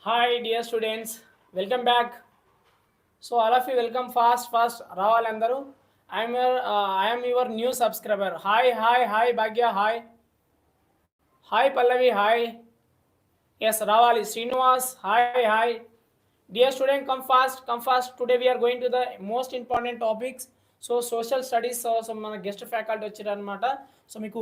Hi, dear students. Welcome back. So all of you, welcome fast. Rawal Andaru. I am your new subscriber. Hi, Bhagya. Hi, Pallavi. Hi. Yes, Rawal is Srinivas. Hi. Dear student, come fast. Today we are going to the most important topics. So social studies so మన guest faculty వచ్చారనమాట. So మీకు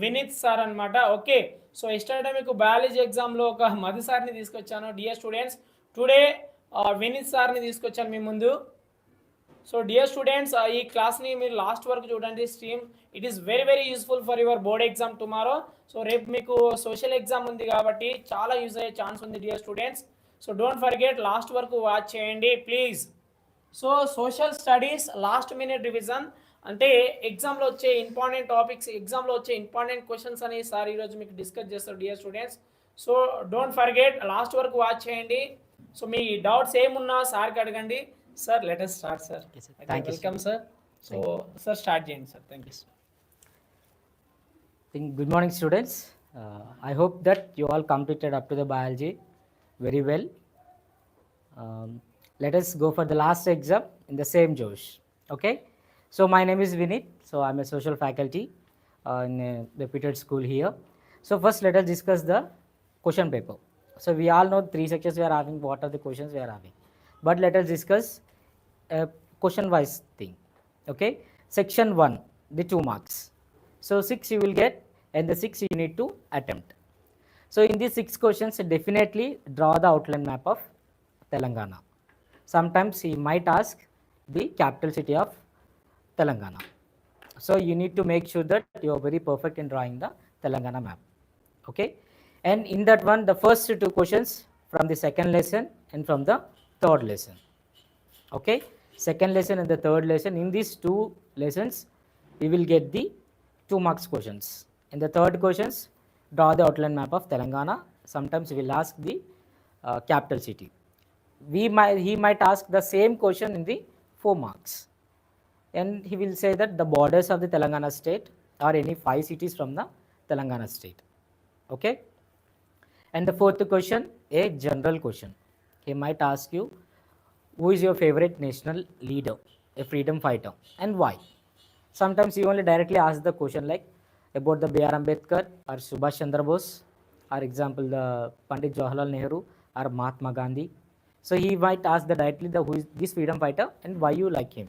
Vineet sir అనమాట. Okay, so yesterday మీకు biology ఎగ్జామ్లో ఒక మధు సార్ని తీసుకొచ్చాను. Dear students, today Vineet సార్ని తీసుకొచ్చాను మీ ముందు. సో డియర్ స్టూడెంట్స్, ఈ క్లాస్ని మీరు లాస్ట్ వరకు చూడండి. Stream it is very useful for your board exam tomorrow. So రేపు మీకు సోషల్ ఎగ్జామ్ ఉంది కాబట్టి చాలా యూజ్ అయ్యే ఛాన్స్ ఉంది dear students. So don't forget last వరకు వాచ్ చేయండి please. So social studies last minute revision అంటే ఎగ్జామ్లో వచ్చే ఇంపార్టెంట్ టాపిక్స్, ఎగ్జామ్లో వచ్చే ఇంపార్టెంట్ క్వశ్చన్స్ అని సార్ ఈరోజు మీకు డిస్కస్ చేస్తారు dear students. So don't forget last వరకు వాచ్ చేయండి. సో మీ డౌట్స్ ఏమున్నా సార్కి అడగండి. Sir let us start sir. Welcome sir. So sir start చేయండి sir. Thank you sir. Good morning, students. I hope that you all completed up to the biology very well. Let us go for the last exam in the same Josh. Okay. So my name is Vinit. So I'm a social faculty in the reputed school here. So first, let us discuss the question paper. So we all know 3 sections we are having. What are the questions we are having? But let us discuss a question-wise thing. Okay. Section 1, the 2 marks. So 6 you will get, and the 6 you need to attempt. So in these 6 questions, definitely draw the outline map of Telangana. Sometimes he might ask the capital city of Telangana. So you need to make sure that you are very perfect in drawing the Telangana map. Okay. And in that one, the first 2 questions from the second lesson and from the third lesson. Okay. Second lesson and the third lesson. In these 2 lessons, we will get the 2 marks questions. In the third questions, draw the outline map of Telangana. Sometimes we will ask the capital city. He might ask the same question in the 4 marks, and he will say that the borders of the Telangana state are any 5 cities from the Telangana state. Okay. And the fourth question, a general question. He might ask you, who is your favorite national leader, a freedom fighter, and why? Sometimes he only directly asks the question like about the B.R. Ambedkar or Subhash Chandra Bose, or example the Pandit Jawaharlal Nehru or Mahatma Gandhi. So he might ask directly who is this freedom fighter and why you like him.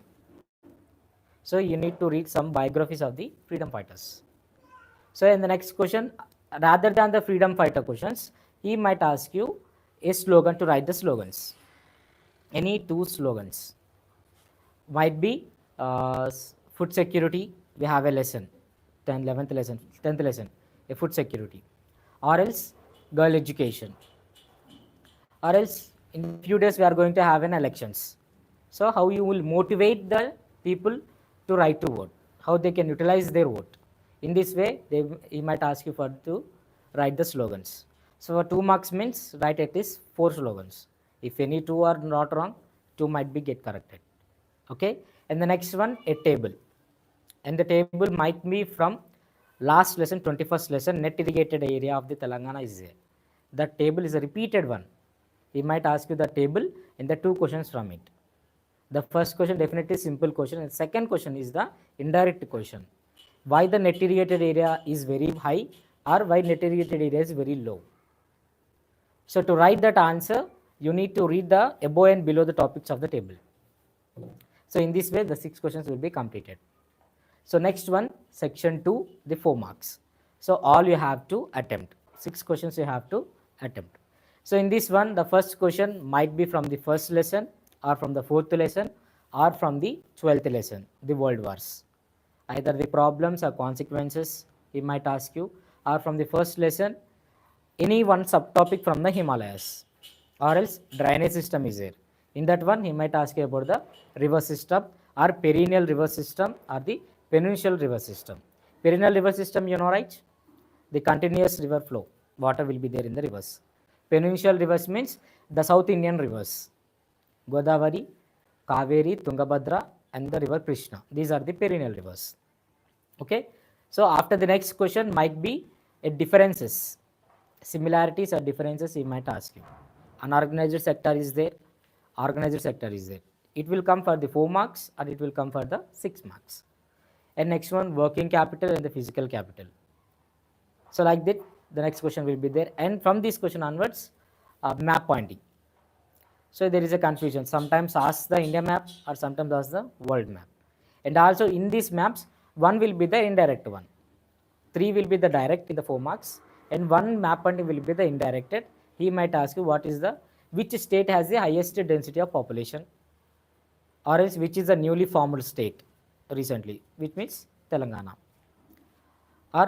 So you need to read some biographies of the freedom fighters. So in the next question, rather than the freedom fighter questions, he might ask you a slogan to write the slogans. Any 2 slogans. Might be food security, we have a lesson, 11th lesson, a food security. Or else girl education. Or else in a few days we are going to have an elections. So how you will motivate the people to write to vote, how they can utilize their vote. In this way, he might ask you for to write the slogans. So for 2 marks means write at least 4 slogans. If any 2 are not wrong, 2 might be get corrected. Okay. And the next one, a table. And the table might be from last lesson, 21st lesson, net irrigated area of the Telangana is there. That table is a repeated one. He might ask you the table and the 2 questions from it. The first question definitely simple question, and second question is the indirect question. Why the net irrigated area is very high, or why net irrigated area is very low. So to write that answer, you need to read the above and below the topics of the table. So in this way, the 6 questions will be completed. So next one, section 2, the 4 marks. So all you have to attempt. 6 questions you have to attempt. So in this one, the first question might be from the first lesson, or from the 4th lesson, or from the 12th lesson, the world wars. Either the problems or consequences he might ask you, or from the first lesson, any one subtopic from the Himalayas, or else drainage system is there. In that one, he might ask you about the river system, or perennial river system, or the peninsular river system. Perennial river system, you know, right? The continuous river flow, water will be there in the rivers. Peninsular rivers means the South Indian rivers, Godavari, Kaveri, Tungabhadra, and the river Krishna. These are the perennial rivers. Okay. So after the next question might be a differences, similarities or differences he might ask you. unorganized sector is there, organized sector is there. It will come for the 4 marks or it will come for the 6 marks. And next one, working capital and the physical capital. So like that, the next question will be there. And from this question onwards, map pointing. So there is a confusion. Sometimes ask the India map or sometimes ask the world map. And also in these maps, one will be the indirect one. 3 will be the direct in the 4 marks, and 1 map pointing will be the indirected. He might ask you which state has the highest density of population, or else which is the newly formed state recently, which means Telangana. Or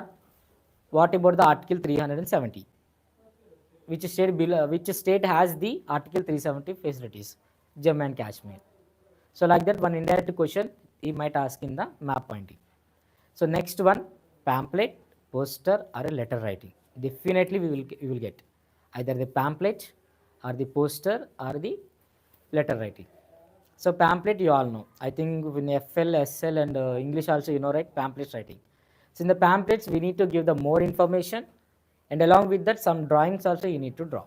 what about the Article 370? Which state has the Article 370 facilities? Jammu and Kashmir. So like that, one indirect question he might ask in the map pointing. So next one, pamphlet, poster or a letter writing. Definitely we will get either the pamphlet or the poster or the letter writing. So pamphlet you all know. I think in FL, SL and English also you know, right? Pamphlet writing. So in the pamphlets we need to give the more information, and along with that some drawings also you need to draw.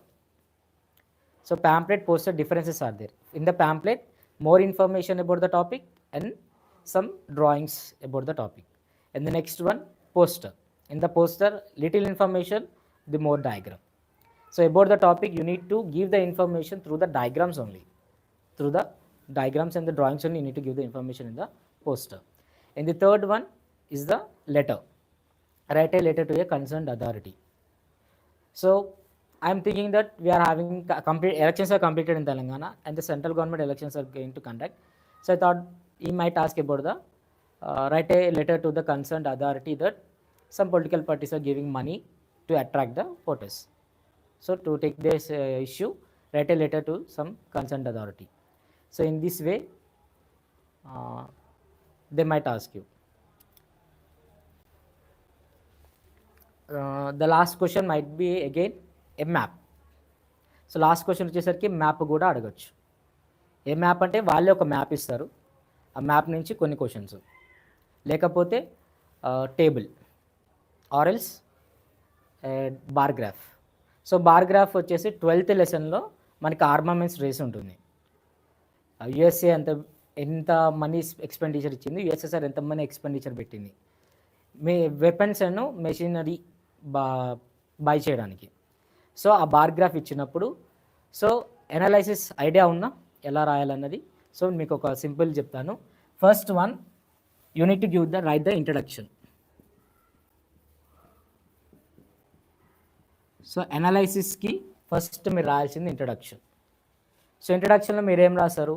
So pamphlet, poster differences are there. In the pamphlet, more information about the topic and some drawings about the topic. And the next one, poster. In the poster, little information, the more diagram. So about the topic, you need to give the information through the diagrams only. Through the diagrams and the drawings only, you need to give the information in the poster. And the third one is the letter. Write a letter to a concerned authority. So I am thinking that we are having elections are completed in Telangana and the central government elections are going to conduct. So I thought he might ask about the write a letter to the concerned authority that some political parties are giving money to attract the voters. So to take this issue, write a letter to some concerned authority. So in this way, they might ask you. The last question might be again a map. So last question వచ్చేసరికి map కూడా అడగచ్చు. ఏ map అంటే వాళ్ళే ఒక map ఇస్తారు, ఆ map నుంచి కొన్ని క్వశ్చన్స్, లేకపోతే table or else bar graph. So bar graph వచ్చేసి 12th లెసన్లో మనకి ఆర్మమెంట్స్ రేస్ ఉంటుంది. యుఎస్ఏ ఎంత మనీ ఎక్స్పెండిచర్ ఇచ్చింది, యుఎస్ఎస్ఆర్ ఎంత మనీ ఎక్స్పెండిచర్ పెట్టింది వెపన్స్ అండ్ మెషినరీ బై చేయడానికి. సో ఆ బార్ గ్రాఫ్ ఇచ్చినప్పుడు సో ఎనాలైసిస్ ఐడియా ఉందా ఎలా రాయాలన్నది? సో మీకు ఒక సింపుల్ చెప్తాను. First one, you need to give the write the introduction. So ఎనాలైసిస్కి ఫస్ట్ మీరు రాయాల్సింది ఇంట్రడక్షన్. సో ఇంట్రడక్షన్లో మీరు ఏం రాస్తారు?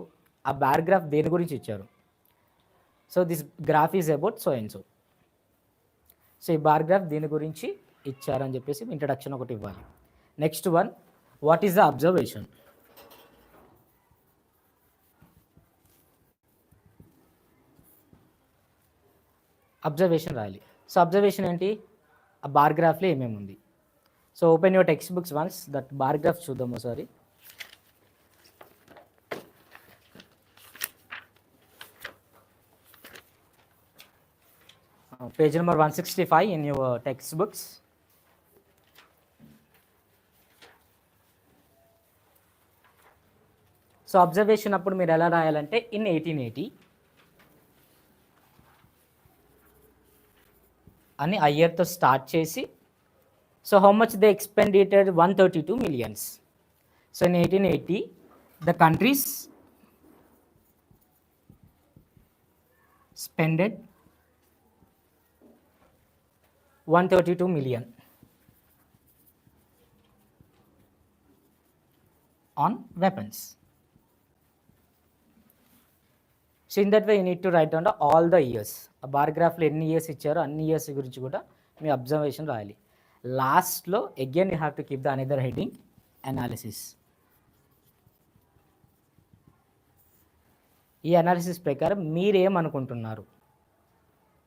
ఆ బార్ గ్రాఫ్ దేని గురించి ఇచ్చారు? So this graph is about so and so. So ఈ బార్ గ్రాఫ్ దీని గురించి ఇచ్చారని చెప్పేసి ఇంట్రడక్షన్ ఒకటి ఇవ్వాలి. Next one, what is the observation? Observation రాయాలి. సో అబ్జర్వేషన్ ఏంటి? ఆ బార్ గ్రాఫ్లో ఏమేమి ఉంది? So open your text books once, that bar graph చూద్దాం ఒకసారి. Page number 165 in your textbooks. So observation అప్పుడు మీరు ఎలా రాయాలంటే ఇన్ 1880 అని ఆ ఇయర్తో స్టార్ట్ చేసి, so how much they expended 132 millions. So in 1880 the countries spended 132 million on weapons. So in that way you need to write down all the years. A bar graph లో ఎన్ని years ఇచ్చారో అన్ని years గురించి కూడా మీ observation రాయాలి. లాస్ట్లో again you have to keep the another heading, analysis. ఈ analysis ప్రకారం మీరేమనుకుంటున్నారు?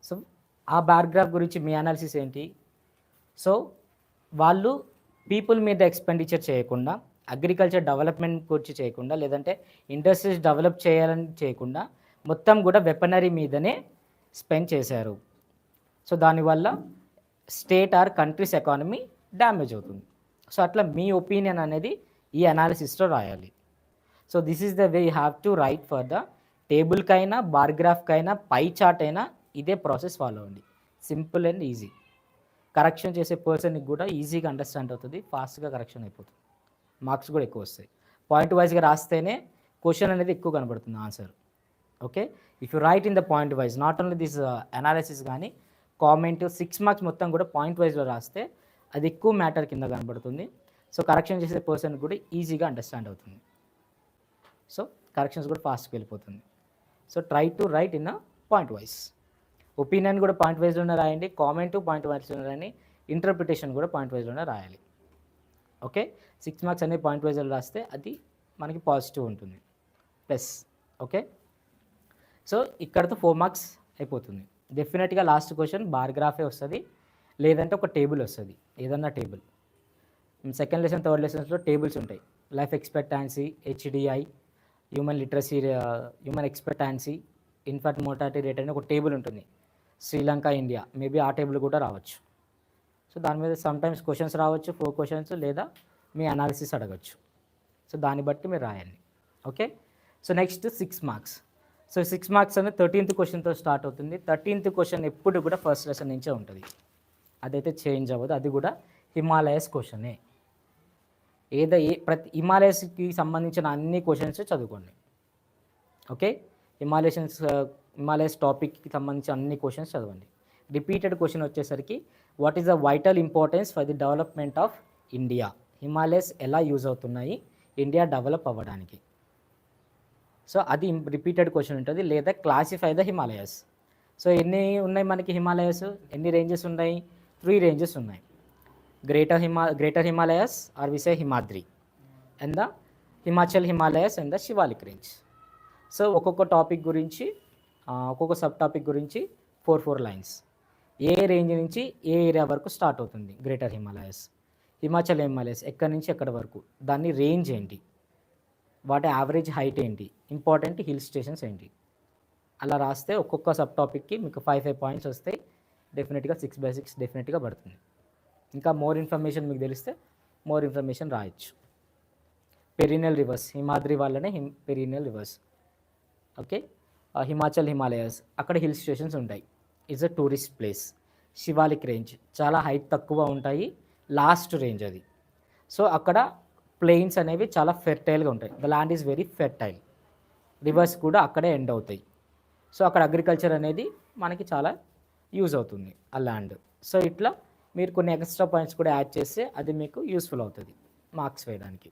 సో ఆ బార్ గ్రాఫ్ గురించి మీ అనాలిసిస్ ఏంటి? సో వాళ్ళు పీపుల్ మీద ఎక్స్పెండిచర్ చేయకుండా, అగ్రికల్చర్ డెవలప్మెంట్ గురించి చేయకుండా, లేదంటే ఇండస్ట్రీస్ డెవలప్ చేయాలని చేయకుండా మొత్తం కూడా వెపనరీ మీదనే స్పెండ్ చేశారు. సో దానివల్ల state or countries economy damage అవుతుంది. సో అట్లా మీ ఒపీనియన్ అనేది ఈ అనాలిసిస్లో రాయాలి. So this is the way you have to write for the టేబుల్కైనా బార్ గ్రాఫ్కైనా పై చార్ట్ అయినా ఇదే ప్రాసెస్ ఫాలో అవ్వండి. Simple and easy. కరెక్షన్ చేసే పర్సన్కి కూడా ఈజీగా అండర్స్టాండ్ అవుతుంది, ఫాస్ట్గా కరెక్షన్ అయిపోతుంది, మార్క్స్ కూడా ఎక్కువ వస్తాయి. పాయింట్ వైజ్గా రాస్తేనే క్వశ్చన్ అనేది ఎక్కువ కనబడుతుంది answer. Okay, if you right in the point wise, not only this analysis కానీ కామెంట్ 6 మార్క్స్ మొత్తం కూడా పాయింట్ వైజ్లో రాస్తే అది ఎక్కువ మ్యాటర్ కింద కనబడుతుంది. సో కరెక్షన్ చేసే పర్సన్ కూడా ఈజీగా అండర్స్టాండ్ అవుతుంది. సో కరెక్షన్స్ కూడా ఫాస్ట్గా వెళ్ళిపోతుంది. So try to right in a point wise. Opinion కూడా పాయింట్ వైజ్లోనే రాయండి, కామెంట్ పాయింట్ వైజ్లోనే రాయండి, ఇంటర్ప్రిటేషన్ కూడా పాయింట్ వైజ్లోనే రాయాలి. ఓకే, 6 మార్క్స్ అనేది పాయింట్ వైజ్లో రాస్తే అది మనకి పాజిటివ్ ఉంటుంది ప్లస్. ఓకే, సో ఇక్కడతో 4 మార్క్స్ అయిపోతుంది. డెఫినెట్గా లాస్ట్ క్వశ్చన్ బార్ గ్రాఫే వస్తుంది, లేదంటే ఒక టేబుల్ వస్తుంది, ఏదన్నా టేబుల్. సెకండ్ లెసన్ థర్డ్ లెసన్స్లో టేబుల్స్ ఉంటాయి. Life expectancy, HDI, human literacy, human expectancy, infant mortality rate అని ఒక టేబుల్ ఉంటుంది. శ్రీలంక, ఇండియా, మేబీ ఆ టేబుల్ కూడా రావచ్చు. సో దాని మీద సమ్టైమ్స్ క్వశ్చన్స్ రావచ్చు, 4 క్వశ్చన్స్, లేదా మీ అనాలిసిస్ అడగచ్చు. సో దాన్ని బట్టి మీరు రాయండి. Okay, so next 6 marks. So 6 marks అనేది 13th క్వశ్చన్తో స్టార్ట్ అవుతుంది. 13th క్వశ్చన్ ఎప్పుడు కూడా ఫస్ట్ లెసన్ నుంచే ఉంటుంది, అదైతే చేంజ్ అవ్వదు. అది కూడా హిమాలయస్ క్వశ్చనే. ప్రతి హిమాలయస్కి సంబంధించిన అన్ని క్వశ్చన్స్ చదువుకోండి. ఓకే, హిమాలయస్ టాపిక్కి సంబంధించిన అన్ని క్వశ్చన్స్ చదవండి. రిపీటెడ్ క్వశ్చన్ వచ్చేసరికి what is the vital importance for the development of India. Himalayas ఎలా యూజ్ అవుతున్నాయి ఇండియా డెవలప్ అవ్వడానికి. సో అది రిపీటెడ్ క్వశ్చన్ ఉంటుంది. లేదా క్లాసిఫై ద హిమాలయస్. సో ఎన్ని ఉన్నాయి మనకి హిమాలయస్, ఎన్ని రేంజెస్ ఉన్నాయి? 3 రేంజెస్ ఉన్నాయి. Greater Himalayas or we say Himadri, and the Himachal Himalayas and the Shivalik range. So ఒక్కొక్క టాపిక్ గురించి, ఒక్కొక్క సబ్ టాపిక్ గురించి 4 లైన్స్. ఏ రేంజ్ నుంచి ఏ ఏరియా వరకు స్టార్ట్ అవుతుంది గ్రేటర్ హిమాలయస్, హిమాచల్ హిమాలయస్ ఎక్కడి నుంచి ఎక్కడి వరకు, దాని రేంజ్ ఏంటి, వాటి యావరేజ్ హైట్ ఏంటి, ఇంపార్టెంట్ హిల్ స్టేషన్స్ ఏంటి, అలా రాస్తే ఒక్కొక్క సబ్ టాపిక్కి మీకు 5 పాయింట్స్ వస్తాయి. డెఫినెట్గా 6/6 డెఫినెట్గా పడుతుంది. ఇంకా మోర్ ఇన్ఫర్మేషన్ మీకు తెలిస్తే మోర్ ఇన్ఫర్మేషన్ రాయొచ్చు. పెరీనియల్ రివర్స్, హిమాద్రి వాళ్ళనే perennial reverse. Okay, Himachal Himalayas అక్కడ హిల్ స్టేషన్స్ ఉంటాయి, it's a tourist place. Shivalik range చాలా హైట్ తక్కువ ఉంటాయి, లాస్ట్ రేంజ్ అది. సో అక్కడ ప్లెయిన్స్ అనేవి చాలా ఫెర్టైల్గా ఉంటాయి, the land is very fertile. Reverse కూడా అక్కడే ఎండ్ అవుతాయి. సో అక్కడ అగ్రికల్చర్ అనేది మనకి చాలా యూజ్ అవుతుంది ఆ ల్యాండ్. సో ఇట్లా మీరు కొన్ని ఎక్స్ట్రా పాయింట్స్ కూడా యాడ్ చేస్తే అది మీకు యూస్ఫుల్ అవుతుంది మార్క్స్ వేయడానికి.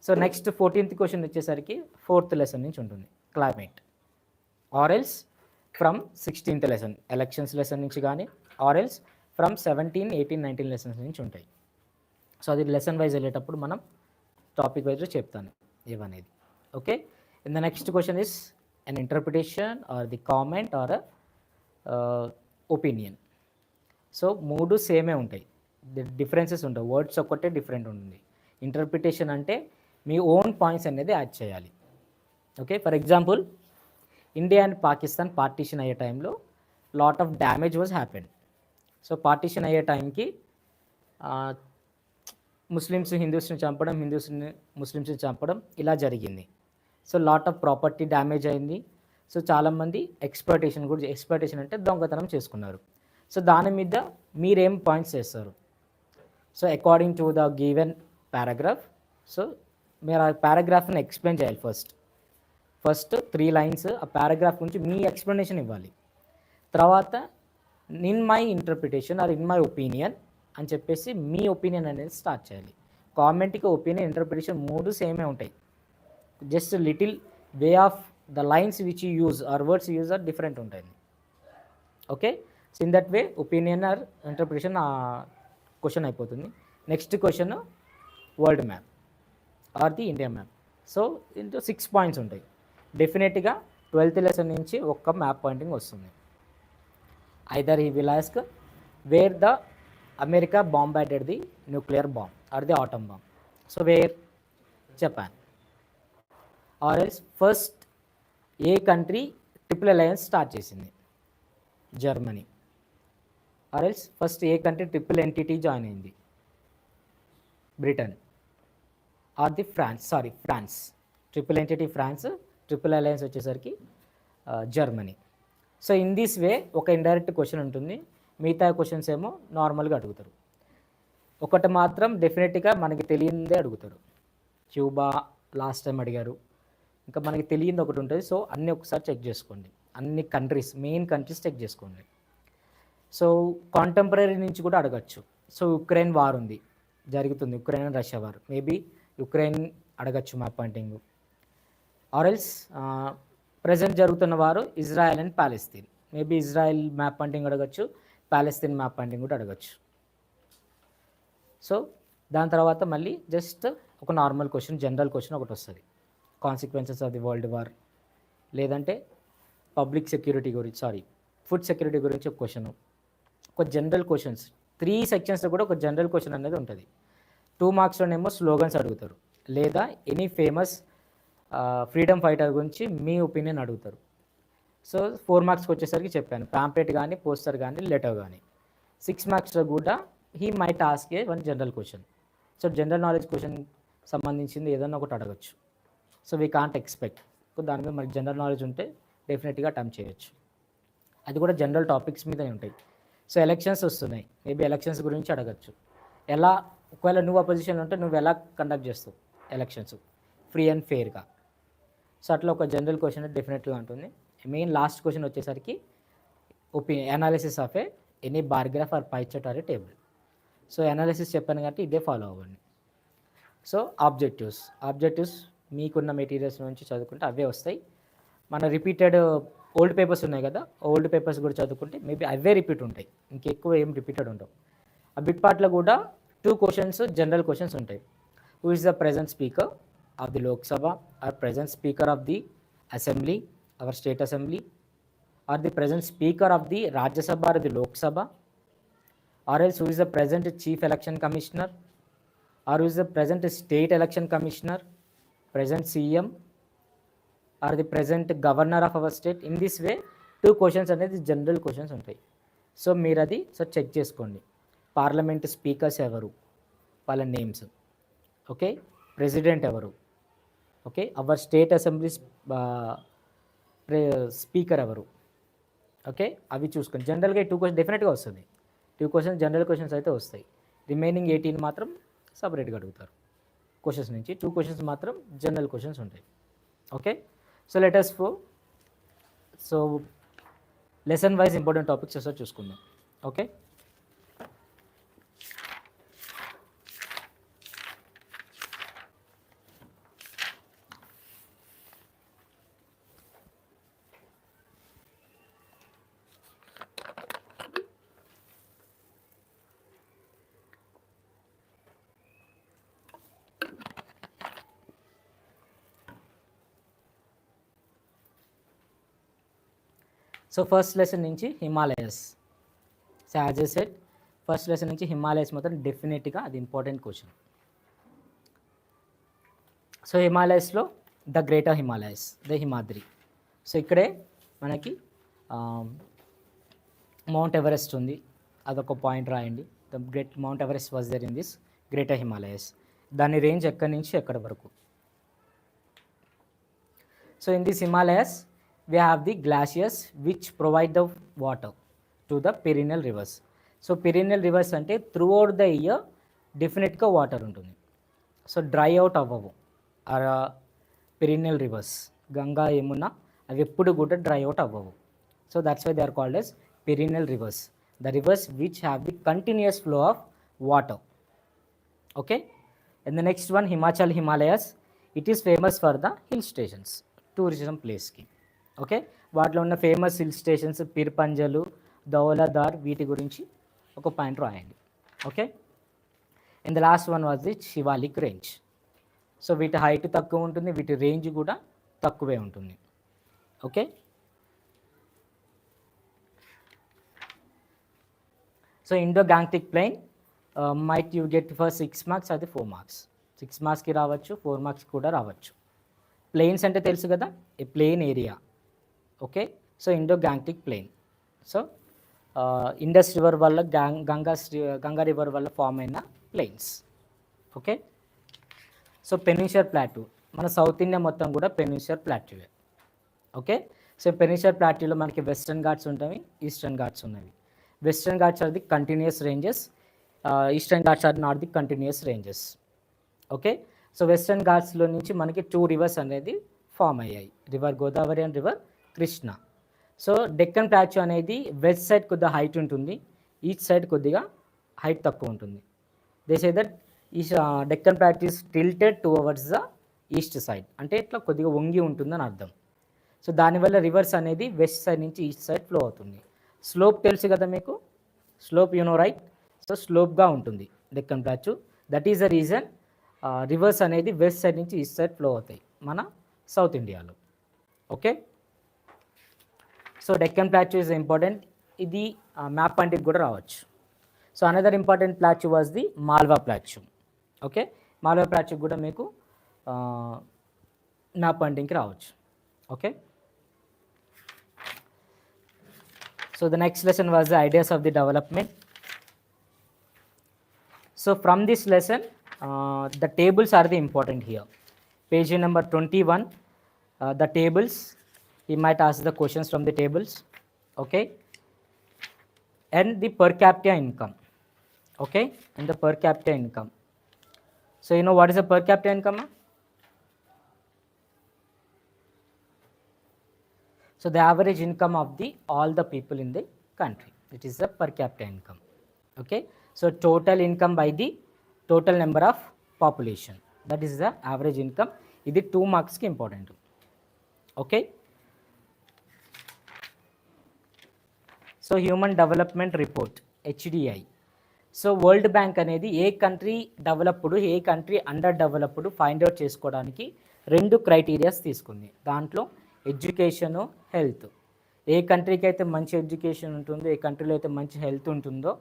సో నెక్స్ట్ 14th క్వశ్చన్ వచ్చేసరికి 4th లెసన్ నుంచి ఉంటుంది, climate. Or else from 16th lesson, elections lesson నుంచి కానీ, ఆరెల్స్ ఫ్రమ్ 17, 18, 19 లెసన్స్ నుంచి ఉంటాయి. సో అది లెసన్ వైజ్ వెళ్ళేటప్పుడు మనం టాపిక్ వైజ్లో చెప్తాను ఇవనేది. Okay, in the next question is an interpretation or the comment or opinion. So 3 సేమే ఉంటాయి, డిఫరెన్సెస్ ఉంటాయి, వర్డ్స్ ఒక్కటే డిఫరెంట్ ఉంటుంది. ఇంటర్ప్రిటేషన్ అంటే మీ ఓన్ పాయింట్స్ అనేది యాడ్ చేయాలి. Okay, for example India and Pakistan partition అయ్యే టైంలో lot of damage was happen. So partition అయ్యే టైంకి ముస్లిమ్స్ హిందూస్ని చంపడం, హిందూస్ని ముస్లిమ్స్ని చంపడం ఇలా జరిగింది. So lot of property damage అయింది. సో చాలామంది ఎక్స్ప్లాయిటేషన్ అంటే దొంగతనం చేసుకున్నారు. సో దాని మీద మీరేం పాయింట్స్ చేస్తారు? So according to the given paragraph, so మీరు ఆ పారాగ్రాఫ్ని ఎక్స్ప్లెయిన్ చేయాలి. ఫస్ట్ 3 లైన్స్ ఆ పారాగ్రాఫ్ గురించి మీ ఎక్స్ప్లెనేషన్ ఇవ్వాలి. తర్వాత in my interpretation or in my opinion అని చెప్పేసి మీ ఒపీనియన్ అనేది స్టార్ట్ చేయాలి. కామెంట్కి ఒపీనియన్, ఇంటర్ప్రిటేషన్ 3 సేమే ఉంటాయి, just little way of the lines which you use or words use or different ఉంటాయి. Okay, so in that way opinion or interpretation question అయిపోతుంది. Next question world map or the India map. So into 6 points ఉంటాయి. డెఫినెట్గా 12th lesson నుంచి ఒక్క map pointing వస్తుంది. Either he will ask where the America bombarded the nuclear bomb or the atom bomb. So where? Japan. Or else first ఏ country triple alliance start చేసింది? Germany. Or else first ఏ country triple entity join అయింది? Britain. Or the France. Triple entity France, triple alliance వచ్చేసరికి Germany. So in this way ఒక indirect question ఉంటుంది, మిగతా questions ఏమో నార్మల్గా అడుగుతారు. ఒకటి మాత్రం డెఫినెట్గా మనకి తెలియందే అడుగుతారు. క్యూబా లాస్ట్ టైం అడిగారు, ఇంకా మనకి తెలియంది ఒకటి ఉంటుంది. సో అన్నీ ఒకసారి చెక్ చేసుకోండి, అన్ని కంట్రీస్, మెయిన్ కంట్రీస్ చెక్ చేసుకోండి. సో కాంటెంపరీ నుంచి కూడా అడగచ్చు. సో యుక్రెయిన్ వార్ ఉంది, జరుగుతుంది, Ukraine and Russia war, maybe Ukraine అడగచ్చు మ్యాప్ పాయింటింగ్. ఆర్ఎల్స్ ప్రజెంట్ జరుగుతున్న వారు Israel and Palestine, maybe Israel map pointing అడగచ్చు, ప్యాలెస్తీన్ మ్యాప్ పాయింటింగ్ కూడా అడగచ్చు. సో దాని తర్వాత మళ్ళీ జస్ట్ ఒక నార్మల్ క్వశ్చన్, జనరల్ క్వశ్చన్ ఒకటి వస్తుంది, consequences of the world war, లేదంటే పబ్లిక్ సెక్యూరిటీ గురించి, ఫుడ్ సెక్యూరిటీ గురించి ఒక క్వశ్చన్. ఒక జనరల్ క్వశ్చన్స్ 3 సెక్షన్స్లో కూడా ఒక జనరల్ క్వశ్చన్ అనేది ఉంటుంది. 2 మార్క్స్లోనేమో స్లోగన్స్ అడుగుతారు, లేదా ఎనీ ఫేమస్ ఫ్రీడమ్ ఫైటర్ గురించి మీ ఒపీనియన్ అడుగుతారు. సో 4 మార్క్స్కి వచ్చేసరికి చెప్పాను, ప్యాంప్లెట్ కానీ, పోస్టర్ కానీ, లెటర్ కానీ. 6 మార్క్స్లో కూడా he might ask a one general question. So general knowledge question సంబంధించింది ఏదన్నా ఒకటి అడగచ్చు. సో వీ కాంట్ ఎక్స్పెక్ట్, దాని మీద మనకి జనరల్ నాలెడ్జ్ ఉంటే డెఫినెట్గా అటెంప్ట్ చేయొచ్చు. అది కూడా జనరల్ టాపిక్స్ మీదనే ఉంటాయి. సో ఎలక్షన్స్ వస్తున్నాయి, మేబీ ఎలక్షన్స్ గురించి అడగచ్చు. ఎలా, ఒకవేళ నువ్వు అపోజిషన్లో ఉంటే నువ్వు ఎలా కండక్ట్ చేస్తావు ఎలక్షన్స్ ఫ్రీ అండ్ ఫెయిర్గా. సో అట్లా ఒక జనరల్ క్వశ్చన్ డెఫినెట్గా ఉంటుంది. మెయిన్ లాస్ట్ క్వశ్చన్ వచ్చేసరికి analysis of any bar graph or pie chart or a table. So analysis చెప్పాను కాబట్టి ఇదే ఫాలో అవ్వండి. సో ఆబ్జెక్టివ్స్ మీకున్న మెటీరియల్స్ నుంచి చదువుకుంటే అవే వస్తాయి. మన రిపీటెడ్ ఓల్డ్ పేపర్స్ ఉన్నాయి కదా, ఓల్డ్ పేపర్స్ కూడా చదువుకుంటే మేబీ అవే రిపీట్ ఉంటాయి, ఇంకెక్కువ ఏం రిపీటెడ్ ఉండవు. ఆ బిట్ పార్ట్లో కూడా 2 క్వశ్చన్స్ జనరల్ క్వశ్చన్స్ ఉంటాయి. Who is the present speaker of the Lok Sabha or present speaker of the assembly, our state assembly, or the present speaker of the Rajya Sabha or the Lok Sabha, or else who is the present chief election commissioner, or who is the present state election commissioner, present CM or the present governor of our state. In this way 2 questions అనేది general questions ఉంటాయి. So మీరు అది check చేసుకోండి. Parliament speakers ఎవరు, వాళ్ళ names, okay, president ఎవరు, okay, hour state assembly speaker ఎవరు, okay, అవి చూసుకోండి. జనరల్గా 2 క్వశ్చన్ డెఫినెట్గా వస్తుంది. 2 క్వశ్చన్స్ జనరల్ క్వశ్చన్స్ అయితే వస్తాయి. రిమైనింగ్ 18 మాత్రం సపరేట్గా అడుగుతారు క్వశ్చన్స్ నుంచి. 2 క్వశ్చన్స్ మాత్రం జనరల్ క్వశ్చన్స్ ఉంటాయి. Okay, so let us go. So lesson wise important topics ఒకసారి చూసుకుందాం. ఓకే, సో ఫస్ట్ లెసన్ నుంచి Himalayas. So as I said, first lesson నుంచి హిమాలయస్ మాత్రం డెఫినెట్గా అది ఇంపార్టెంట్ క్వశ్చన్. సో హిమాలయస్లో the greater Himalayas, the Himadri. So ఇక్కడే మనకి మౌంట్ ఎవరెస్ట్ ఉంది, అదొక పాయింట్ రాయండి. The great mount Everest was there in this greater Himalayas. దాని రేంజ్ ఎక్కడి నుంచి ఎక్కడి వరకు. So in this Himalayas we have the glaciers which provide the water to the perennial rivers. So perennial rivers అంటే throughout the year డెఫినెట్గా water ఉంటుంది. So dry out అవ్వవు. Perennial rivers Ganga, Yamuna అవి ఎప్పుడు కూడా డ్రై అవుట్ అవ్వవు. So that's why they are called as perennial rivers, the rivers which have the continuous flow of water. Okay, and the next one Himachal Himalayas. It is famous for the hill stations, tourism ప్లేస్కి. Okay, వాటిలో ఉన్న famous hill stations Pir Panjal, ధౌలధార్, వీటి గురించి ఒక point రాయండి. Okay, and the last one was the Shivalik range. So వీటి height తక్కువ ఉంటుంది, వీటి రేంజ్ కూడా తక్కువే ఉంటుంది. Okay, so Indo Gangetic plain might you get for 6 marks, అది 4 మార్క్స్. 6 మార్క్స్కి రావచ్చు, 4 మార్క్స్ కూడా రావచ్చు. ప్లెయిన్స్ అంటే తెలుసు కదా, a plain area. Okay, so Indo Gangetic plain. So Indus river వల్ల గంగా రివర్ వల్ల ఫామ్ అయిన plains. Okay, so peninsular plateau, మన సౌత్ ఇండియా మొత్తం కూడా పెనిన్షులర్ ప్లాట్యూవే. ఓకే, సో పెనిన్షులర్ ప్లాట్యూలో మనకి వెస్టర్న్ ఘాట్స్ ఉంటాయి, ఈస్టర్న్ ఘాట్స్ ఉన్నవి. Western Ghats or the continuous ranges, eastern Ghats or not the continuous ranges. Okay, so western ఘాట్స్లో నుంచి మనకి 2 రివర్స్ అనేది ఫామ్ అయ్యాయి, river Godavari and river Krishna. So Deccan plateau అనేది వెస్ట్ సైడ్ కొద్దిగా హైట్ ఉంటుంది, ఈస్ట్ సైడ్ కొద్దిగా హైట్ తక్కువ ఉంటుంది. దే సే దట్ ఈ Deccan plateau is tilted towards the east side, అంటే ఇట్లా కొద్దిగా వంగి ఉంటుందని అర్థం. సో దానివల్ల రివర్స్ అనేది వెస్ట్ సైడ్ నుంచి ఈస్ట్ సైడ్ ఫ్లో అవుతుంది. స్లోప్ తెలుసు కదా మీకు, slope you know right. So స్లోప్గా ఉంటుంది Deccan plateau. That is the reason rivers అనేది వెస్ట్ సైడ్ నుంచి ఈస్ట్ సైడ్ ఫ్లో అవుతాయి మన సౌత్ ఇండియాలో. Okay, so Deccan plateau is important. ఇది మ్యాప్ పాయింట్కి కూడా రావచ్చు. So another important plateau was the Malwa plateau. Okay, Malwa plateau కూడా మీకు మ్యాప్ పాయింటింగ్కి రావచ్చు. Okay, so the next lesson was the ideas of the development. So from this lesson the tables are the important here. Page number 21, the tables, he might ask the questions from the tables. Okay, and the per capita income. Okay, and the per capita income. So you know what is the per capita income? So the average income of the all the people in the country, it is the per capita income. Okay, so total income by the total number of population, that is the average income. Idi 2 marks ki important. Okay, so human development report, HDI. So world bank అనేది ఏ country developed, ఏ country under developed find out చేసుకోవడానికి 2 criterias తీసుకుంది. దాంట్లో education, health. ఏ కంట్రీకి అయితే మంచి education ఉంటుందో, ఏ కంట్రీలో అయితే మంచి హెల్త్ ఉంటుందో,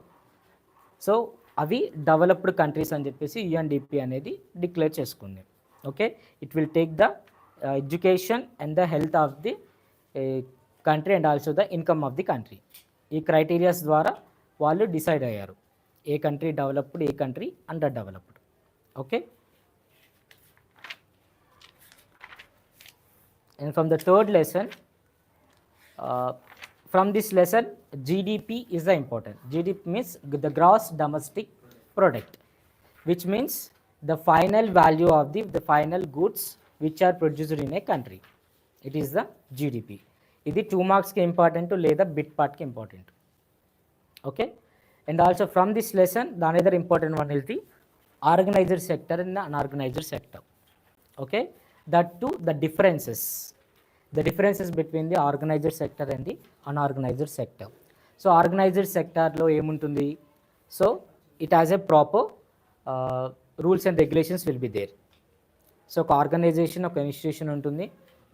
సో అవి డెవలప్డ్ కంట్రీస్ అని చెప్పేసి UNDP అనేది డిక్లేర్ చేసుకుంది. Okay, it will take the education and the health of the country and also the income of the country. ఈ క్రైటీరియాస్ ద్వారా వాళ్ళు డిసైడ్ అయ్యారు ఏ కంట్రీ డెవలప్డ్, ఏ country under developed. Okay, and from the third lesson, from this lesson GDP is the important. GDP means the gross domestic product, which means the final value of the final goods which are produced in a country. It is the GDP. ఇది 2 marks కి important లేదా bit part కి important. Okay, and also from this lesson the another important one is the organized sector and the unorganized sector. Okay, that too the differences between the organized sector and the unorganized sector. So organized sector lo emuntundi, so it has a proper rules and regulations will be there. So ఒక organisation, ఒక institution ఉంటుంది,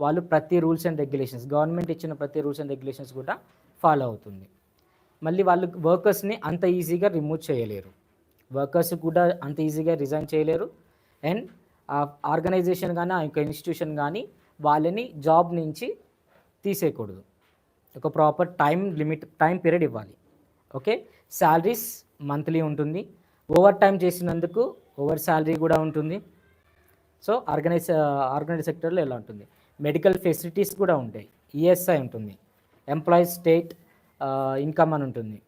వాళ్ళు ప్రతి rules and regulations, government ఇచ్చిన ప్రతి rules and regulations కూడా follow అవుతుంది. మళ్ళీ వాళ్ళు వర్కర్స్ని అంత ఈజీగా రిమూవ్ చేయలేరు, వర్కర్స్ కూడా అంత ఈజీగా రిజైన్ చేయలేరు. అండ్ ఆ ఆర్గనైజేషన్ కానీ ఆ యొక్క ఇన్స్టిట్యూషన్ కానీ వాళ్ళని జాబ్ నుంచి తీసేయకూడదు, ఒక ప్రాపర్ టైం పీరియడ్ ఇవ్వాలి. ఓకే, శాలరీస్ మంత్లీ ఉంటుంది, ఓవర్ టైం చేసినందుకు ఓవర్ శాలరీ కూడా ఉంటుంది. సో ఆర్గనైజ్ సెక్టర్లో ఎలా ఉంటుంది, మెడికల్ ఫెసిలిటీస్ కూడా ఉంటాయి, ESI ఉంటుంది, ఎంప్లాయీస్ స్టేట్ ఇన్కమ్ అని ఉంటుంది.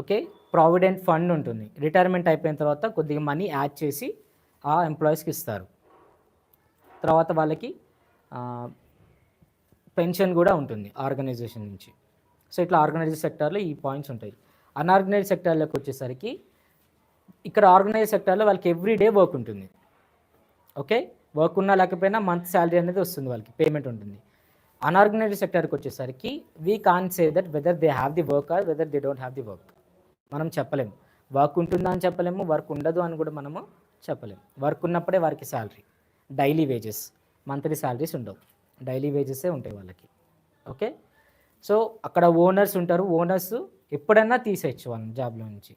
ఓకే, ప్రావిడెంట్ ఫండ్ ఉంటుంది, రిటైర్మెంట్ అయిపోయిన తర్వాత కొద్దిగా మనీ యాడ్ చేసి ఆ ఎంప్లాయీస్కి ఇస్తారు. తర్వాత వాళ్ళకి పెన్షన్ కూడా ఉంటుంది ఆర్గనైజేషన్ నుంచి. సో ఇట్లా ఆర్గనైజ్డ్ సెక్టార్లో ఈ పాయింట్స్ ఉంటాయి. అన్ఆర్గనైజ్డ్ సెక్టార్లోకి వచ్చేసరికి ఇక్కడ ఆర్గనైజ్డ్ సెక్టార్లో వాళ్ళకి ఎవ్రీడే వర్క్ ఉంటుంది. ఓకే, వర్క్ ఉన్నా లేకపోయినా మంత్ శాలరీ అనేది వస్తుంది, వాళ్ళకి పేమెంట్ ఉంటుంది. అన్ఆర్గనైజ్డ్ సెక్టార్కి వచ్చేసరికి we can say that whether they have the work or whether they don't have the work. మనం చెప్పలేము, వర్క్ ఉంటుందా అని చెప్పలేము, వర్క్ ఉండదు అని కూడా మనము చెప్పలేము. వర్క్ ఉన్నప్పుడే వారికి salary, daily wages, monthly salaries ఉండవు, డైలీ వేజెసే ఉంటాయి వాళ్ళకి. ఓకే, సో అక్కడ ఓనర్స్ ఉంటారు, ఓనర్స్ ఎప్పుడైనా తీసేయచ్చు వాళ్ళని జాబ్లో నుంచి.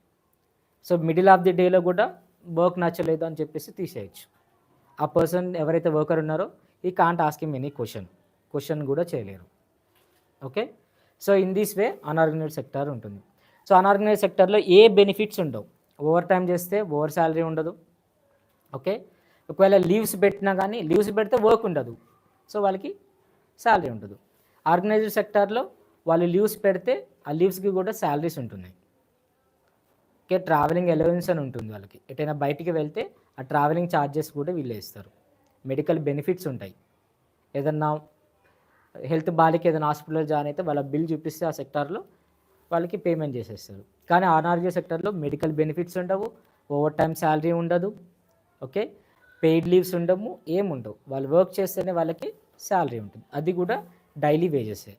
సో మిడిల్ ఆఫ్ ది డేలో కూడా వర్క్ నచ్చలేదు అని చెప్పేసి తీసేయచ్చు. ఆ పర్సన్ ఎవరైతే వర్కర్ ఉన్నారో ఈ can't ask him any question కూడా చేయలేరు. Okay, so in this way unorganised sector ఉంటుంది. సో అన్ఆర్గనైజ్డ్ సెక్టార్లో ఏ బెనిఫిట్స్ ఉండవు, ఓవర్ టైం చేస్తే ఓవర్ శాలరీ ఉండదు. ఓకే, ఒకవేళ లీవ్స్ పెట్టినా కానీ లీవ్స్ పెడితే వర్క్ ఉండదు, సో వాళ్ళకి శాలరీ ఉండదు. ఆర్గనైజ్డ్ సెక్టార్లో వాళ్ళు లీవ్స్ పెడితే ఆ లీవ్స్కి కూడా శాలరీస్ ఉంటున్నాయి. ఓకే, ట్రావెలింగ్ అలవెన్స్ అని ఉంటుంది వాళ్ళకి. ఎటైనా బయటికి వెళ్తే ఆ ట్రావెలింగ్ ఛార్జెస్ కూడా వీళ్ళే ఇస్తారు. మెడికల్ బెనిఫిట్స్ ఉంటాయి. ఏదన్నా హెల్త్ బాలికి ఏదైనా హాస్పిటల్లో జాయిన్ అయితే వాళ్ళ బిల్ చూపిస్తే ఆ సెక్టార్లో వాళ్ళకి పేమెంట్ చేసేస్తారు. కానీ అనారోగ్య సెక్టార్లో మెడికల్ బెనిఫిట్స్ ఉండవు, ఓవర్ టైం శాలరీ ఉండదు, ఓకే, పెయిడ్ లీవ్స్ ఉండవు, ఏముండవు. వాళ్ళు వర్క్ చేస్తేనే వాళ్ళకి శాలరీ ఉంటుంది, అది కూడా డైలీ వేజెసే.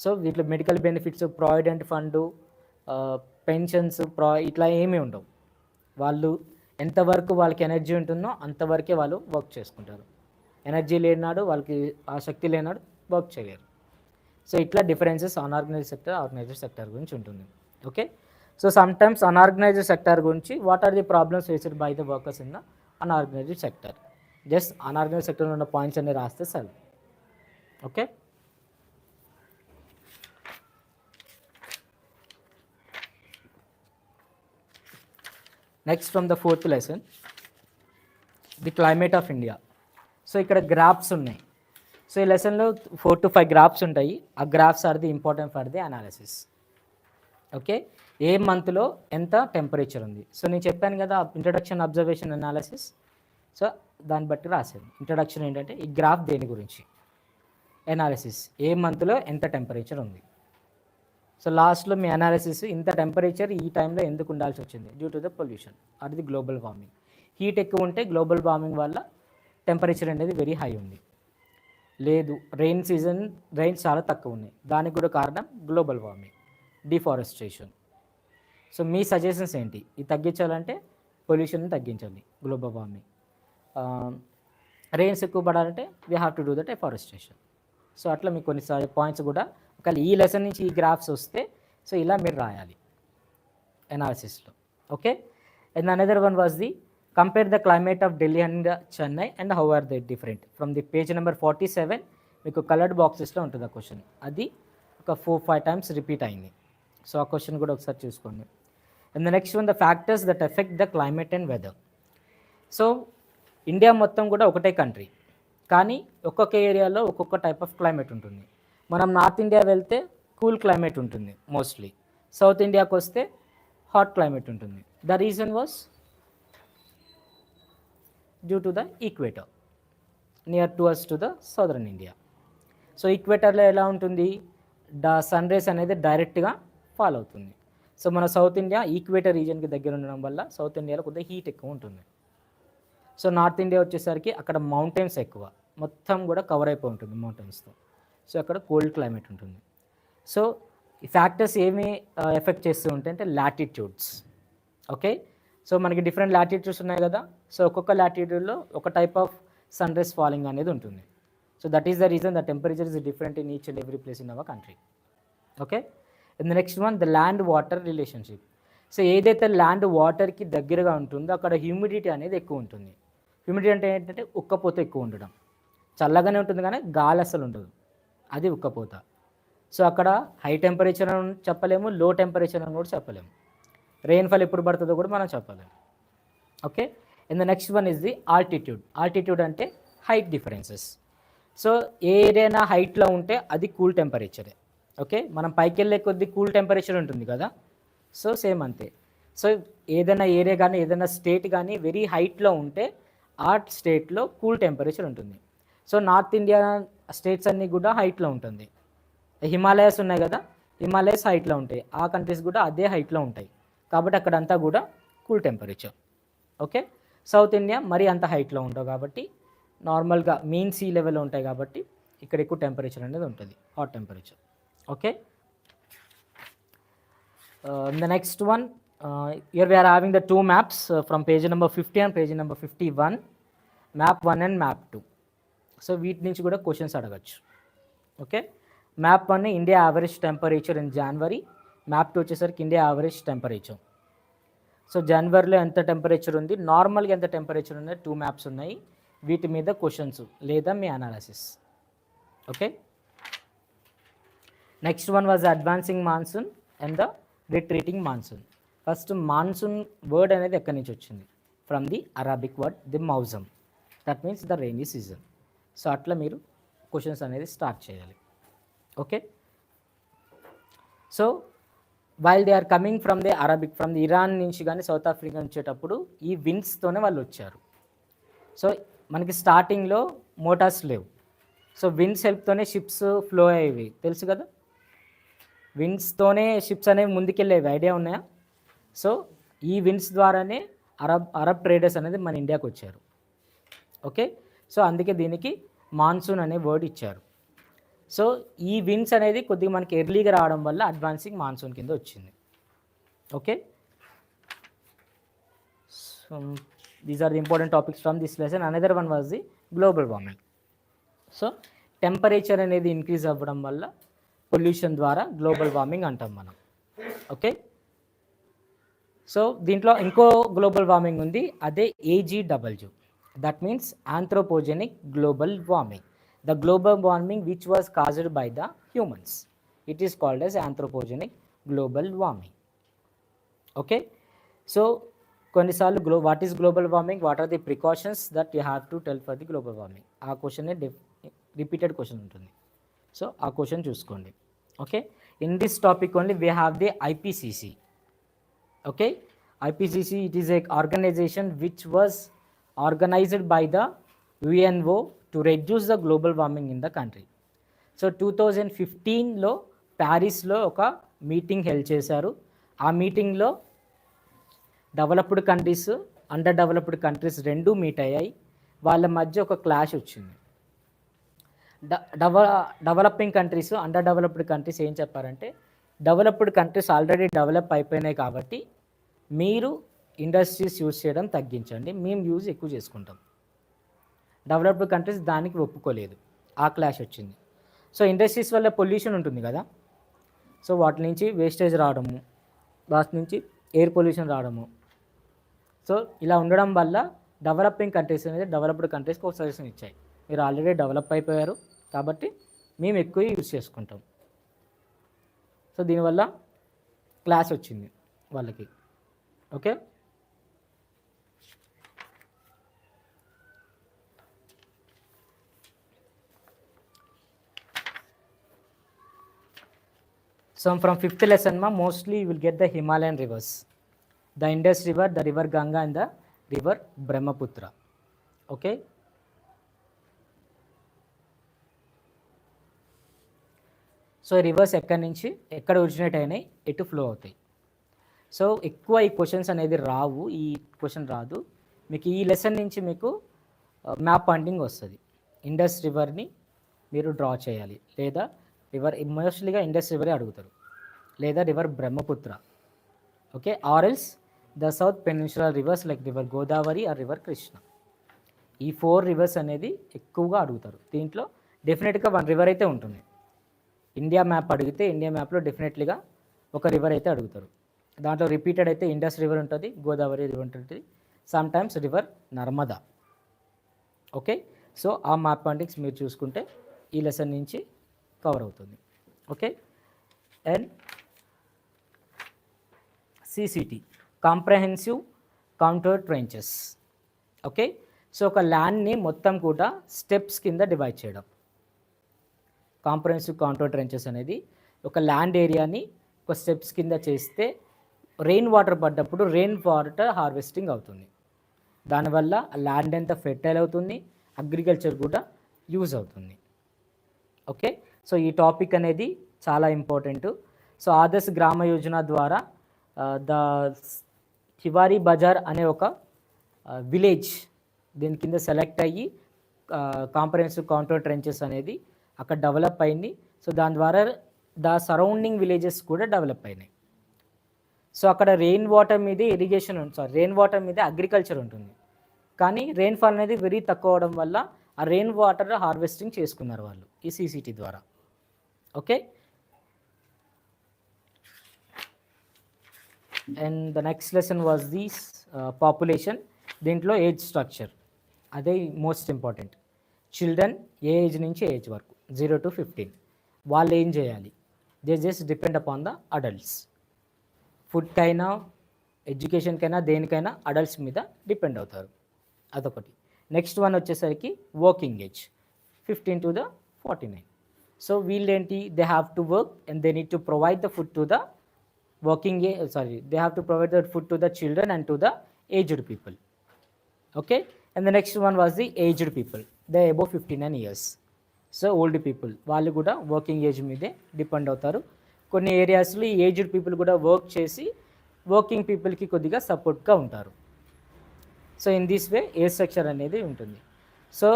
సో వీటిలో medical benefits, provident fund, pensions, ఇట్లా ఏమీ ఉండవు. వాళ్ళు ఎంతవరకు వాళ్ళకి ఎనర్జీ ఉంటుందో అంతవరకే వాళ్ళు వర్క్ చేసుకుంటారు. ఎనర్జీ లేనాడు, వాళ్ళకి ఆ శక్తి లేనాడు వర్క్ చేయలేరు. సో ఇట్లా differences unorganised sector, organised sector గురించి ఉంటుంది. Okay, so sometimes unorganised sector గురించి what are the problems faced by the workers in the unorganised sector, just unorganised సెక్టర్లో ఉన్న పాయింట్స్ అన్ని రాస్తే చాలు. Okay, next from the 4th lesson, the climate of India. So ఇక్కడ graphs ఉన్నాయి. So ఈ లెసన్లో 4 to 5 గ్రాఫ్స్ ఉంటాయి. ఆ graphs are the important for the analysis. Okay, ఏ మంత్లో ఎంత టెంపరేచర్ ఉంది. సో నేను చెప్పాను కదా ఇంట్రడక్షన్, అబ్జర్వేషన్, అనాలిసిస్. సో దాన్ని బట్టి రాశాను. ఇంట్రడక్షన్ ఏంటంటే ఈ గ్రాఫ్ దేని గురించి, అనాలిసిస్ ఏ మంత్లో ఎంత టెంపరేచర్ ఉంది. సో లాస్ట్లో మీ అనాలిసిస్ ఇంత టెంపరేచర్ ఈ టైంలో ఎందుకు ఉండాల్సి వచ్చింది, due to the pollution or the global warming. Heat ఎక్కువ ఉంటే గ్లోబల్ వార్మింగ్ వల్ల టెంపరేచర్ అనేది వెరీ హై ఉంది. లేదు, రెయిన్ చాలా తక్కువ ఉన్నాయి, దానికి కూడా కారణం గ్లోబల్ వార్మింగ్, డిఫారెస్టేషన్. సో మీ సజెషన్స్ ఏంటి, ఇది తగ్గించాలంటే పొల్యూషన్ తగ్గించాలి, గ్లోబల్ వార్మింగ్. రెయిన్స్ ఎక్కువ పడాలంటే we have to do the deforestation. So అట్లా మీకు కొన్ని పాయింట్స్ కూడా ఒకవేళ ఈ లెసన్ నుంచి ఈ గ్రాఫ్స్ వస్తే సో ఇలా మీరు రాయాలి అనాలిసిస్లో. Okay, and another one was the compare the climate of Delhi and Chennai and how are they different. From the page number 47 మీకు కలర్డ్ బాక్సెస్లో ఉంటుంది ఆ క్వశ్చన్. అది ఒక 4-5 టైమ్స్ రిపీట్ అయింది. సో ఆ క్వశ్చన్ కూడా ఒకసారి చూసుకోండి. And the next one, the factors that affect the climate and weather. So India మొత్తం కూడా ఒకటే కంట్రీ, కానీ ఒక్కొక్క ఏరియాలో ఒక్కొక్క టైప్ ఆఫ్ క్లైమేట్ ఉంటుంది. మనం నార్త్ ఇండియా వెళ్తే కూల్ క్లైమేట్ ఉంటుంది మోస్ట్లీ, సౌత్ ఇండియాకి వస్తే హాట్ క్లైమేట్ ఉంటుంది. The reason was due to the equator near to us to the southern India. So ఈక్వేటర్లో ఎలా ఉంటుంది, సన్ రేస్ అనేది డైరెక్ట్గా ఫాల్ అవుతుంది. సో మన సౌత్ ఇండియా ఈక్వేటర్ రీజన్కి దగ్గర ఉండడం వల్ల సౌత్ ఇండియాలో కొద్దిగా హీట్ ఎక్కువ ఉంటుంది. సో నార్త్ ఇండియా వచ్చేసరికి అక్కడ మౌంటైన్స్ ఎక్కువ, మొత్తం కూడా కవర్ అయిపోయి ఉంటుంది మౌంటైన్స్తో. సో అక్కడ కోల్డ్ క్లైమేట్ ఉంటుంది. సో ఈ ఫ్యాక్టర్స్ ఏమి ఎఫెక్ట్ చేస్తూ ఉంటాయి అంటే లాటిట్యూడ్స్. ఓకే, సో మనకి డిఫరెంట్ లాటిట్యూడ్స్ ఉన్నాయి కదా. సో ఒక్కొక్క లాటిట్యూడ్లో ఒక type of sunrise falling అనేది ఉంటుంది. So that is the reason the temperature is different in each and every place in our country. Okay, and the next one, the land water relationship. So ఏదైతే land వాటర్కి దగ్గరగా ఉంటుందో అక్కడ humidity అనేది ఎక్కువ ఉంటుంది. హ్యూమిడిటీ అంటే ఏంటంటే ఉక్కపోత ఎక్కువ ఉండడం. చల్లగానే ఉంటుంది కానీ గాలి అసలు ఉండదు, అది ఉక్కపోత. సో అక్కడ హై టెంపరేచర్ అని చెప్పలేము, లో టెంపరేచర్ అని కూడా చెప్పలేము. రెయిన్ఫాల్ ఎప్పుడు పడుతుందో కూడా మనం చెప్పలేము. Okay, and the next one is the altitude. Altitude అంటే హైట్ డిఫరెన్సెస్. సో ఏదైనా హైట్లో ఉంటే అది కూల్ టెంపరేచరే. ఓకే, మనం పైకి వెళ్ళే కొద్ది కూల్ టెంపరేచర్ ఉంటుంది కదా. సో సేమ్ అంతే. సో ఏదైనా ఏరియా కానీ ఏదైనా స్టేట్ కానీ వెరీ హైట్లో ఉంటే ఆ స్టేట్లో కూల్ టెంపరేచర్ ఉంటుంది. సో నార్త్ ఇండియా స్టేట్స్ అన్నీ కూడా హైట్లో ఉంటుంది. హిమాలయాస్ ఉన్నాయి కదా, హిమాలయస్ హైట్లో ఉంటాయి, ఆ కంట్రీస్ కూడా అదే హైట్లో ఉంటాయి. కాబట్టి అక్కడంతా కూడా cool temperature. Okay, south India మరీ అంత హైట్లో ఉండవు కాబట్టి నార్మల్గా మీన్ సీ లెవెల్లో ఉంటాయి కాబట్టి ఇక్కడ ఎక్కువ టెంపరేచర్ అనేది ఉంటుంది, hot temperature. Okay, the next one, here we are having the two maps from page number 50 and page number 51, map 1 and map 2. So వీటి నుంచి కూడా క్వశ్చన్స్ అడగచ్చు. Okay, map 1 India average temperature in January, map 2 వచ్చేసరికి India average temperature. So జనవరిలో ఎంత temperature ఉంది, నార్మల్గా ఎంత టెంపరేచర్ ఉంది, 2 మ్యాప్స్ ఉన్నాయి. వీటి మీద క్వశ్చన్స్ లేదా మీ analysis. Okay, next one was advancing monsoon and the retreating monsoon. First monsoon word అనేది ఎక్కడి నుంచి వచ్చింది, from the Arabic word the మౌజమ్, that means the rainy season. So అట్లా మీరు క్వశ్చన్స్ అనేది స్టార్ట్ చేయాలి. Okay, so while they are coming from the Arabic, from the Iran నుంచి కానీ సౌత్ ఆఫ్రికా వచ్చేటప్పుడు ఈ విండ్స్తోనే వాళ్ళు వచ్చారు. సో మనకి స్టార్టింగ్లో మోటార్స్ లేవు, సో విండ్స్ హెల్ప్తోనే షిప్స్ ఫ్లో అయ్యేవి, తెలుసు కదా. విండ్స్తోనే షిప్స్ అనేవి ముందుకెళ్ళేవి, ఐడియా ఉన్నాయా? సో ఈ విండ్స్ ద్వారానే అరబ్ ట్రేడర్స్ అనేది మన ఇండియాకి వచ్చారు. ఓకే, సో అందుకే దీనికి మాన్సూన్ అనే వర్డ్ ఇచ్చారు. సో ఈ విండ్స్ అనేది కొద్దిగా మనకి ఎర్లీగా రావడం వల్ల అడ్వాన్సింగ్ మాన్సూన్ కింద వచ్చింది. Okay, so these are the important topics from this lesson. Another one was the global warming. So temperature అనేది ఇంక్రీజ్ అవ్వడం వల్ల పొల్యూషన్ ద్వారా గ్లోబల్ వార్మింగ్ అంటాం మనం. ఓకే, సో దీంట్లో ఇంకో గ్లోబల్ వార్మింగ్ ఉంది, అదే AGW, that means anthropogenic global warming. The global warming which was caused by the humans, it is called as anthropogenic global warming. Okay, so కొన్నిసార్లు what is global warming, what are the precautions that you have to tell for the global warming, ఆ question repeated question ఉంటుంది. So ఆ question చూసుకోండి. Okay, in this topic only we have the IPCC. Okay, IPCC, it is a organization which was organized by the UNO to reduce the global warming in the country. So 2015లో ప్యారిస్లో ఒక meeting held చేశారు. ఆ మీటింగ్లో developed countries, under developed countries రెండూ meet అయ్యాయి. వాళ్ళ మధ్య ఒక క్లాష్ వచ్చింది. Developing countries, under developed countries ఏం చెప్పారంటే, డెవలప్డ్ కంట్రీస్ ఆల్రెడీ డెవలప్ అయిపోయినాయి కాబట్టి మీరు ఇండస్ట్రీస్ యూజ్ చేయడం తగ్గించండి, మేము యూజ్ ఎక్కువ చేసుకుంటాం. డెవలప్డ్ కంట్రీస్ దానికి ఒప్పుకోలేదు, ఆ క్లాష్ వచ్చింది. సో ఇండస్ట్రీస్ వల్ల పొల్యూషన్ ఉంటుంది కదా, సో వాటి నుంచి వేస్టేజ్ రావడము, వాటి నుంచి ఎయిర్ పొల్యూషన్ రావడము. సో ఇలా ఉండడం వల్ల డెవలపింగ్ కంట్రీస్ అనేది డెవలప్డ్ కంట్రీస్కి ఒక సజెషన్ ఇచ్చాయి, మీరు ఆల్రెడీ డెవలప్ అయిపోయారు కాబట్టి మేము ఎక్కువ యూజ్ చేసుకుంటాం. సో దీనివల్ల క్లాష్ వచ్చింది వాళ్ళకి. Okay, so from fifth lesson mostly you will get the Himalayan rivers, the Indus river, the river Ganga and the river Brahmaputra. Okay, so reverse ఎక్కడి నుంచి ఎక్కడ ఒరిజినేట్ అయినాయి, ఎటు ఫ్లో అవుతాయి. సో ఎక్కువ ఈ క్వశ్చన్స్ అనేది రావు, ఈ క్వశ్చన్ రాదు మీకు. ఈ లెసన్ నుంచి మీకు మ్యాప్ పాయింటింగ్ వస్తుంది. ఇండస్ రివర్ని మీరు డ్రా చేయాలి, లేదా రివర్ మోస్ట్లీగా ఇండస్ రివరే అడుగుతారు, లేదా river Brahmaputra. Okay, or else the south peninsular rivers like river Godavari or river Krishna. ఈ 4 రివర్స్ అనేది ఎక్కువగా అడుగుతారు. దీంట్లో డెఫినెట్గా 1 రివర్ అయితే ఉంటుంది. ఇండియా మ్యాప్ అడిగితే ఇండియా మ్యాప్లో డెఫినెట్లీగా ఒక రివర్ అయితే అడుగుతారు. దాంట్లో రిపీటెడ్ అయితే ఇండస్ రివర్ ఉంటుంది, గోదావరి రివర్ ఉంటుంది, some times river Narmada. Okay, so ఆ మ్యాప్ పాయింటింగ్స్ మీరు చూసుకుంటే ఈ లెసన్ నుంచి కవర్ అవుతుంది. Okay, and CCT, comprehensive counter trenches. Okay, so ఒక ల్యాండ్ని మొత్తం కూడా స్టెప్స్ కింద డివైడ్ చేయడం. కాంప్రహెన్సివ్ కౌంటర్ ట్రెంచెస్ అనేది ఒక ల్యాండ్ ఏరియాని ఒక స్టెప్స్ కింద చేస్తే రెయిన్ వాటర్ పడ్డప్పుడు రెయిన్ వాటర్ హార్వెస్టింగ్ అవుతుంది. దానివల్ల ల్యాండ్ ఎంత ఫెర్టైల్ అవుతుంది, అగ్రికల్చర్ కూడా యూజ్ అవుతుంది. ఓకే, సో ఈ టాపిక్ అనేది చాలా ఇంపార్టెంట్. సో ఆదర్శ్ గ్రామ యోజన ద్వారా ద హివారీ బజార్ అనే ఒక విలేజ్ దీని కింద సెలెక్ట్ అయ్యి కాంప్రహెన్సివ్ కౌంటర్ ట్రెంచెస్ అనేది అక్కడ డెవలప్ అయింది. సో దాని ద్వారా ద సరౌండింగ్ విలేజెస్ కూడా డెవలప్ అయినాయి. సో అక్కడ రెయిన్ వాటర్ మీదే ఇరిగేషన్ రెయిన్ వాటర్ మీదే అగ్రికల్చర్ ఉంటుంది, కానీ రెయిన్ఫాల్ అనేది వెరీ తక్కువ అవడం వల్ల ఆ రెయిన్ వాటర్ హార్వెస్టింగ్ చేసుకున్నారు వాళ్ళు ఈ CCT ద్వారా. Okay, and the next lesson was this population. దీంట్లో ఏజ్ స్ట్రక్చర్ అదే మోస్ట్ ఇంపార్టెంట్. చిల్డ్రన్ ఏ ఏజ్ నుంచి ఏజ్ వరకు 0 to 15 వాళ్ళు ఏం చేయాలి, they just depend upon the adults. ఫుడ్కైనా ఎడ్యుకేషన్కైనా దేనికైనా అడల్ట్స్ మీద డిపెండ్ అవుతారు. అదొకటి. నెక్స్ట్ వన్ వచ్చేసరికి working age 15 to the 49. So వీళ్ళేంటి, they have to work and they need to provide the food to the they have to provide the food to the children and to the aged people. Okay, and the next one was the aged people, they above 59 years. So old people వాళ్ళు కూడా working age మీదే depend అవుతారు. కొన్ని ఏరియాస్లో ఈ aged people కూడా work చేసి working పీపుల్కి కొద్దిగా సపోర్ట్గా ఉంటారు. So in this way age structure అనేది ఉంటుంది. సో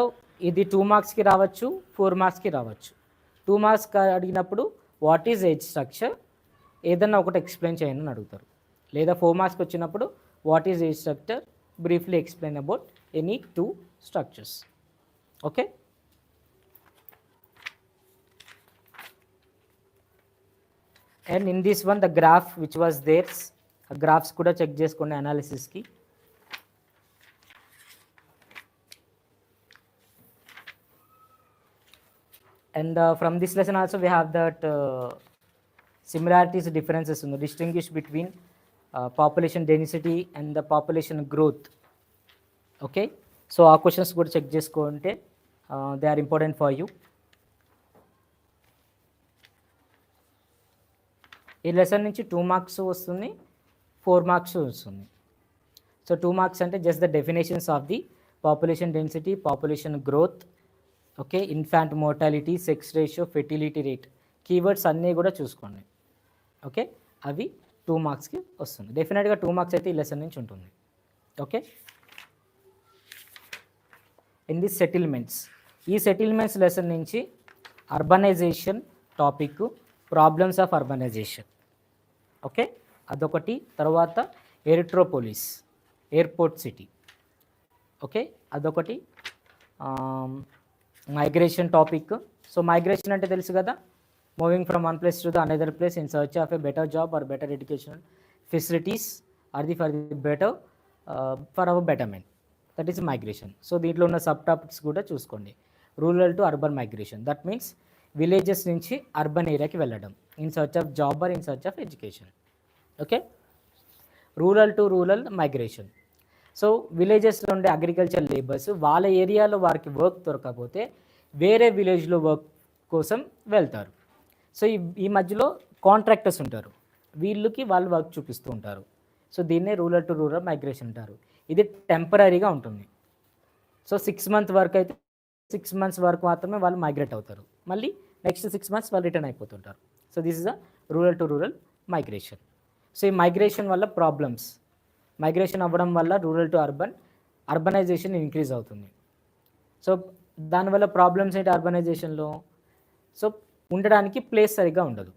ఇది 2 మార్క్స్కి రావచ్చు, 4 మార్క్స్కి రావచ్చు. 2 మార్క్స్ అడిగినప్పుడు వాట్ ఈజ్ ఏజ్ స్ట్రక్చర్, ఏదన్నా ఒకటి ఎక్స్ప్లెయిన్ చేయండి అని అడుగుతారు. లేదా 4 మార్క్స్కి వచ్చినప్పుడు what is age structure, briefly explain about any 2 structures. Okay, and in this one the graph which was there's, graphs కూడా చెక్ చేసుకోండి అనాలిసిస్కి. And from this lesson also we have that similarities, differences, distinguish between population density and the population growth. Okay, so our questions కూడా check చేసుకుంటే they are important for you. ఈ lesson నుంచి 2 marks వస్తుంది, 4 marks వస్తుంది. So 2 marks అంటే just the definitions of the population density, population growth, okay, infant mortality, sex ratio, fertility rate, keywords అన్నీ కూడా చూసుకోండి. ఓకే, అవి 2 మార్క్స్కి వస్తుంది. డెఫినెట్గా 2 మార్క్స్ అయితే ఈ లెసన్ నుంచి ఉంటుంది. ఓకే, ఇన్ ది సెటిల్మెంట్స్, ఈ సెటిల్మెంట్స్ లెసన్ నుంచి urbanisation topic, problems of urbanisation, okay, అదొకటి. తర్వాత ఎరిట్రోపోలిస్, ఎయిర్పోర్ట్ సిటీ, ఓకే, అదొకటి. Migration topic. సో మైగ్రేషన్ అంటే తెలుసు కదా, moving from one place to the another place in search of a better job or better educational facilities or the for the better for our betterment, that is migration. So దీంట్లో ఉన్న sub topics కూడా చూసుకోండి. Rural to urban migration, that means villages నుంచి urban ఏరియాకి వెళ్ళడం in search of job or in search of education. Okay, rural to rural migration. So విలేజెస్లో ఉండే agriculture labours వాళ్ళ ఏరియాలో వారికి వర్క్ దొరకకపోతే వేరే విలేజ్లో వర్క్ కోసం వెళ్తారు. సో ఈ మధ్యలో కాంట్రాక్టర్స్ ఉంటారు, వీళ్ళకి వాళ్ళు వర్క్ చూపిస్తూ ఉంటారు. సో దీన్నే రూరల్ టు రూరల్ మైగ్రేషన్ అంటారు. ఇది టెంపరీగా ఉంటుంది. సో 6 months వరకు అయితే 6 months వరకు మాత్రమే వాళ్ళు మైగ్రేట్ అవుతారు, మళ్ళీ నెక్స్ట్ 6 months వాళ్ళు రిటర్న్ అయిపోతుంటారు. So this is the rural to rural migration. So ఈ మైగ్రేషన్ వల్ల ప్రాబ్లమ్స్, మైగ్రేషన్ అవ్వడం వల్ల రూరల్ టు అర్బనైజేషన్ ఇంక్రీజ్ అవుతుంది. సో దానివల్ల ప్రాబ్లమ్స్ ఏంటి అర్బనైజేషన్లో? సో ఉండడానికి ప్లేస్ సరిగ్గా ఉండదు,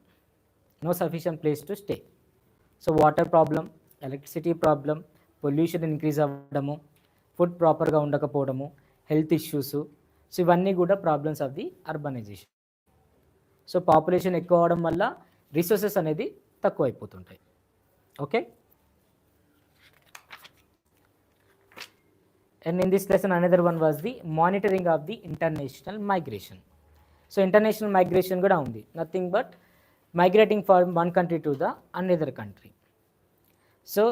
no sufficient place to stay. So water problem, electricity problem, pollution increase అవ్వడము, ఫుడ్ ప్రాపర్గా ఉండకపోవడము, హెల్త్ ఇష్యూస్, సో ఇవన్నీ కూడా problems of the urbanisation. So population ఎక్కువ అవడం వల్ల రిసోర్సెస్ అనేది తక్కువ అయిపోతుంటాయి. Okay, and in this lesson another one was the monitoring of the international migration. So international migration kuda undi, nothing but migrating from one country to the another country. So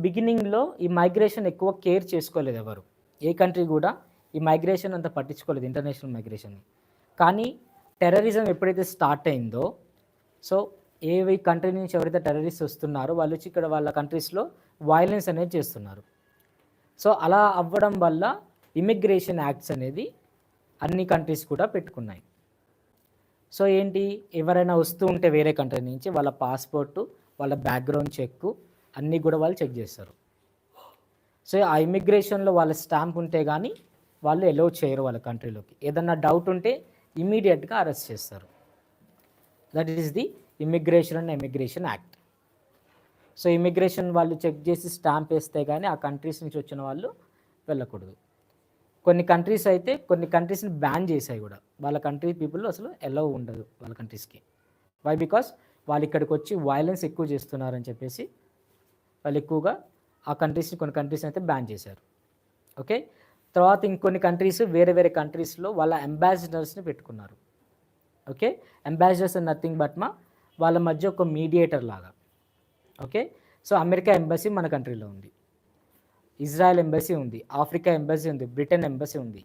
బిగినింగ్లో ఈ migration ఎక్కువ care చేసుకోలేదు ఎవరు, ఏ country కూడా ఈ migration అంత పట్టించుకోలేదు, international migration. కానీ టెర్రరిజం ఎప్పుడైతే స్టార్ట్ అయిందో, సో ఏ కంట్రీ నుంచి ఎవరైతే టెర్రరిస్ట్ వస్తున్నారో వాళ్ళు వచ్చి ఇక్కడ వాళ్ళ కంట్రీస్లో వైలెన్స్ అనేది చేస్తున్నారు. సో అలా అవ్వడం వల్ల ఇమిగ్రేషన్ యాక్ట్స్ అనేది అన్ని కంట్రీస్ కూడా పెట్టుకున్నాయి. సో ఏంటి, ఎవరైనా వస్తూ ఉంటే వేరే కంట్రీ నుంచి వాళ్ళ పాస్పోర్టు, వాళ్ళ బ్యాక్గ్రౌండ్ చెక్ అన్నీ కూడా వాళ్ళు చెక్ చేస్తారు. సో ఆ ఇమిగ్రేషన్లో వాళ్ళ స్టాంప్ ఉంటే కానీ వాళ్ళు ఎలో చేయరు వాళ్ళ కంట్రీలోకి. ఏదన్నా డౌట్ ఉంటే ఇమీడియట్గా అరెస్ట్ చేస్తారు. That is the immigration and emigration act. So immigration వాళ్ళు చెక్ చేసి స్టాంప్ వేస్తే కానీ ఆ కంట్రీస్ నుంచి వచ్చిన వాళ్ళు వెళ్ళకూడదు. కొన్ని కంట్రీస్ అయితే కొన్ని కంట్రీస్ని బ్యాన్ చేశాయి కూడా, వాళ్ళ కంట్రీ పీపుల్ అసలు ఎలో ఉండదు వాళ్ళ కంట్రీస్కి. వై? బికాస్ వాళ్ళు ఇక్కడికి వచ్చి వైలెన్స్ ఎక్కువ చేస్తున్నారని చెప్పేసి వాళ్ళు ఎక్కువగా ఆ కంట్రీస్ని, కొన్ని కంట్రీస్ని అయితే బ్యాన్ చేశారు. ఓకే, తర్వాత ఇంకొన్ని కంట్రీస్ వేరే వేరే కంట్రీస్లో వాళ్ళ అంబాసిడర్స్ని పెట్టుకున్నారు. ఓకే, అంబాసిడర్స్ నథింగ్ బట్ వాళ్ళ మధ్య ఒక మీడియేటర్ లాగా. ఓకే, సో అమెరికా ఎంబసీ మన కంట్రీలో ఉంది, ఇజ్రాయెల్ ఎంబసీ ఉంది, ఆఫ్రికా ఎంబసీ ఉంది, బ్రిటన్ ఎంబసీ ఉంది.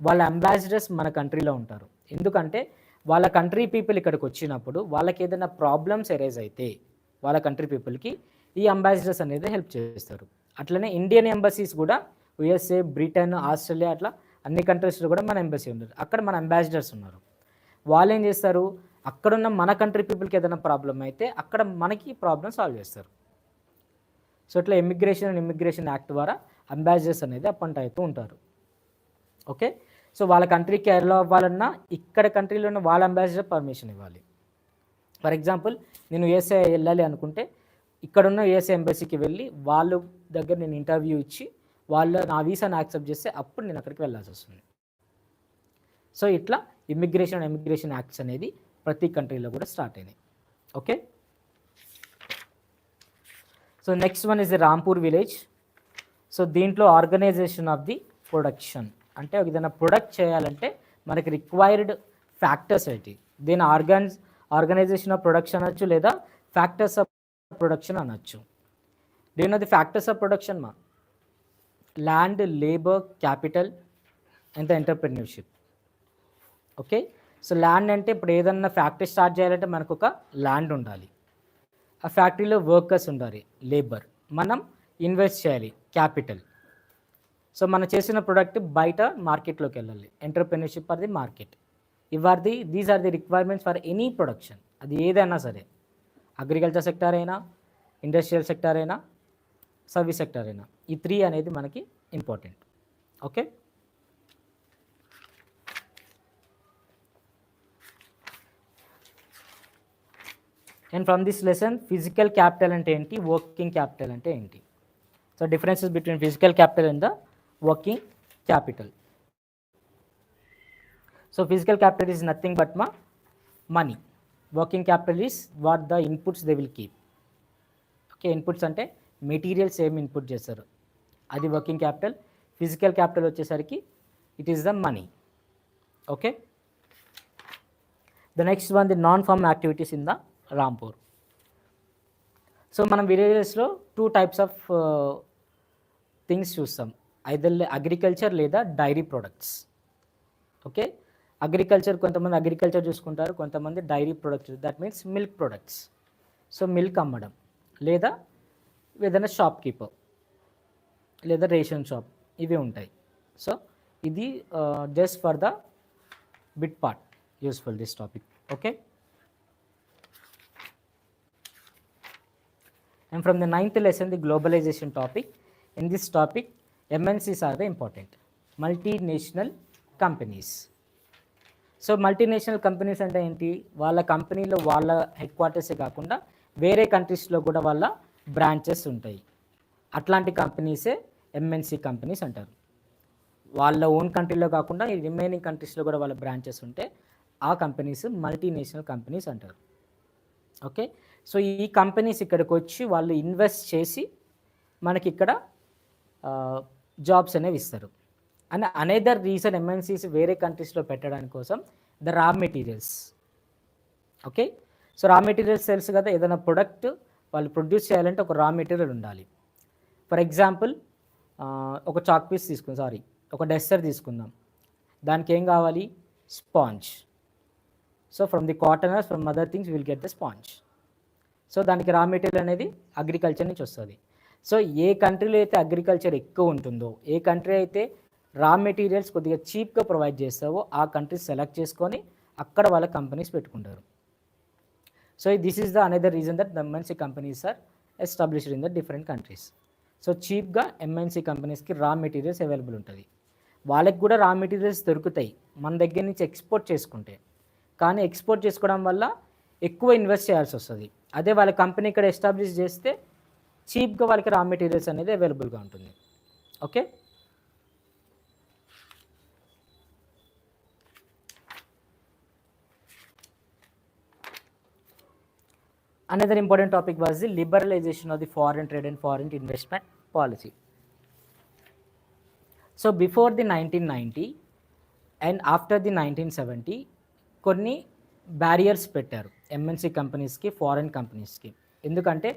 వాళ్ళ అంబాసిడర్స్ మన కంట్రీలో ఉంటారు. ఎందుకంటే వాళ్ళ కంట్రీ పీపుల్ ఇక్కడికి వచ్చినప్పుడు వాళ్ళకి ఏదైనా ప్రాబ్లమ్స్ ఎరైజ్ అయితే వాళ్ళ కంట్రీ పీపుల్కి ఈ అంబాసిడర్స్ అనేది హెల్ప్ చేస్తారు. అట్లనే ఇండియన్ ఎంబసీస్ కూడా యుఎస్ఏ, బ్రిటన్, ఆస్ట్రేలియా అట్లా అన్ని కంట్రీస్లో కూడా మన ఎంబసీ ఉన్నారు. అక్కడ మన అంబాసిడర్స్ ఉన్నారు. వాళ్ళు ఏం చేస్తారు, అక్కడున్న మన కంట్రీ పీపుల్కి ఏదైనా ప్రాబ్లం అయితే అక్కడ మనకి ప్రాబ్లమ్ సాల్వ్ చేస్తారు. సో ఇట్లా ఇమిగ్రేషన్ యాక్ట్ ద్వారా అంబాసిడర్స్ అనేది అపాయింట్ అవుతూ ఉంటారు. ఓకే, సో వాళ్ళ కంట్రీకి ఎల్లో అవ్వాలన్నా ఇక్కడ కంట్రీలో ఉన్న వాళ్ళ అంబాసిడర్ పర్మిషన్ ఇవ్వాలి. ఫర్ ఎగ్జాంపుల్ నేను యూఎస్ఏ వెళ్ళాలి అనుకుంటే ఇక్కడున్న యూఎస్ఏ ఎంబసీకి వెళ్ళి వాళ్ళ దగ్గర నేను ఇంటర్వ్యూ ఇచ్చి వాళ్ళు నా వీసాను యాక్సెప్ట్ చేస్తే అప్పుడు నేను అక్కడికి వెళ్ళాల్సి వస్తుంది. సో ఇట్లా ఇమిగ్రేషన్ యాక్ట్స్ అనేది ప్రతి కంట్రీలో కూడా స్టార్ట్ అయినాయి. Okay, so next one is the Rampur village. So దీంట్లో ఆర్గనైజేషన్ ఆఫ్ ది ప్రొడక్షన్, అంటే ఏదైనా ప్రొడక్ట్ చేయాలంటే మనకి రిక్వైర్డ్ ఫ్యాక్టర్స్ ఏంటి, దీని ఆర్గనైజేషన్ ఆఫ్ ప్రొడక్షన్ అనొచ్చు లేదా ఫ్యాక్టర్స్ ఆఫ్ ప్రొడక్షన్ అనొచ్చు. దీని ది ఫ్యాక్టర్స్ ఆఫ్ ప్రొడక్షన్ మా land, labour, capital and the entrepreneurship. Okay, so land అంటే ఇప్పుడు ఏదన్నా ఫ్యాక్టరీ స్టార్ట్ చేయాలంటే మనకు ఒక ల్యాండ్ ఉండాలి, ఆ ఫ్యాక్టరీలో వర్కర్స్ ఉండాలి, లేబర్, మనం ఇన్వెస్ట్ చేయాలి, క్యాపిటల్. సో మనం చేసిన ప్రోడక్ట్ బయట మార్కెట్లోకి వెళ్ళాలి, entrepreneurship or the market. These are the requirements for any production, అది ఏదైనా సరే, అగ్రికల్చర్ సెక్టార్ అయినా, ఇండస్ట్రియల్ సెక్టార్ అయినా, సర్వీస్ సెక్టార్ అయినా, ఈ 3 అనేది మనకి important. Okay, and from this lesson physical capital అంటే ఏంటి, వర్కింగ్ క్యాపిటల్ అంటే ఏంటి. So differences between physical capital and the working capital. So physical capital is nothing but money. Working capital is what the inputs they will keep. Okay, inputs అంటే materials ఏమి input చేస్తారు, అది working capital. Physical capital వచ్చేసరికి it is the money. Okay, the next one the non farm activities in the Rampur. So మనం విలేజెస్లో 2 types of things చూస్తాం, either agriculture లేదా dairy products. Okay, agriculture కొంతమంది అగ్రికల్చర్ చూసుకుంటారు, కొంతమంది dairy products, that means milk products. So milk అమ్మడం లేదా ఏదైనా షాప్ కీపర్ లేదా రేషన్ షాప్, ఇవి ఉంటాయి. సో ఇది just for the bit part useful this topic. Okay, and from the 9th lesson the globalization topic. In this topic MNCs are the important, multinational companies. So multinational companies అంటే ఏంటి, వాళ్ళ కంపెనీలో వాళ్ళ head క్వార్టర్సే కాకుండా వేరే కంట్రీస్లో కూడా వాళ్ళ బ్రాంచెస్ ఉంటాయి. అట్లాంటి కంపెనీసే ఎంఎన్సి కంపెనీస్ అంటారు. వాళ్ళ ఓన్ కంట్రీలో కాకుండా ఈ రిమైనింగ్ కంట్రీస్లో కూడా వాళ్ళ బ్రాంచెస్ ఉంటే ఆ కంపెనీస్ మల్టీనేషనల్ కంపెనీస్ అంటారు. ఓకే, సో ఈ కంపెనీస్ ఇక్కడికి వచ్చి వాళ్ళు ఇన్వెస్ట్ చేసి మనకి ఇక్కడ జాబ్స్ అనేవి ఇస్తారు. అండ్ అనదర్ రీజన్ ఎంఎన్సీస్ వేరే కంట్రీస్లో పెట్టడానికి కోసం the raw materials. Okay, so రా మెటీరియల్స్ తెలుసు కదా, ఏదైనా ప్రొడక్ట్ వాళ్ళు ప్రొడ్యూస్ చేయాలంటే ఒక రా మెటీరియల్ ఉండాలి. ఫర్ ఎగ్జాంపుల్ ఒక చాక్ పీస్ ఒక డస్టర్ తీసుకుందాం, దానికి ఏం కావాలి, sponge. So from the cotton or from other things will get the sponge. So దానికి రా మెటీరియల్ అనేది అగ్రికల్చర్ నుంచి వస్తుంది. సో ఏ కంట్రీలో అయితే అగ్రికల్చర్ ఎక్కువ ఉంటుందో, ఏ కంట్రీ అయితే రా మెటీరియల్స్ కొద్దిగా చీప్గా ప్రొవైడ్ చేస్తావో ఆ కంట్రీస్ సెలెక్ట్ చేసుకొని అక్కడ వాళ్ళ కంపెనీస్ పెట్టుకుంటారు. So this is the another reason that the MNC companies are established in the different countries. So చీప్గా ఎంఎన్సీ కంపెనీస్కి రా మెటీరియల్స్ అవైలబుల్ ఉంటుంది. వాళ్ళకి కూడా రా మెటీరియల్స్ దొరుకుతాయి మన దగ్గర నుంచి ఎక్స్పోర్ట్ చేసుకుంటే, కానీ ఎక్స్పోర్ట్ చేసుకోవడం వల్ల ఎక్కువ ఇన్వెస్ట్ చేయాల్సి వస్తుంది. అదే వాళ్ళ కంపెనీ ఇక్కడ ఎస్టాబ్లిష్ చేస్తే చీప్గా వాళ్ళకి రా మెటీరియల్స్ అనేది అవైలబుల్గా ఉంటుంది. Okay, another important topic was the liberalization of the foreign trade and foreign investment policy. So before the 1990 and after the 1970 కొన్ని బ్యారియర్స్ పెట్టారు ఎంఎన్సీ కంపెనీస్కి, ఫారెన్ కంపెనీస్కి. ఎందుకంటే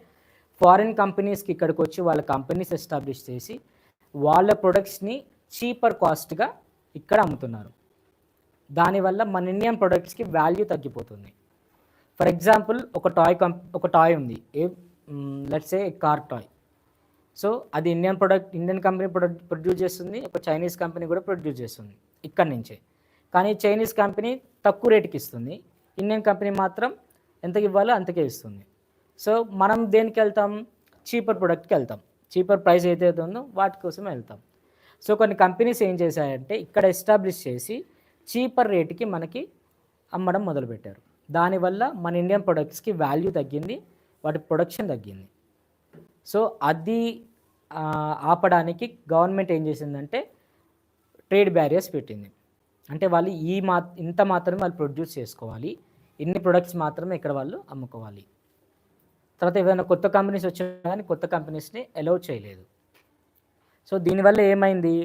ఫారిన్ కంపెనీస్కి ఇక్కడికి వచ్చి వాళ్ళ కంపెనీస్ ఎస్టాబ్లిష్ చేసి వాళ్ళ ప్రొడక్ట్స్ని చీపర్ కాస్ట్గా ఇక్కడ అమ్ముతున్నారు. దానివల్ల మన ఇండియన్ ప్రొడక్ట్స్కి వాల్యూ తగ్గిపోతుంది. ఫర్ ఎగ్జాంపుల్ ఒక టాయ్ ఉంది, let's A car toy. So అది ఇండియన్ కంపెనీ ప్రొడ్యూస్ చేస్తుంది, ఒక చైనీస్ కంపెనీ కూడా ప్రొడ్యూస్ చేస్తుంది ఇక్కడి నుంచే. కానీ చైనీస్ కంపెనీ తక్కువ రేటుకి ఇస్తుంది, ఇండియన్ కంపెనీ మాత్రం ఎంతకి ఇవ్వాలో అంతకే ఇస్తుంది. సో మనం దేనికి వెళ్తాం? చీపర్ ప్రొడక్ట్కి వెళ్తాం, చీపర్ ప్రైస్ ఏదైతే ఉందో వాటి కోసం వెళ్తాం. సో కొన్ని కంపెనీస్ ఏం చేశాయంటే ఇక్కడ ఎస్టాబ్లిష్ చేసి చీపర్ రేటుకి మనకి అమ్మడం మొదలుపెట్టారు. దానివల్ల మన ఇండియన్ ప్రొడక్ట్స్కి వాల్యూ తగ్గింది, వాటి ప్రొడక్షన్ తగ్గింది. సో అది ఆపడానికి గవర్నమెంట్ ఏం చేసిందంటే ట్రేడ్ బ్యారియర్స్ పెట్టింది. అంటే వాళ్ళు ఇంత మాత్రమే వాళ్ళు ప్రొడ్యూస్ చేసుకోవాలి, ఇన్ని ప్రొడక్ట్స్ మాత్రమే ఇక్కడ వాళ్ళు అమ్ముకోవాలి. తర్వాత ఏదైనా కొత్త కంపెనీస్ వచ్చినా కానీ కొత్త కంపెనీస్ని అలౌ చేయలేదు. సో దీనివల్ల ఏమైంది,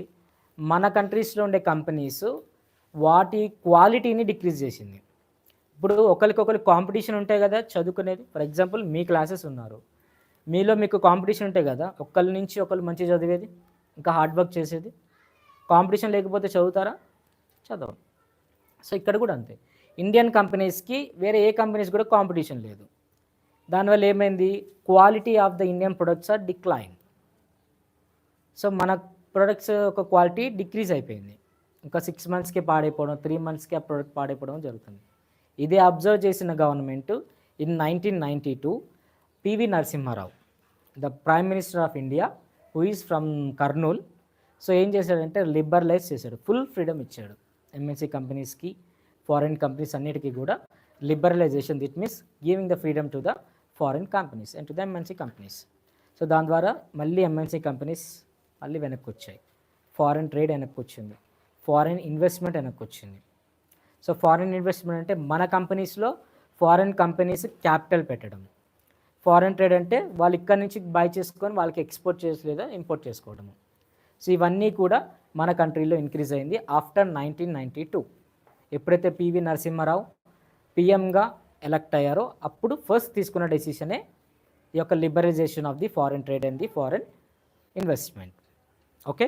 మన కంట్రీస్లో ఉండే కంపెనీస్ వాటి క్వాలిటీని డిక్రీజ్ చేసింది. ఇప్పుడు ఒకరికొకరు కాంపిటీషన్ ఉంటాయి కదా చదువుకునేది. ఫర్ ఎగ్జాంపుల్ మీ క్లాసెస్ ఉన్నారు, మీకు కాంపిటీషన్ ఉంటాయి కదా, ఒకరి నుంచి ఒకరు మంచి చదివేది, ఇంకా హార్డ్ వర్క్ చేసేది. కాంపిటీషన్ లేకపోతే చదువుతారా? చదవరు. సో ఇక్కడ కూడా అంతే, ఇండియన్ కంపెనీస్కి వేరే ఏ కంపెనీస్ కూడా కాంపిటీషన్ లేదు. దానివల్ల ఏమైంది, quality of the Indian products are decline. So మన ప్రొడక్ట్స్ ఒక క్వాలిటీ డిక్రీజ్ అయిపోయింది. ఇంకా 6 monthsకి పాడైపోవడం, 3 monthsకి ఆ ప్రొడక్ట్ పాడైపోవడం జరుగుతుంది. ఇదే అబ్జర్వ్ చేసిన government in 1992 P V Narasimha Rao, the prime minister of India, who is from Kurnool. So ఏం చేశాడంటే లిబరలైజ్ చేశాడు, ఫుల్ ఫ్రీడమ్ ఇచ్చాడు ఎంఎన్సీ కంపెనీస్కి, ఫారిన్ కంపెనీస్ అన్నిటికీ కూడా liberalization. That means giving the freedom to the foreign companies and to the MNC companies. So దాని ద్వారా మళ్ళీ ఎంఎన్సీ కంపెనీస్ మళ్ళీ వెనక్కి వచ్చాయి, ఫారిన్ ట్రేడ్ వెనక్కి వచ్చింది, ఫారిన్ ఇన్వెస్ట్మెంట్ వెనక్కి వచ్చింది. సో ఫారిన్ ఇన్వెస్ట్మెంట్ అంటే మన కంపెనీస్లో ఫారిన్ కంపెనీస్ క్యాపిటల్ పెట్టడం. ఫారిన్ ట్రేడ్ అంటే వాళ్ళు ఇక్కడి నుంచి బై చేసుకొని వాళ్ళకి ఎక్స్పోర్ట్ చేసి లేదా ఇంపోర్ట్ చేసుకోవడము. సో ఇవన్నీ కూడా మన కంట్రీలో ఇంక్రీజ్ అయింది ఆఫ్టర్ 1992. ఎప్పుడైతే పివి నరసింహారావు పిఎంగా ఎలక్ట్ అయ్యారో అప్పుడు ఫస్ట్ తీసుకున్న డెసిషనే ఈ యొక్క liberalisation of the foreign trade and the foreign investment. Okay,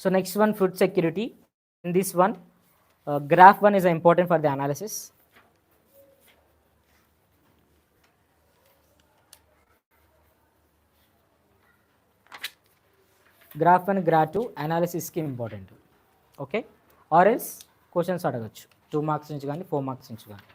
so next one, food security. In this one, graph 1 is important for the analysis. Graph 1, graph 2 analysis ki important. Okay, or else questions adagachu 2 marks nunchi gaani 4 marks nunchi gaani.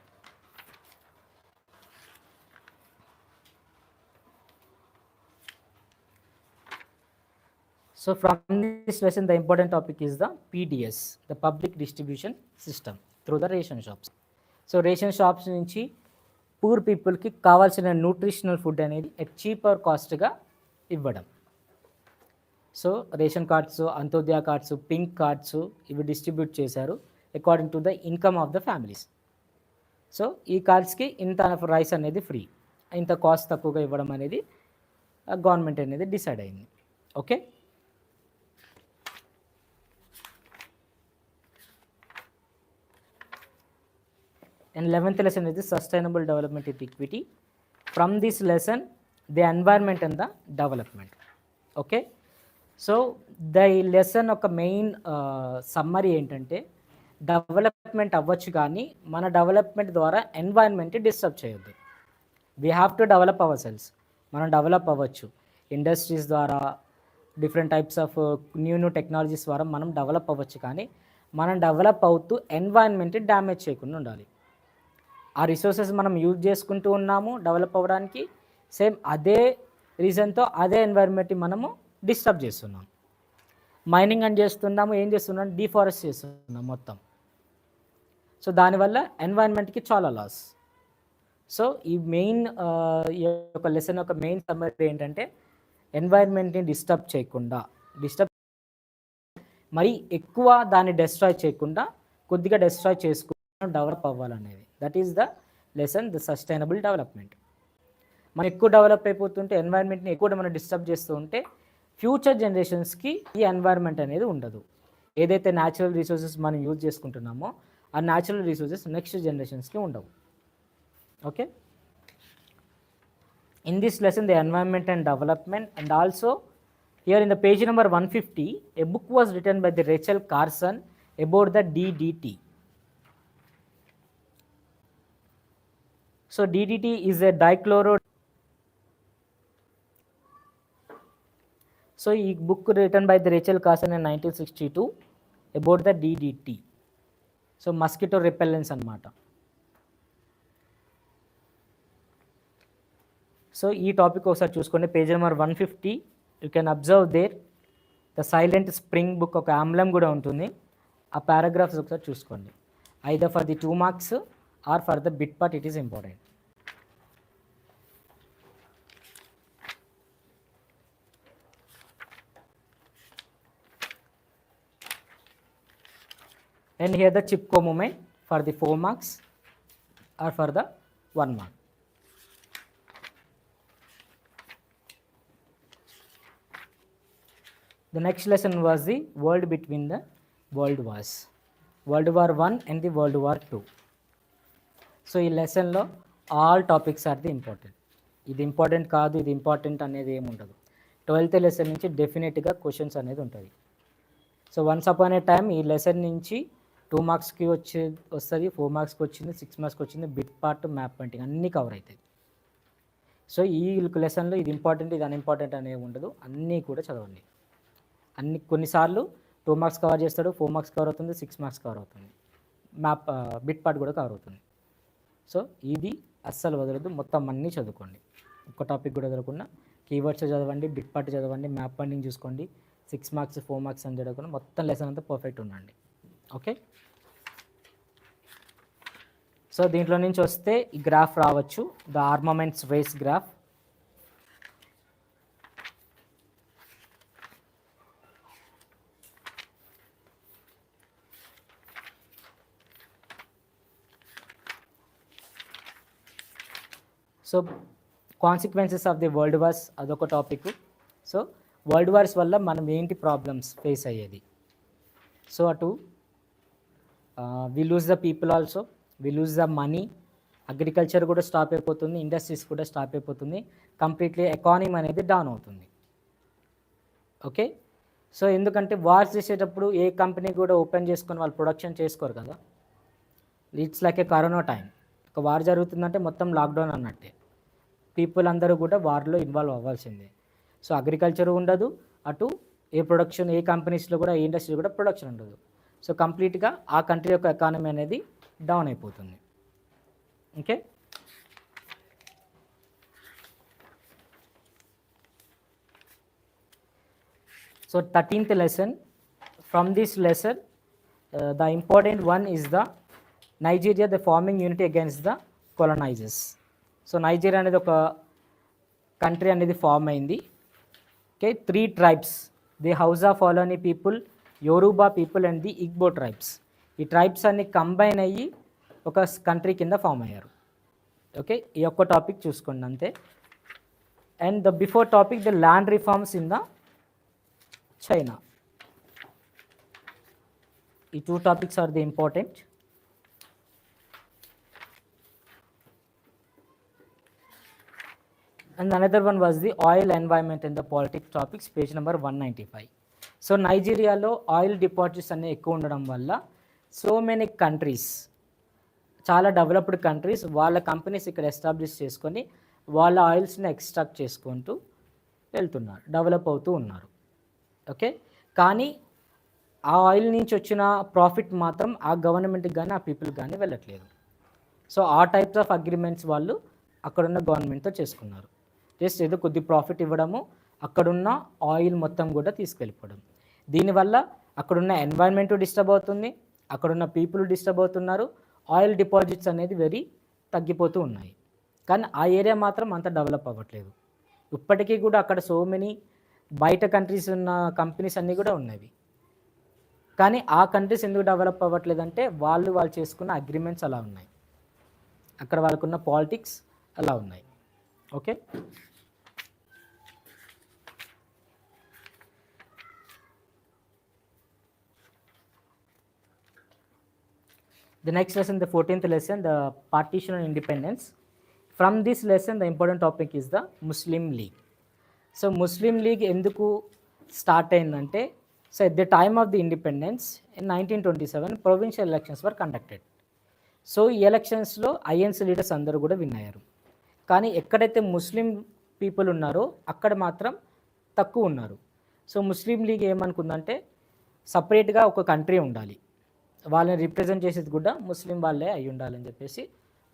So from this lesson, the important topic is the PDS, the public distribution system through the ration shops. So ration shops నుంచి poor పీపుల్కి కావాల్సిన nutritional food అనేది at cheaper కాస్ట్గా ఇవ్వడం. So ration cards, Antyodaya cards, pink cards ఇవి distribute చేశారు according to the income of the families. So ఈ కార్డ్స్కి ఇంత rice అనేది ఫ్రీ, ఇంత కాస్ట్ తక్కువగా ఇవ్వడం అనేది గవర్నమెంట్ అనేది డిసైడ్ అయింది. Okay, and 11th lesson is the sustainable development with equity. From this lesson, the environment and the development. Okay, so the lesson ఒక మెయిన్ సమ్మరీ ఏంటంటే డెవలప్మెంట్ అవ్వచ్చు కానీ మన డెవలప్మెంట్ ద్వారా ఎన్వైరన్మెంట్ డిస్టర్బ్ చేయొద్దు. We have to develop our cells. మనం develop అవ్వచ్చు industries ద్వారా, different types of new technologies ద్వారా మనం డెవలప్ అవ్వచ్చు, కానీ మనం డెవలప్ అవుతూ ఎన్వైరన్మెంట్ డ్యామేజ్ చేయకుండా ఉండాలి. ఆ రిసోర్సెస్ మనం యూజ్ చేసుకుంటూ ఉన్నాము డెవలప్ అవ్వడానికి, సేమ్ అదే రీజన్తో అదే ఎన్వైరన్మెంట్ని మనము డిస్టర్బ్ చేస్తున్నాం. మైనింగ్ అని చేస్తున్నాము, ఏం చేస్తున్నాం, డిఫారెస్ట్ చేస్తున్నాం మొత్తం. సో దానివల్ల ఎన్వైరన్మెంట్కి చాలా లాస్. సో ఈ మెయిన్ ఈ యొక్క లెసన్ యొక్క మెయిన్ సమ్మరీ ఏంటంటే ఎన్వైరన్మెంట్ని డిస్టర్బ్ చేయకుండా, మరి ఎక్కువ దాన్ని డెస్ట్రాయ్ చేయకుండా కొద్దిగా డెస్ట్రాయ్ చేసుకుంటూ డెవలప్ అవ్వాలనేది. That is the lesson, the sustainable development. మనం ఎక్కువ డెవలప్ అయిపోతుంటే ఎన్వైరన్మెంట్ని ఎక్కువ మనం డిస్టర్బ్ చేస్తూ ఉంటే ఫ్యూచర్ జనరేషన్స్కి ఈ ఎన్వైరన్మెంట్ అనేది ఉండదు. ఏదైతే న్యాచురల్ రిసోర్సెస్ మనం యూజ్ చేసుకుంటున్నామో ఆ న్యాచురల్ రిసోర్సెస్ నెక్స్ట్ జనరేషన్స్కి ఉండవు. Okay, in this lesson the environment and development, and also here in the page number 150 a book was written by the Rachel Carson about the DDT. So DDT is a dichloro. So a book written by the Rachel Carson in 1962 about the DDT. So mosquito repellents anamata. So ఈ topic ఒకసారి చూసుకోండి, page number 150. You can observe there the silent spring book, ఒక ఆమ్లం కూడా ఉంటుంది. ఆ paragraphs ఒకసారి చూసుకోండి. Either for the 2 marks or for the bit part it is important. And here the Chipko movement for the 4 marks or for the 1 mark. The next lesson was the world between the world wars, World War I and the World War II. So ఈ లెసన్లో all topics are the important. ఇది important కాదు, ఇది important అనేది ఏమి ఉండదు. 12th lesson నుంచి డెఫినెట్గా క్వశ్చన్స్ అనేది ఉంటుంది. సో వన్స్ అపాన్ ఏ టైం ఈ లెసన్ నుంచి 2 marksకి వస్తుంది, 4 marksకి వచ్చింది, 6 marksకి వచ్చింది, బిట్ పార్ట్, మ్యాప్ పెయింటింగ్ అన్నీ కవర్ అవుతాయి. సో ఈ లెసన్లో ఇది ఇంపార్టెంట్, ఇది అన్ఇంపార్టెంట్ అనేవి ఉండదు, అన్నీ కూడా చదవండి. అన్ని కొన్నిసార్లు 2 marks కవర్ చేస్తాడు, 4 marks కవర్ అవుతుంది, 6 marks కవర్ అవుతుంది, మ్యాప్ బిట్ పార్ట్ కూడా కవర్ అవుతుంది. సో ఇది అస్సలు వదలదు, మొత్తం అన్నీ చదువుకోండి. ఒక్క టాపిక్ కూడా వదలకుండా కీవర్డ్స్ చదవండి, బిట్ పార్ట్ చదవండి, మ్యాప్ పాయింటింగ్ చూసుకోండి, 6 marks 4 marks అని చదవకుండా మొత్తం లెసన్ అంతా పర్ఫెక్ట్ ఉండండి. ఓకే, సో దీంట్లో నుంచి వస్తే ఈ గ్రాఫ్ రావచ్చు, the armaments race graph. So consequences of the world wars అదొక టాపిక్. సో వరల్డ్ వార్స్ వల్ల మనం ఏంటి ప్రాబ్లమ్స్ ఫేస్ అయ్యేది. సో అటు we lose the people also, we lose the money, agriculture కూడా స్టాప్ అయిపోతుంది, ఇండస్ట్రీస్ కూడా స్టాప్ అయిపోతుంది, కంప్లీట్లీ ఎకానమీ అనేది డౌన్ అవుతుంది. ఓకే, సో ఎందుకంటే వార్స్ చేసేటప్పుడు ఏ కంపెనీ కూడా ఓపెన్ చేసుకొని వాళ్ళు ప్రొడక్షన్ చేసుకోరు కదా. It's like A corona time, ఒక వార్ జరుగుతుందంటే మొత్తం లాక్డౌన్ అన్నట్టే, పీపుల్ అందరూ కూడా వార్లో ఇన్వాల్వ్ అవ్వాల్సిందే. సో అగ్రికల్చర్ ఉండదు, అటు ఏ ప్రొడక్షన్, ఏ కంపెనీస్లో కూడా, ఏ ఇండస్ట్రీ కూడా ప్రొడక్షన్ ఉండదు. సో కంప్లీట్గా ఆ కంట్రీ యొక్క ఎకానమీ అనేది డౌన్ అయిపోతుంది. Okay, so 13th lesson. From this lesson the important one is the Nigeria, the forming unity against the colonizers. So Nigeria అనేది ఒక కంట్రీ అనేది ఫామ్ అయింది. Okay, 3 tribes, the Hausa Fulani people, Yoruba people and the Igbo tribes. ఈ tribes అన్ని combine అయ్యి ఒక country కింద form అయ్యారు. ఓకే, ఈ ఒక్క టాపిక్ చూసుకోండి అంతే. And the before topic the land reforms in the China. ఈ 2 topics are the important. And another one was the oil, environment and the politics topics, page number 195. So నైజీరియాలో oil deposits అన్నీ ఎక్కువ ఉండడం వల్ల so many countries, చాలా developed countries వాళ్ళ companies ఇక్కడ establish చేసుకొని వాళ్ళ ఆయిల్స్ని ఎక్స్ట్రాక్ట్ చేసుకుంటూ వెళ్తున్నారు, డెవలప్ అవుతూ ఉన్నారు. ఓకే, కానీ ఆ ఆయిల్ నుంచి వచ్చిన ప్రాఫిట్ మాత్రం ఆ గవర్నమెంట్కి కానీ ఆ పీపుల్కి కానీ వెళ్ళట్లేదు. సో ఆ టైప్స్ ఆఫ్ అగ్రిమెంట్స్ వాళ్ళు అక్కడున్న గవర్నమెంట్తో చేసుకున్నారు. జస్ట్ ఏదో కొద్ది ప్రాఫిట్ ఇవ్వడము, అక్కడున్న ఆయిల్ మొత్తం కూడా తీసుకెళ్ళిపోవడం. దీనివల్ల అక్కడున్న ఎన్వైర్న్మెంట్ డిస్టర్బ్ అవుతుంది, అక్కడున్న పీపుల్ డిస్టర్బ్ అవుతున్నారు, ఆయిల్ డిపాజిట్స్ అనేది వెరీ తగ్గిపోతూ ఉన్నాయి. కానీ ఆ ఏరియా మాత్రం అంత డెవలప్ అవ్వట్లేదు. ఇప్పటికీ కూడా అక్కడ సో మెనీ బయట కంట్రీస్ ఉన్న కంపెనీస్ అన్నీ కూడా ఉన్నవి. కానీ ఆ కంట్రీస్ ఎందుకు డెవలప్ అవ్వట్లేదంటే వాళ్ళు చేసుకున్న అగ్రిమెంట్స్ అలా ఉన్నాయి, అక్కడ వాళ్ళకున్న పాలిటిక్స్ అలా ఉన్నాయి. Okay, The next lesson, the 14th lesson, the partition and independence. From this lesson, the important topic is the Muslim League. So Muslim League ఎందుకు స్టార్ట్ అయిందంటే, so at the time of the independence in 1927 provincial elections were conducted. So ఈ ఎలక్షన్స్లో INC leaders అందరూ కూడా win అయ్యారు. కానీ ఎక్కడైతే ముస్లిం people ఉన్నారో అక్కడ మాత్రం తక్కువ ఉన్నారు. సో ముస్లిం లీగ్ ఏమనుకుందంటే సపరేట్గా ఒక కంట్రీ ఉండాలి, వాళ్ళని రిప్రజెంట్ చేసేది కూడా ముస్లిం వాళ్ళే అయి ఉండాలని చెప్పేసి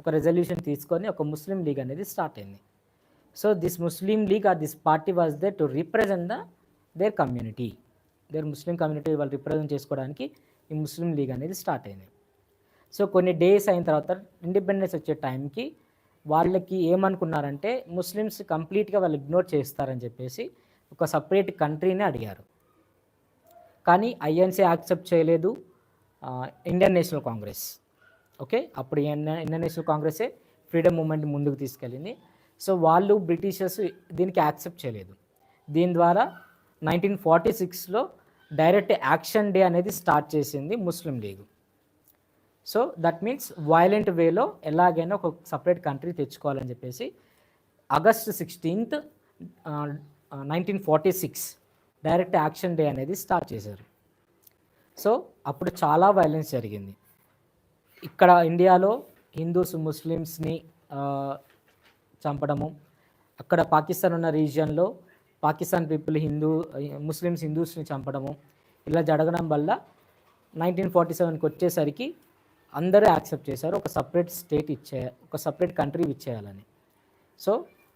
ఒక రెజల్యూషన్ తీసుకొని ఒక ముస్లిం లీగ్ అనేది స్టార్ట్ అయింది. So this Muslim league or this party was there to represent their community, their Muslim community వాళ్ళు రిప్రజెంట్ చేసుకోవడానికి ఈ ముస్లిం లీగ్ అనేది స్టార్ట్ అయింది. సో కొన్ని డేస్ అయిన తర్వాత ఇండిపెండెన్స్ వచ్చే టైంకి వాళ్ళకి ఏమనుకున్నారంటే ముస్లిమ్స్ కంప్లీట్గా వాళ్ళు ఇగ్నోర్ చేస్తారని చెప్పేసి ఒక సపరేట్ కంట్రీని అడిగారు. కానీ ఐఎన్సీ యాక్సెప్ట్ చేయలేదు, ఇండియన్ నేషనల్ కాంగ్రెస్. ఓకే, అప్పుడు ఇండియన్ నేషనల్ కాంగ్రెసే ఫ్రీడమ్ మూమెంట్ ముందుకు తీసుకెళ్ళింది. సో వాళ్ళు బ్రిటిషర్స్ దీనికి యాక్సెప్ట్ చేయలేదు. దీని ద్వారా 1946లో డైరెక్ట్ యాక్షన్ డే అనేది స్టార్ట్ చేసింది Muslim League. So that means violent వేలో ఎలాగైనా ఒక సపరేట్ కంట్రీ తెచ్చుకోవాలని చెప్పేసి August 16th 1946 direct action day అనేది స్టార్ట్ చేశారు. సో అప్పుడు చాలా వైలెన్స్ జరిగింది. ఇక్కడ ఇండియాలో హిందూస్ ముస్లిమ్స్ని చంపడము, అక్కడ పాకిస్తాన్ ఉన్న రీజియన్లో పాకిస్తాన్ పీపుల్ ముస్లిమ్స్ హిందూస్ని చంపడము, ఇలా జరగడం వల్ల 1947కి వచ్చేసరికి అందరూ యాక్సెప్ట్ చేశారు ఒక సపరేట్ స్టేట్ ఒక సపరేట్ కంట్రీ ఇచ్చేయాలని. So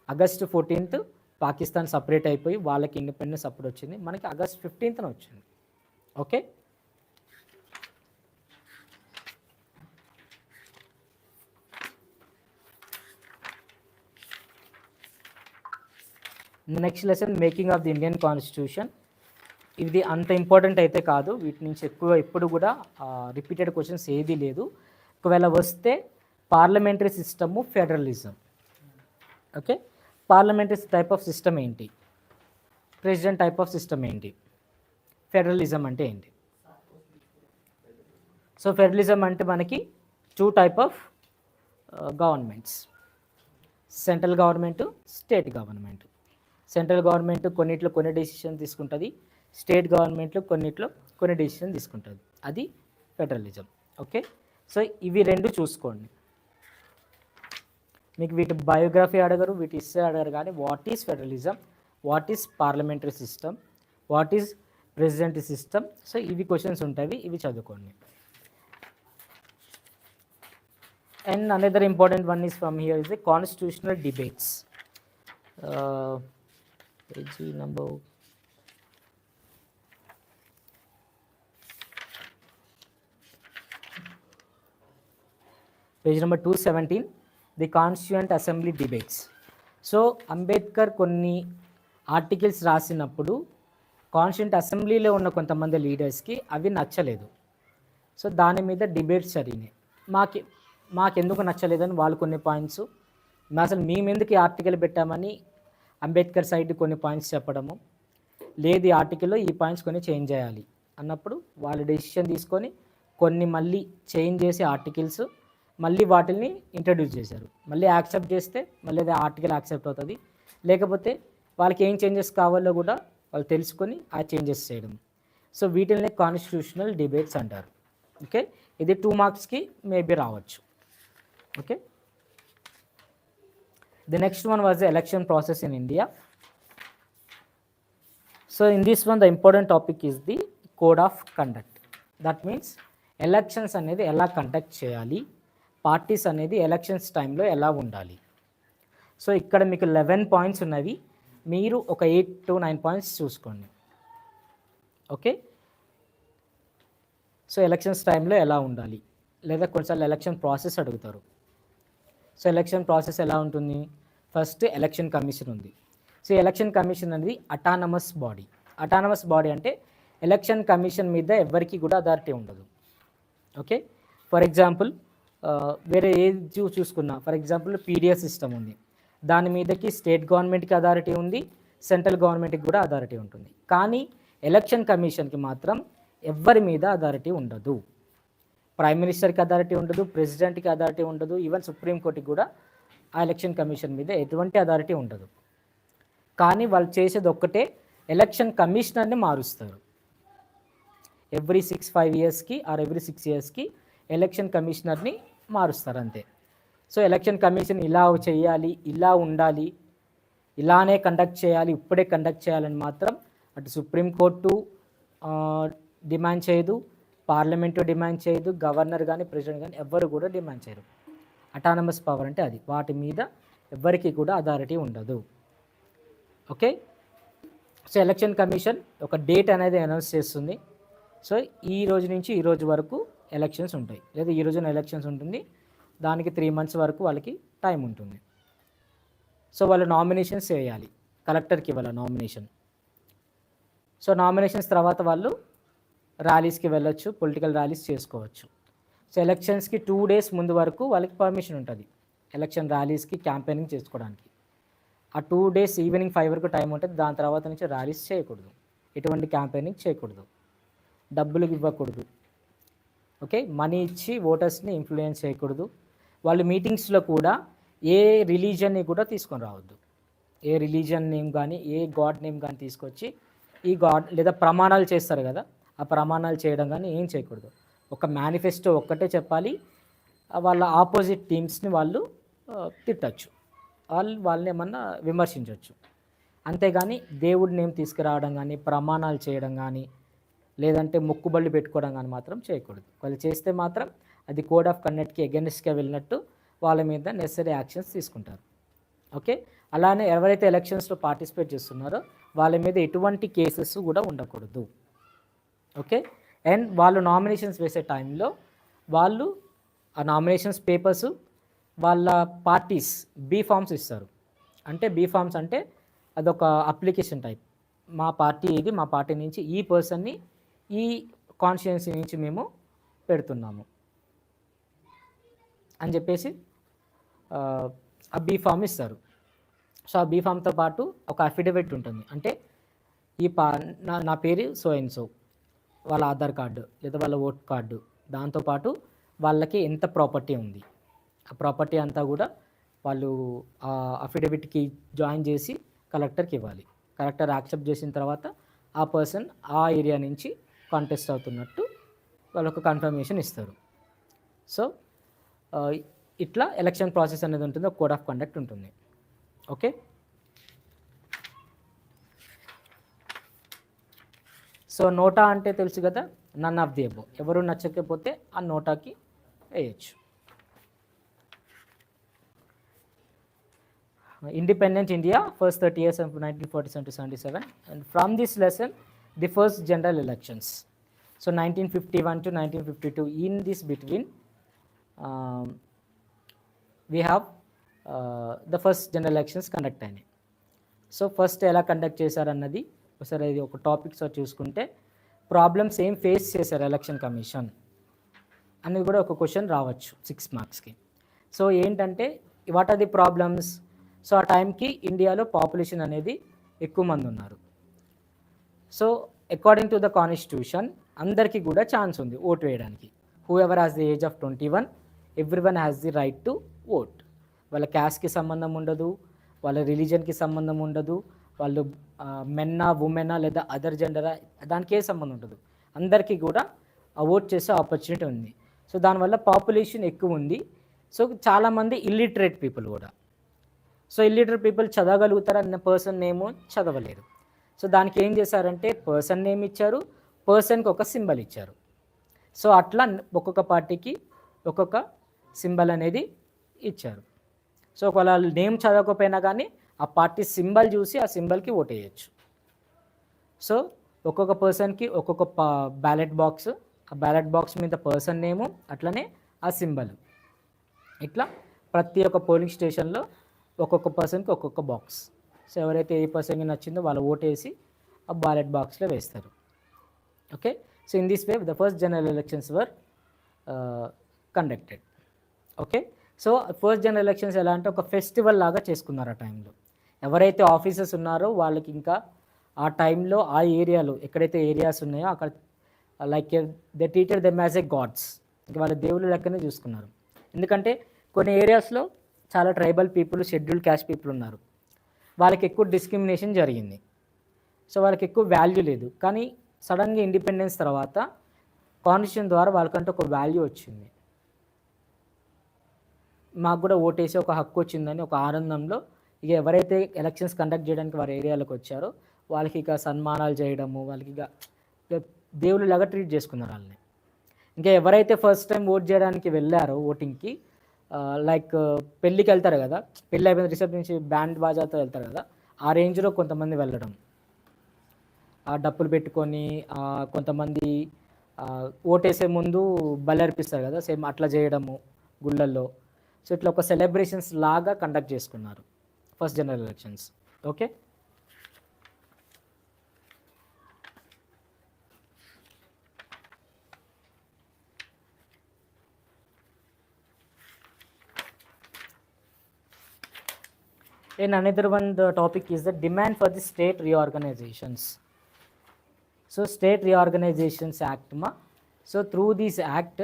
August 14th Pakistan separate అయిపోయి వాళ్ళకి ఇండిపెండెన్స్ అప్పుడు వచ్చింది. మనకి ఆగస్ట్ 15th వచ్చింది. Okay, next lesson making of the Indian constitution. ఇది అంత ఇంపార్టెంట్ అయితే కాదు, వీటి నుంచి ఎప్పుడు కూడా రిపీటెడ్ క్వశ్చన్స్ ఏదీ లేదు. ఒకవేళ వస్తే parliamentary system, federalism. Okay, parliamentary type of system ఏంటి, ప్రెసిడెంట్ టైప్ ఆఫ్ సిస్టమ్ ఏంటి, ఫెడరలిజం అంటే ఏంటి. సో ఫెడరలిజం అంటే మనకి 2 type of governments, central government, state government. Central government కొన్నిట్లో కొన్ని డెసిషన్ తీసుకుంటుంది, స్టేట్ గవర్నమెంట్లో కొన్నిట్లో కొన్ని డెసిషన్ తీసుకుంటుంది, అది ఫెడరలిజం. ఓకే, సో ఇవి రెండు చూసుకోండి. మీకు వీటి బయోగ్రఫీ అడగరు, వీటి హిస్టరీ అడగరు, కానీ what is federalism, what is parliamentary system, what is president system. So ఇవి క్వశ్చన్స్ ఉంటాయి, ఇవి చదువుకోండి. And another important one is from here is the constitutional debates. Page number 217, the constituent assembly debates. So Ambedkar కొన్ని articles రాసినప్పుడు constituent అసెంబ్లీలో ఉన్న కొంతమంది లీడర్స్కి అవి నచ్చలేదు. సో దాని మీద డిబేట్స్ జరిగినాయి. మాకెందుకు నచ్చలేదని వాళ్ళు కొన్ని పాయింట్స్, అసలు మేమెందుకు ఈ ఆర్టికల్ పెట్టామని అంబేద్కర్ సైడ్ కొన్ని పాయింట్స్ చెప్పడము, లేదు ఈ ఆర్టికల్లో ఈ పాయింట్స్ కొన్ని చేంజ్ చేయాలి అన్నప్పుడు వాళ్ళు డెసిషన్ తీసుకొని కొన్ని మళ్ళీ చేంజ్ చేసి ఆర్టికల్స్ మళ్ళీ వాటిని ఇంట్రడ్యూస్ చేశారు. మళ్ళీ యాక్సెప్ట్ చేస్తే మళ్ళీ అది ఆర్టికల్ యాక్సెప్ట్ అవుతుంది, లేకపోతే వాళ్ళకి ఏం చేంజెస్ కావాలో కూడా వాళ్ళు తెలుసుకొని ఆ చేంజెస్ చేయడం. సో వీటిని కాన్స్టిట్యూషనల్ డిబేట్స్ అంటారు. ఓకే, ఇది 2 మార్క్స్కి మేబీ రావచ్చు. Okay, the next one was the election process in India. So in this one the important topic is the code of conduct. That means elections అనేది ఎలా conduct చేయాలి, parties అనేది elections టైంలో ఎలా ఉండాలి. సో ఇక్కడ మీకు 11 పాయింట్స్ ఉన్నవి, మీరు ఒక 8 to 9 పాయింట్స్ చూసుకోండి. ఓకే, సో ఎలక్షన్స్ టైంలో ఎలా ఉండాలి, లేదా కొన్నిసార్లు ఎలక్షన్ ప్రాసెస్ అడుగుతారు. సో ఎలక్షన్ ప్రాసెస్ ఎలా ఉంటుంది, ఫస్ట్ ఎలక్షన్ కమిషన్ ఉంది. సో ఎలక్షన్ కమిషన్ అనేది అటానమస్ బాడీ. అటానమస్ బాడీ అంటే ఎలక్షన్ కమిషన్ మీద ఎవరికి కూడా అథారిటీ ఉండదు. ఓకే, ఫర్ ఎగ్జాంపుల్ వేరే ఏది చూసుకున్నా, ఫర్ ఎగ్జాంపుల్ పీడిఎస్ సిస్టమ్ ఉంది, దాని మీదకి స్టేట్ గవర్నమెంట్కి అథారిటీ ఉంది, సెంట్రల్ గవర్నమెంట్కి కూడా అథారిటీ ఉంటుంది. కానీ ఎలక్షన్ కమిషన్కి మాత్రం ఎవరి మీద అథారిటీ ఉండదు. ప్రైమ్ మినిస్టర్కి అథారిటీ ఉండదు, ప్రెసిడెంట్కి అథారిటీ ఉండదు, ఈవెన్ సుప్రీంకోర్టుకి కూడా ఆ ఎలక్షన్ కమిషన్ మీద ఎటువంటి అథారిటీ ఉండదు. కానీ వాళ్ళు చేసేది ఒక్కటే, ఎలక్షన్ కమిషనర్ని మారుస్తారు. ఎవ్రీ 5 ఇయర్స్కి ఆర్ ఎవ్రీ 6 ఇయర్స్కి ఎలక్షన్ కమిషనర్ని మారుస్తారు అంతే. సో ఎలక్షన్ కమిషన్ ఇలా చేయాలి, ఇలా ఉండాలి, ఇలానే కండక్ట్ చేయాలి, ఇప్పుడే కండక్ట్ చేయాలని మాత్రం అటు సుప్రీంకోర్టు డిమాండ్ చేయదు, పార్లమెంటు డిమాండ్ చేయదు, గవర్నర్ కానీ ప్రెసిడెంట్ కానీ ఎవ్వరు కూడా డిమాండ్ చేయరు. అటానమస్ పవర్ అంటే అది, వాటి మీద ఎవ్వరికి కూడా అథారిటీ ఉండదు. ఓకే, సో ఎలక్షన్ కమిషన్ ఒక డేట్ అనేది అనౌన్స్ చేస్తుంది. సో ఈ రోజు నుంచి ఈ రోజు వరకు ఎలక్షన్స్ ఉంటాయి, లేదా ఈ రోజున ఎలక్షన్స్ ఉంటుంది, దానికి 3 months వరకు వాళ్ళకి టైం ఉంటుంది. సో వాళ్ళు నామినేషన్స్ చేయాలి, కలెక్టర్కి ఇవ్వాలి నామినేషన్. సో నామినేషన్స్ తర్వాత వాళ్ళు ర్యాలీస్కి వెళ్ళొచ్చు, పొలిటికల్ ర్యాలీస్ చేసుకోవచ్చు. సో ఎలక్షన్స్కి 2 days ముందు వరకు వాళ్ళకి పర్మిషన్ ఉంటుంది ఎలక్షన్ ర్యాలీస్కి క్యాంపెయినింగ్ చేసుకోవడానికి. ఆ 2 days ఈవినింగ్ 5 వరకు టైం ఉంటుంది. దాని తర్వాత నుంచి ర్యాలీస్ చేయకూడదు, ఎటువంటి క్యాంపెయినింగ్ చేయకూడదు, డబ్బులు ఇవ్వకూడదు. ఓకే, మనీ ఇచ్చి ఓటర్స్ని ఇన్ఫ్లుయెన్స్ చేయకూడదు. వాళ్ళు మీటింగ్స్లో కూడా ఏ రిలీజన్ని కూడా తీసుకొని రావద్దు. ఏ రిలీజన్ నేమ్ కానీ ఏ గాడ్ నేమ్ కానీ తీసుకొచ్చి ఈ గాడ్ లేదా ప్రమాణాలు చేస్తారు కదా, ఆ ప్రమాణాలు చేయడం కానీ ఏం చేయకూడదు. ఒక మేనిఫెస్టో ఒక్కటే చెప్పాలి. వాళ్ళ ఆపోజిట్ టీమ్స్ని వాళ్ళు తిట్టచ్చు, వాళ్ళని ఏమన్నా విమర్శించవచ్చు. అంతేగాని దేవుడి నేమ్ తీసుకురావడం కానీ, ప్రమాణాలు చేయడం కానీ, లేదంటే మొక్కుబళ్ళు పెట్టుకోవడం కానీ మాత్రం చేయకూడదు. వాళ్ళు చేస్తే మాత్రం అది కోడ్ ఆఫ్ కండక్ట్కి అగెన్స్ట్గా వెళ్ళినట్టు, వాళ్ళ మీద నెసరీ యాక్షన్స్ తీసుకుంటారు. ఓకే, అలానే ఎవరైతే ఎలక్షన్స్లో పార్టిసిపేట్ చేస్తున్నారో వాళ్ళ మీద ఎటువంటి కేసెస్ కూడా ఉండకూడదు. ఓకే, అండ్ వాళ్ళు నామినేషన్స్ వేసే టైంలో వాళ్ళు ఆ నామినేషన్స్ పేపర్స్ వాళ్ళ పార్టీస్ బీ ఫామ్స్ ఇస్తారు. అంటే బీ ఫామ్స్ అంటే అదొక అప్లికేషన్ టైప్. మా పార్టీ ఇది, మా పార్టీ నుంచి ఈ పర్సన్ని ఈ కాన్స్టిట్యుయెన్సీ నుంచి మేము పెడుతున్నాము అని చెప్పేసి ఆ బీ ఫామ్ ఇస్తారు. సో ఆ బీ ఫామ్తో పాటు ఒక అఫిడవిట్ ఉంటుంది. అంటే ఈ నా పేరు సో అండ్ సో, వాళ్ళ ఆధార్ కార్డు లేదా వాళ్ళ ఓట్ కార్డు, దాంతోపాటు వాళ్ళకి ఎంత ప్రాపర్టీ ఉంది, ఆ ప్రాపర్టీ అంతా కూడా వాళ్ళు ఆ అఫిడవిట్కి జాయిన్ చేసి కలెక్టర్కి ఇవ్వాలి. కలెక్టర్ యాక్సెప్ట్ చేసిన తర్వాత ఆ పర్సన్ ఆ ఏరియా నుంచి కాంటెస్ట్ అవుతున్నట్టు వాళ్ళొక కన్ఫర్మేషన్ ఇస్తారు. సో ఇట్లా ఎలక్షన్ ప్రాసెస్ అనేది ఉంటుంది, ఒక కోడ్ ఆఫ్ కండక్ట్ ఉంటుంది. ఓకే, సో నోటా అంటే తెలుసు కదా, నన్ ఆఫ్ ది అబో, ఎవరు నచ్చకపోతే ఆ నోటాకి వేయచ్చు. Independent India, first 30 years of 1947 to 77, and from this lesson, the first general elections. So 1951 to 1952, in this between, we have the first general elections conduct అయినాయి. So first ఎలా conduct చేశారన్నది ఒకసారి ఇది ఒక topics చూసుకుంటే, ప్రాబ్లమ్స్ ఏం face చేశారు election commission అనేది కూడా ఒక క్వశ్చన్ రావచ్చు 6 marksకి. సో ఏంటంటే what are the problems? So ఆ టైంకి ఇండియాలో పాపులేషన్ అనేది ఎక్కువ మంది ఉన్నారు. So according to the constitution అందరికీ కూడా ఛాన్స్ ఉంది ఓట్ వేయడానికి. Whoever has the age of 21, everyone has the right to vote. వాళ్ళ క్యాస్ట్కి సంబంధం ఉండదు, వాళ్ళ రిలీజన్కి సంబంధం ఉండదు, వాళ్ళు మెన్నా ఉమెనా లేదా అదర్ జెండరా, దానికి ఏ సంబంధం ఉండదు. అందరికీ కూడా ఓట్ చేసే ఆపర్చునిటీ ఉంది. సో దానివల్ల పాపులేషన్ ఎక్కువ ఉంది. సో చాలామంది ఇల్లిటరేట్ పీపుల్ కూడా. సో ఇల్లిటరేట్ పీపుల్ చదవగలుగుతారు అన్న పర్సన్ నేమ్ చదవలేరు. సో దానికి ఏం చేశారంటే పర్సన్ నేమ్ ఇచ్చారు, పర్సన్కి ఒక సింబల్ ఇచ్చారు. సో అట్లా ఒక్కొక్క పార్టీకి ఒక్కొక్క సింబల్ అనేది ఇచ్చారు. సో ఒకవేళ నేమ్ చదవకపోయినా కానీ ఆ పార్టీ సింబల్ చూసి ఆ సింబల్కి ఓట్ వేయచ్చు. సో ఒక్కొక్క పర్సన్కి ఒక్కొక్క బ్యాలెట్ బాక్స్, ఆ బ్యాలెట్ బాక్స్ మీద పర్సన్ నేము అట్లనే ఆ సింబల్. ఇట్లా ప్రతి ఒక్క పోలింగ్ స్టేషన్లో ఒక్కొక్క పర్సన్కి ఒక్కొక్క బాక్స్. సో ఎవరైతే ఏ పర్సన్కి నచ్చిందో వాళ్ళు ఓట్ వేసి ఆ బ్యాలెట్ బాక్స్లో వేస్తారు. Okay, so in this way the first general elections were conducted. Okay, so first general elections ఎలా అంటే ఒక ఫెస్టివల్ లాగా చేసుకున్నారు ఆ టైంలో. ఎవరైతే ఆఫీసర్స్ ఉన్నారో వాళ్ళకి ఇంకా ఆ టైంలో ఆ ఏరియాలో ఎక్కడైతే ఏరియాస్ ఉన్నాయో అక్కడ like they treated them as a gods. ఇంకా వాళ్ళ దేవుళ్ళ లెక్కనే చూసుకున్నారు. ఎందుకంటే కొన్ని ఏరియాస్లో చాలా tribal people, scheduled caste people ఉన్నారు. వాళ్ళకి ఎక్కువ డిస్క్రిమినేషన్ జరిగింది. సో వాళ్ళకి ఎక్కువ వాల్యూ లేదు. కానీ సడన్గా ఇండిపెండెన్స్ తర్వాత కాన్స్టిట్యూషన్ ద్వారా వాళ్ళకంటే ఒక వాల్యూ వచ్చింది. మాకు కూడా ఓటేసి ఒక హక్కు వచ్చిందని ఒక ఆనందంలో ఇక ఎవరైతే ఎలక్షన్స్ కండక్ట్ చేయడానికి వారి ఏరియాలోకి వచ్చారో వాళ్ళకి ఇక సన్మానాలు చేయడము, వాళ్ళకి ఇక దేవుళ్ళలాగా ట్రీట్ చేసుకున్నారు వాళ్ళని. ఇంకా ఎవరైతే ఫస్ట్ టైం ఓట్ చేయడానికి వెళ్ళారో ఓటింగ్కి, లైక్ పెళ్ళికి వెళ్తారు కదా, పెళ్ళి అయిపోయిన రిసెప్షన్ నుంచి బ్యాండ్ బాజాతో వెళ్తారు కదా, ఆ రేంజ్లో కొంతమంది వెళ్ళడం, ఆ డప్పులు పెట్టుకొని, కొంతమంది ఓటేసే ముందు బలి అర్పిస్తారు కదా, సేమ్ అట్లా చేయడము గుళ్ళల్లో. సో ఇట్లా ఒక సెలబ్రేషన్స్ లాగా కండక్ట్ చేసుకున్నారు first general elections. Okay, and another one, the topic is the demand for the state reorganizations. So state reorganizations act ma, so through this act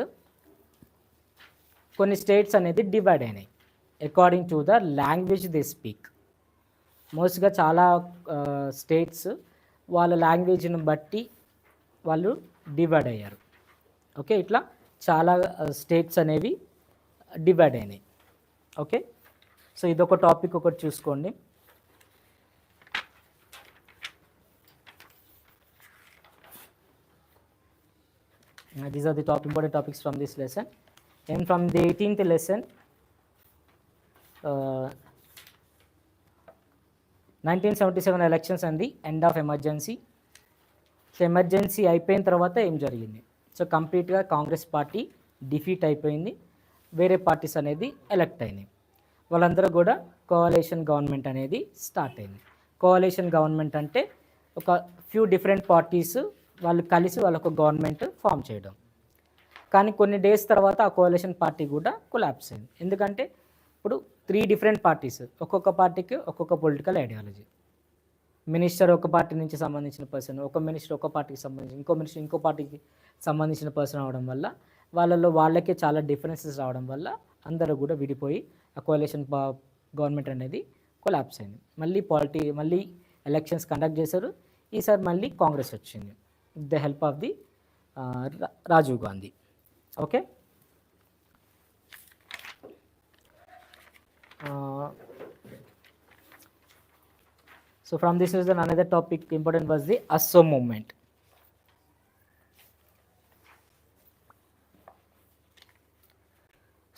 కొన్ని స్టేట్స్ అనేది డివైడ్ అయినాయి according to the language they speak. మోస్ట్గా చాలా states వాళ్ళ లాంగ్వేజ్ని బట్టి వాళ్ళు divide అయ్యారు. Okay, ఇట్లా చాలా స్టేట్స్ అనేవి డివైడ్ అయినాయి. ఓకే, సో ఇదొక టాపిక్ ఒకటి చూసుకోండి. These are the top important topics from this lesson. And from the 18th lesson, 1977 elections and the end of emergency. So emergency అయిపోయిన తర్వాత ఏం జరిగింది? సో కంప్లీట్గా కాంగ్రెస్ పార్టీ డిఫీట్ అయిపోయింది, వేరే పార్టీస్ అనేది ఎలక్ట్ అయినాయి. వాళ్ళందరూ కూడా కోఆలిషన్ గవర్నమెంట్ అనేది స్టార్ట్ అయింది. కోఆలిషన్ గవర్నమెంట్ అంటే ఒక ఫ్యూ డిఫరెంట్ పార్టీస్ వాళ్ళు కలిసి వాళ్ళొక గవర్నమెంట్ ఫామ్ చేయడం. కానీ కొన్ని డేస్ తర్వాత ఆ కోఆలిషన్ పార్టీ కూడా కొలాప్స్ అయింది. ఎందుకంటే ఇప్పుడు 3 డిఫరెంట్ పార్టీస్, ఒక్కొక్క పార్టీకి ఒక్కొక్క పొలిటికల్ ఐడియాలజీ. మినిస్టర్ ఒక పార్టీ నుంచి సంబంధించిన పర్సన్, ఒక మినిస్టర్ ఒక పార్టీకి సంబంధించి, ఇంకో మినిస్టర్ ఇంకో పార్టీకి సంబంధించిన పర్సన్ అవడం వల్ల వాళ్ళలో వాళ్ళకే చాలా డిఫరెన్సెస్ రావడం వల్ల అందరూ కూడా విడిపోయి ఆ కోఆలిషన్ గవర్నమెంట్ అనేది కొలాప్స్ అయింది. మళ్ళీ ఎలక్షన్స్ కండక్ట్ చేశారు. ఈసారి మళ్ళీ కాంగ్రెస్ వచ్చింది with the help of the Rajiv Gandhi. Okay, so from this is another topic important was the Assam movement.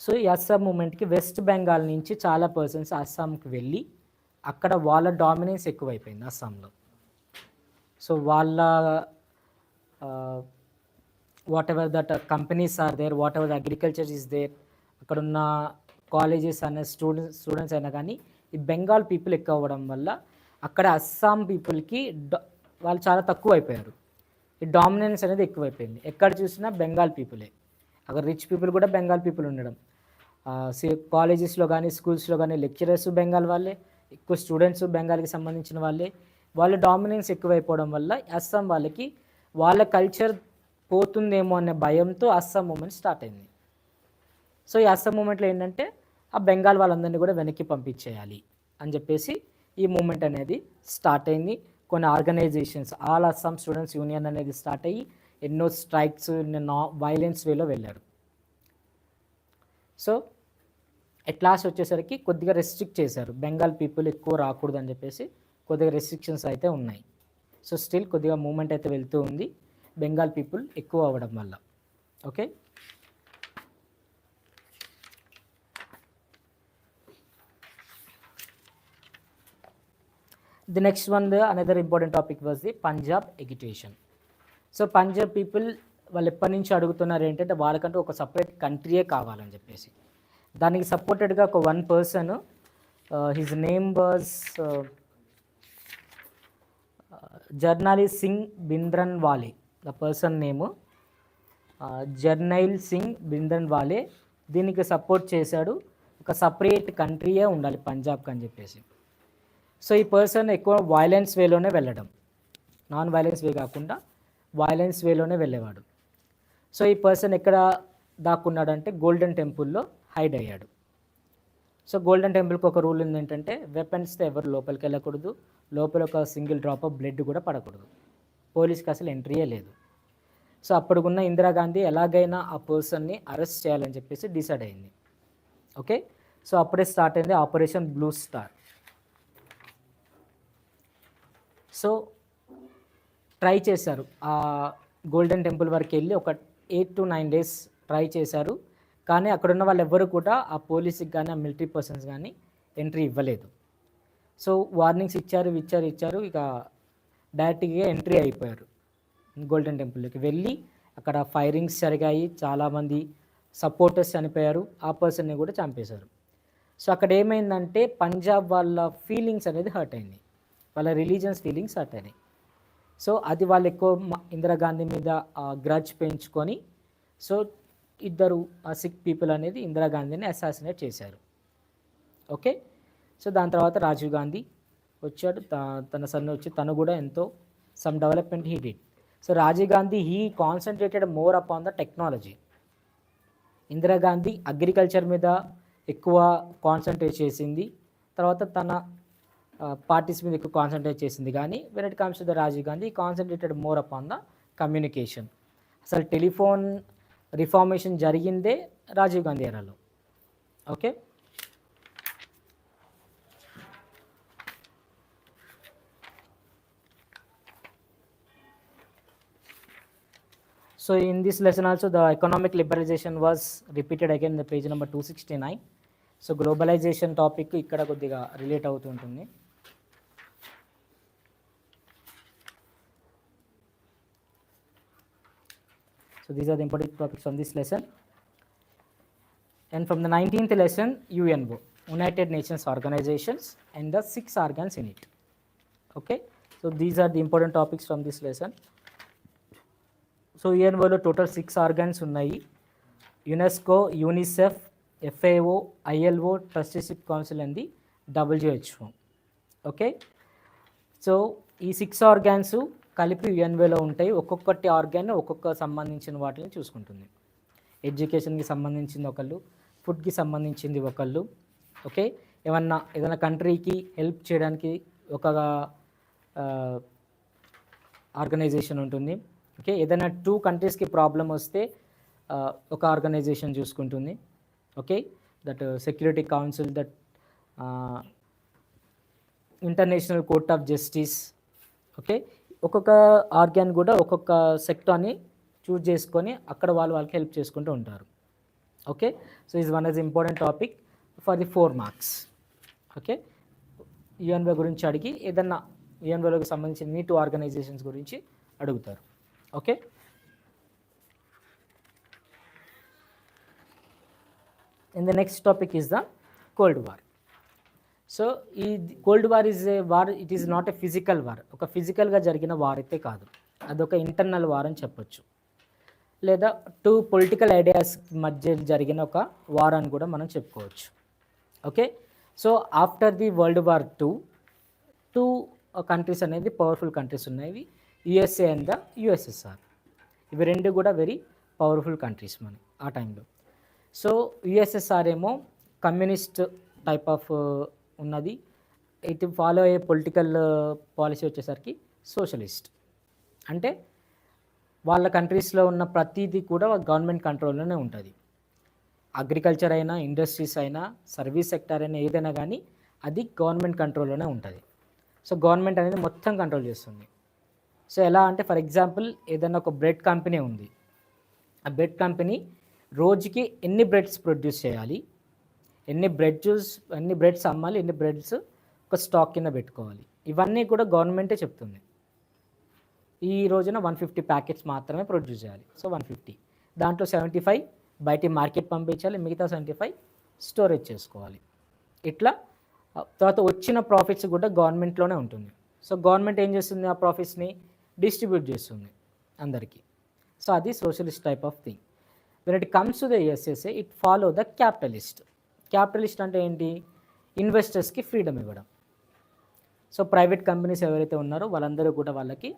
So ఈ అస్సాం మూమెంట్కి వెస్ట్ బెంగాల్ నుంచి చాలా పర్సన్స్ అస్సాంకి వెళ్ళి అక్కడ వాళ్ళ డామినెన్స్ ఎక్కువైపోయింది అస్సాంలో. సో వాళ్ళ whatever that companies are there, whatever the agriculture is there, అక్కడున్న కాలేజెస్ అనే స్టూడెంట్స్ అయినా కానీ ఈ బెంగాల్ పీపుల్ ఎక్కువ అవ్వడం వల్ల అక్కడ అస్సాం పీపుల్కి వాళ్ళు చాలా తక్కువ అయిపోయారు. ఈ డామినెన్స్ అనేది ఎక్కువైపోయింది. ఎక్కడ చూసినా బెంగాల్ పీపులే, అక్కడ రిచ్ పీపుల్ కూడా బెంగాల్ పీపుల్ ఉండడం, కాలేజెస్లో కానీ స్కూల్స్లో కానీ లెక్చరర్స్ బెంగాల్ వాళ్ళే, ఎక్కువ స్టూడెంట్స్ బెంగాల్కి సంబంధించిన వాళ్ళే. వాళ్ళ డామినెన్స్ ఎక్కువైపోవడం వల్ల అస్సాం వాళ్ళకి వాళ్ళ కల్చర్ పోతుందేమో అనే భయంతో అస్సాం మూమెంట్ స్టార్ట్ అయింది. సో ఈ అస్సాం మూమెంట్లో ఏంటంటే ఆ బెంగాల్ వాళ్ళందరినీ కూడా వెనక్కి పంపించేయాలి అని చెప్పేసి ఈ మూమెంట్ అనేది స్టార్ట్ అయింది. కొన్ని organisations, all Assam students union అనేది స్టార్ట్ అయ్యి ఎన్నో స్ట్రైక్స్, వైలెన్స్ వేలో వెళ్ళారు. సో ఎట్ లాస్ట్ వచ్చేసరికి కొద్దిగా రెస్ట్రిక్ట్ చేశారు, బెంగాల్ పీపుల్ ఎక్కువ రాకూడదు అని చెప్పేసి కొద్దిగా రెస్ట్రిక్షన్స్ అయితే ఉన్నాయి. సో స్టిల్ కొద్దిగా మూమెంట్ అయితే వెళ్తూ ఉంది బెంగాల్ పీపుల్ ఎక్కువ అవ్వడం వల్ల. Okay, the next one, another important topic was the Punjab agitation. So Punjab people వాళ్ళు ఎప్పటి నుంచి అడుగుతున్నారు ఏంటంటే వాళ్ళకంటూ ఒక సపరేట్ కంట్రీయే కావాలని చెప్పేసి. దానికి సపోర్టెడ్గా ఒక one person, his name was Jarnail Singh Bhindranwale. The person name Jarnail Singh Bhindranwale. దీనికి సపోర్ట్ చేశాడు, ఒక సపరేట్ కంట్రీయే ఉండాలి పంజాబ్కి అని చెప్పేసి. సో ఈ పర్సన్ ఎక్కువ వైలెన్స్ వేలోనే వెళ్ళడం, నాన్ వైలెన్స్ వే కాకుండా వైలెన్స్ వేలోనే వెళ్ళేవాడు. సో ఈ పర్సన్ ఎక్కడ దాక్కున్నాడంటే గోల్డెన్ టెంపుల్లో హైడ్ అయ్యాడు. సో గోల్డెన్ టెంపుల్కి ఒక రూల్ ఉంది ఏంటంటే వెపన్స్తో ఎవరు లోపలికి వెళ్ళకూడదు, లోపల ఒక సింగిల్ డ్రాప్ ఆఫ్ బ్లడ్ కూడా పడకూడదు. పోలీస్కి అసలు ఎంట్రీయే లేదు. సో అప్పుడున్న ఇందిరాగాంధీ ఎలాగైనా ఆ పర్సన్ని అరెస్ట్ చేయాలని చెప్పేసి డిసైడ్ అయింది. ఓకే, సో అప్పుడే స్టార్ట్ అయింది operation blue star. So try చేశారు, ఆ గోల్డెన్ టెంపుల్ వరకు వెళ్ళి ఒక 8 to 9 days ట్రై చేశారు. కానీ అక్కడున్న వాళ్ళు ఎవ్వరు కూడా ఆ పోలీస్కి కానీ ఆ మిలిటరీ పర్సన్స్ కానీ ఎంట్రీ ఇవ్వలేదు. సో వార్నింగ్స్ ఇచ్చారు, ఇక డైరెక్ట్గా ఎంట్రీ అయిపోయారు. గోల్డెన్ టెంపుల్కి వెళ్ళి అక్కడ ఫైరింగ్స్ జరిగాయి, చాలామంది సపోర్టర్స్ చనిపోయారు, ఆ పర్సన్ని కూడా చంపేశారు. సో అక్కడ ఏమైందంటే పంజాబ్ వాళ్ళ ఫీలింగ్స్ అనేది హర్ట్ అయింది, వాళ్ళ రిలీజియన్స్ ఫీలింగ్స్ హర్ట్ అయినాయి. సో అది వాళ్ళు ఎక్కువ ఇందిరాగాంధీ మీద గ్రడ్జ్ పెంచుకొని సో ఇద్దరు సిక్ పీపుల్ అనేది ఇందిరాగాంధీని అసాసినేట్ చేశారు. ఓకే, సో దాని తర్వాత రాజీవ్ గాంధీ వచ్చాడు, తన సన్ వచ్చి తను కూడా ఎంతో some development he did. So Rajiv Gandhi he concentrated more upon the technology. Indira Gandhi agriculture మీద ఎక్కువ కాన్సన్ట్రేట్ చేసింది, తర్వాత తన పార్టీస్ మీద ఎక్కువ కాన్సన్ట్రేట్ చేసింది. కానీ when it comes to the Rajiv Gandhi concentrated more upon the communication. అసలు టెలిఫోన్ రిఫార్మేషన్ జరిగిందే రాజీవ్ గాంధీ ఎరాలో. Okay, so in this lesson also the economic liberalization was repeated again in the page number 269. so globalization topic ఇక్కడ కొద్దిగా relate అవుతూ ఉంటుంది. So these are the important topics from this lesson. And from the 19th lesson, UNO, United Nations Organizations, and the 6 organs in it. Okay, so these are the important topics from this lesson. So UNOలో total 6 organs ఉన్నాయి. UNESCO, UNICEF, FAO, ILO, trusteeship council and the WHO. Okay, so ఈ 6 organs కలిపి UNOలో ఉంటాయి. ఒక్కొక్కటి organ ఒక్కొక్క సంబంధించిన వాటిని చూసుకుంటుంది. ఎడ్యుకేషన్కి సంబంధించింది ఒకళ్ళు, ఫుడ్కి సంబంధించింది ఒకళ్ళు. ఓకే, ఏదైనా కంట్రీకి హెల్ప్ చేయడానికి ఒక ఆర్గనైజేషన్ ఉంటుంది. ఓకే, ఏదైనా 2 కంట్రీస్కి ప్రాబ్లం వస్తే ఒక ఆర్గనైజేషన్ చూసుకుంటుంది. Okay, that security council, that international court of justice. Okay, ఒక్కొక్క ఆర్గాన్ కూడా ఒక్కొక్క సెక్టార్ని చూస్ చేసుకొని అక్కడ వాళ్ళకి హెల్ప్ చేసుకుంటూ ఉంటారు. Okay, so is one is important topic for the 4 marks. Okay, UNO గురించి అడిగి ఏదన్నా UNOకి సంబంధించిన 2 ఆర్గనైజేషన్స్ గురించి అడుగుతారు. Okay, and the next topic is the Cold War. So ఈ cold war is a war, it is not a physical war. ఒక ఫిజికల్గా జరిగిన వార్ అయితే కాదు, అదొక ఇంటర్నల్ వార్ అని చెప్పొచ్చు, లేదా 2 పొలిటికల్ ఐడియాస్ మధ్య జరిగిన ఒక వార్ అని కూడా మనం చెప్పుకోవచ్చు. Okay, so after the world war 2 countries అనేది పవర్ఫుల్ కంట్రీస్ ఉన్నాయి, USA అండ్ ద USSR. ఇవి 2 కూడా వెరీ పవర్ఫుల్ కంట్రీస్ మన ఆ టైంలో. సో USSR ఏమో కమ్యూనిస్ట్ టైప్ ఆఫ్ ఉన్నది, ఇటు ఫాలో అయ్యే పొలిటికల్ పాలసీ వచ్చేసరికి సోషలిస్ట్. అంటే వాళ్ళ కంట్రీస్లో ఉన్న ప్రతిదీ కూడా గవర్నమెంట్ కంట్రోల్లోనే ఉంటుంది. అగ్రికల్చర్ అయినా, ఇండస్ట్రీస్ అయినా, సర్వీస్ సెక్టర్ అయినా, ఏదైనా కానీ అది గవర్నమెంట్ కంట్రోల్లోనే ఉంటుంది. సో గవర్నమెంట్ అనేది మొత్తం కంట్రోల్ చేస్తుంది. సో ఎలా అంటే ఫర్ ఎగ్జాంపుల్ ఏదైనా ఒక బ్రెడ్ కంపెనీ ఉంది, ఆ బ్రెడ్ కంపెనీ రోజుకి ఎన్ని బ్రెడ్స్ ప్రొడ్యూస్ చేయాలి, ఎన్ని బ్రెడ్స్ అమ్మాలి, ఎన్ని బ్రెడ్స్ ఒక స్టాక్ కింద పెట్టుకోవాలి, ఇవన్నీ కూడా గవర్నమెంటే చెప్తుంది. ఈ రోజున 150 ప్యాకెట్స్ మాత్రమే ప్రొడ్యూస్ చేయాలి. సో 150, దాంట్లో 75 బయట మార్కెట్ పంపించాలి, మిగతా 75 స్టోరేజ్ చేసుకోవాలి. ఇట్లా తర్వాత వచ్చిన ప్రాఫిట్స్ కూడా గవర్నమెంట్లోనే ఉంటుంది. సో గవర్నమెంట్ ఏం చేస్తుంది, ఆ ప్రాఫిట్స్ని డిస్ట్రిబ్యూట్ చేస్తుంది అందరికీ. సో అది socialist type of thing. When it comes to the USSA, it follow the capitalist. Capitalist అంటే ఏంటి, ఇన్వెస్టర్స్కి ఫ్రీడమ్ ఇవ్వడం. సో ప్రైవేట్ కంపెనీస్ ఎవరైతే ఉన్నారో వాళ్ళందరూ కూడా వాళ్ళకి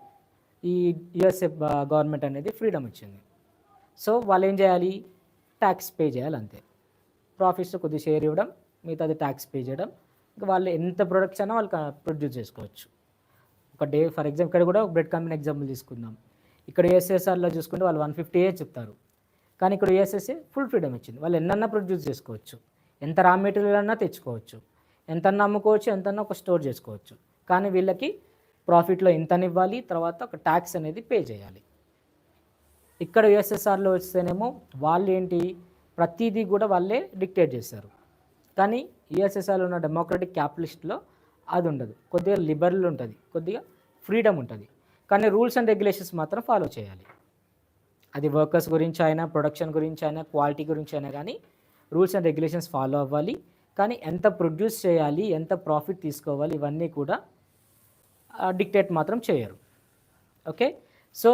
ఈ USA గవర్నమెంట్ అనేది ఫ్రీడమ్ ఇచ్చింది. సో వాళ్ళు ఏం చేయాలి, ట్యాక్స్ పే చేయాలి అంతే. ప్రాఫిట్స్లో కొద్ది షేర్ ఇవ్వడం, మిగతాది ట్యాక్స్ పే చేయడం. ఇంకా వాళ్ళు ఎంత ప్రొడక్ట్స్ అయినా వాళ్ళు ప్రొడ్యూస్ చేసుకోవచ్చు. ఒక డే ఫర్ ఎగ్జాంపుల్ ఇక్కడ కూడా బ్రెడ్ కంపెనీ ఎగ్జాంపుల్ తీసుకుందాం. ఇక్కడ యూఎస్ఎస్ఆర్లో చూసుకుంటే వాళ్ళు 150 చెప్తారు, కానీ ఇక్కడ యూఎస్ఎస్ఏ ఫుల్ ఫ్రీడమ్ ఇచ్చింది. వాళ్ళు ఎన్నన్నా ప్రొడ్యూస్ చేసుకోవచ్చు, ఎంత రా మెటీరియల్ అన్నా తెచ్చుకోవచ్చు, ఎంతన్నా అమ్ముకోవచ్చు, ఎంతన్నా ఒక స్టోర్ చేసుకోవచ్చు. కానీ వీళ్ళకి ప్రాఫిట్లో ఇంతని ఇవ్వాలి, తర్వాత ఒక ట్యాక్స్ అనేది పే చేయాలి. ఇక్కడ యూఎస్ఎస్ఆర్లో వస్తేనేమో వాళ్ళు ఏంటి, ప్రతిదీ కూడా వాళ్ళే డిక్టేట్ చేస్తారు. కానీ యూఎస్ఎస్ఆర్లో ఉన్న డెమోక్రటిక్ క్యాపిటలిస్ట్లో అది ఉండదు, కొద్దిగా లిబరల్ ఉంటుంది, కొద్దిగా ఫ్రీడమ్ ఉంటుంది. కానీ రూల్స్ అండ్ రెగ్యులేషన్స్ మాత్రం ఫాలో చేయాలి. అది వర్కర్స్ గురించి అయినా, ప్రొడక్షన్ గురించి అయినా, క్వాలిటీ గురించి అయినా కానీ రూల్స్ అండ్ రెగ్యులేషన్స్ ఫాలో అవ్వాలి. కానీ ఎంత ప్రొడ్యూస్ చేయాలి, ఎంత ప్రాఫిట్ తీసుకోవాలి, ఇవన్నీ కూడా డిక్టేట్ మాత్రం చేయరు. ఓకే, సో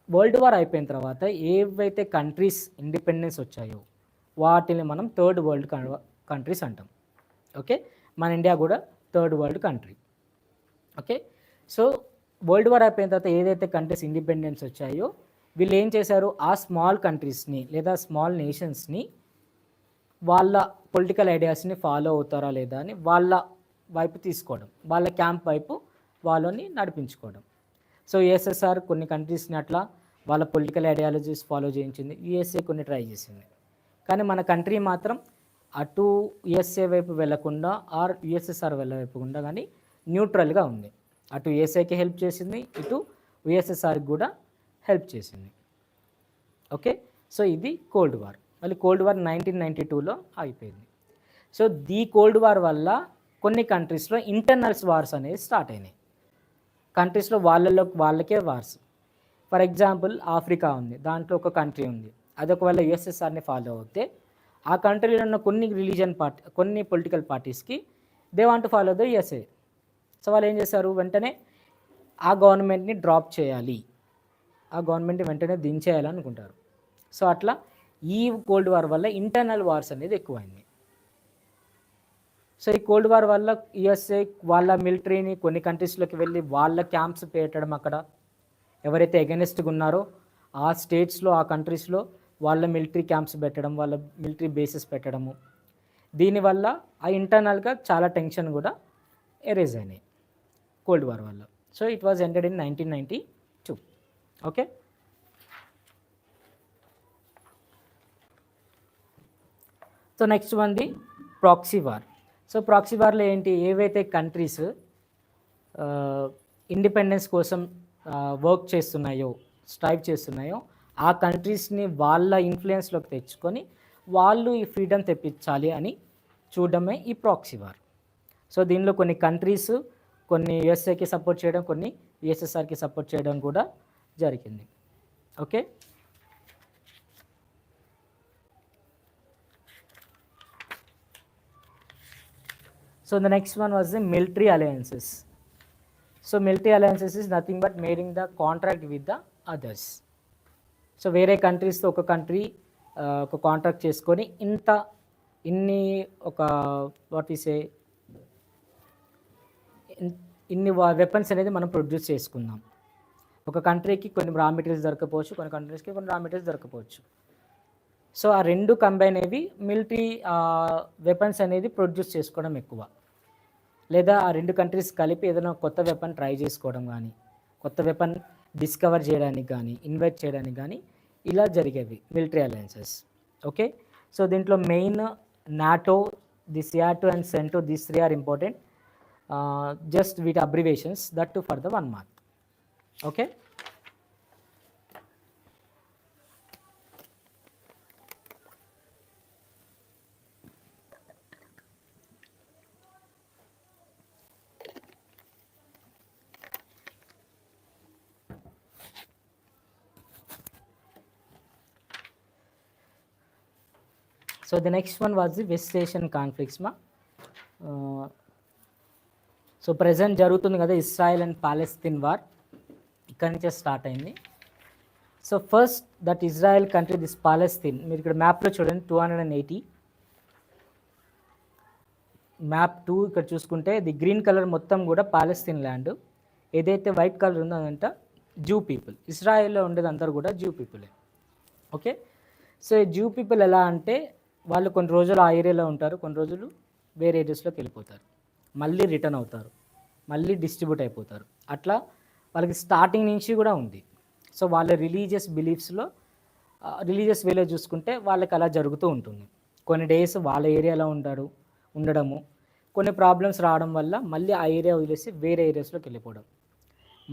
వరల్డ్ వార్ అయిపోయిన తర్వాత ఏవైతే కంట్రీస్ ఇండిపెండెన్స్ వచ్చాయో వాటిని మనం థర్డ్ వరల్డ్ కంట్రీస్ అంటాం. ఓకే, మన ఇండియా కూడా third world country. Okay, so world war అయిపోయిన తర్వాత ఏదైతే కంట్రీస్ ఇండిపెండెన్స్ వచ్చాయో వీళ్ళు ఏం చేశారు, ఆ స్మాల్ కంట్రీస్ని లేదా స్మాల్ నేషన్స్ని వాళ్ళ పొలిటికల్ ఐడియాస్ని ఫాలో అవుతారా లేదా అని వాళ్ళ వైపు తీసుకోవడం, వాళ్ళ క్యాంప్ వైపు వాళ్ళని నడిపించుకోవడం. సో యుఎస్ఎస్ఆర్ కొన్ని కంట్రీస్ని అట్లా వాళ్ళ పొలిటికల్ ఐడియాలజీస్ ఫాలో చేయించింది, యుఎస్ఏ కొన్ని ట్రై చేసింది. కానీ మన కంట్రీ మాత్రం అటు యుఎస్ఏ వైపు వెళ్లకుండా ఆర్ యుఎస్ఎస్ఆర్ వెళ్ళకుండా కానీ న్యూట్రల్గా ఉంది. అటు యుఎస్ఏకి హెల్ప్ చేసింది, ఇటు యుఎస్ఎస్ఆర్కి కూడా హెల్ప్ చేసింది. ఓకే, సో ఇది కోల్డ్ వార్. మళ్ళీ కోల్డ్ వార్ 1992లో అయిపోయింది. సో ది కోల్డ్ వార్ వల్ల కొన్ని కంట్రీస్లో ఇంటర్నల్స్ వార్స్ అనేవి స్టార్ట్ అయినాయి. కంట్రీస్లో వాళ్ళకే వార్స్. ఫర్ ఎగ్జాంపుల్ ఆఫ్రికా ఉంది, దాంట్లో ఒక కంట్రీ ఉంది, అది ఒకవేళ యుఎస్ఎస్ఆర్ని ఫాలో అవుతే ఆ కంట్రీలో ఉన్న కొన్ని పొలిటికల్ పార్టీస్కి they want to follow the USA. So వాళ్ళు ఏం చేశారు, వెంటనే ఆ గవర్నమెంట్ని డ్రాప్ చేయాలి, ఆ గవర్నమెంట్ని వెంటనే దించేయాలనుకుంటారు. సో అట్లా ఈ కోల్డ్ వార్ వల్ల ఇంటర్నల్ వార్స్ అనేది ఎక్కువైంది. సో ఈ కోల్డ్ వార్ వల్ల యుఎస్ఏ వాళ్ళ మిలిటరీని కొన్ని కంట్రీస్లోకి వెళ్ళి వాళ్ళ క్యాంప్స్ పెట్టడం, అక్కడ ఎవరైతే ఎగెనిస్ట్గా ఉన్నారో ఆ స్టేట్స్లో ఆ కంట్రీస్లో వాళ్ళ మిలిటరీ క్యాంప్స్ పెట్టడం, వాళ్ళ మిలిటరీ బేసెస్ పెట్టడము. దీనివల్ల ఆ ఇంటర్నల్గా చాలా టెన్షన్ కూడా ఎరేజ్ అయినాయి కోల్డ్ వార్ వల్ల. So it was ended in 1992. Okay, so next one the proxy war. So proxy వార్లో ఏంటి, ఏవైతే కంట్రీస్ ఇండిపెండెన్స్ కోసం వర్క్ చేస్తున్నాయో, స్ట్రైవ్ చేస్తున్నాయో ఆ కంట్రీస్ని వాళ్ళ ఇన్ఫ్లుయెన్స్లోకి తెచ్చుకొని వాళ్ళు ఈ ఫ్రీడమ్ తెప్పించాలి అని చూడడమే ఈ ప్రాక్సీ వార్. సో దీనిలో కొన్ని కంట్రీస్ కొన్ని యుఎస్ఏకి సపోర్ట్ చేయడం, కొన్ని యుఎస్ఎస్ఆర్కి సపోర్ట్ చేయడం కూడా జరిగింది. Okay, so the next one was the military alliances. So military alliances is nothing but making the contract with the others. So వేరే కంట్రీస్తో ఒక కంట్రీ ఒక కాంట్రాక్ట్ చేసుకొని ఇన్ని ఒక ఇన్ని వెపన్స్ అనేది మనం ప్రొడ్యూస్ చేసుకుందాం. ఒక కంట్రీకి కొన్ని రా మెటీరియల్స్ దొరకపోవచ్చు, కొన్ని కంట్రీస్కి కొన్ని రా మెటీరియల్స్ దొరకపోవచ్చు. సో ఆ రెండు కంబైన్ అయ్యి మిలిటరీ వెపన్స్ అనేది ప్రొడ్యూస్ చేసుకోవడం ఎక్కువ, లేదా ఆ రెండు కంట్రీస్ కలిపి ఏదైనా కొత్త వెపన్ ట్రై చేసుకోవడం కానీ, కొత్త వెపన్ డిస్కవర్ చేయడానికి కానీ, ఇన్వైట్ చేయడానికి కానీ ఇలా జరిగేవి మిలిటరీ అలయన్సెస్. ఓకే, సో దీంట్లో main NATO, the SEATO and CENTO, these three are important. Just వీటి abbreviations, that to for the 1 mark. Okay, so the next one was the west Asian conflicts మా. So present జరుగుతుంది కదా Israel and Palestine war, ఇక్కడి నుంచే start అయింది. So first that Israel country, this Palestine, మీరు ఇక్కడ మ్యాప్లో చూడండి 280, మ్యాప్ 2 ఇక్కడ చూసుకుంటే ది గ్రీన్ కలర్ మొత్తం కూడా పాలెస్తీన్ ల్యాండ్, ఏదైతే వైట్ కలర్ ఉందో అదంతా జూ పీపుల్. ఇజ్రాయెల్లో ఉండేది అందరూ కూడా జూ పీపులే. ఓకే, సో ఈ జూ పీపుల్ ఎలా అంటే వాళ్ళు కొన్ని రోజులు ఆ ఏరియాలో ఉంటారు, కొన్ని రోజులు వేరే ఏరియాస్లోకి వెళ్ళిపోతారు, మళ్ళీ రిటర్న్ అవుతారు, మళ్ళీ డిస్ట్రిబ్యూట్ అయిపోతారు. అట్లా వాళ్ళకి స్టార్టింగ్ నుంచి కూడా ఉంది. సో వాళ్ళ రిలీజియస్ బిలీఫ్స్లో రిలీజియస్ వేలో చూసుకుంటే వాళ్ళకి అలా జరుగుతూ ఉంటుంది. కొన్ని డేస్ వాళ్ళ ఏరియాలో ఉండడము, కొన్ని ప్రాబ్లమ్స్ రావడం వల్ల మళ్ళీ ఆ ఏరియా వదిలేసి వేరే ఏరియాస్లోకి వెళ్ళిపోవడం,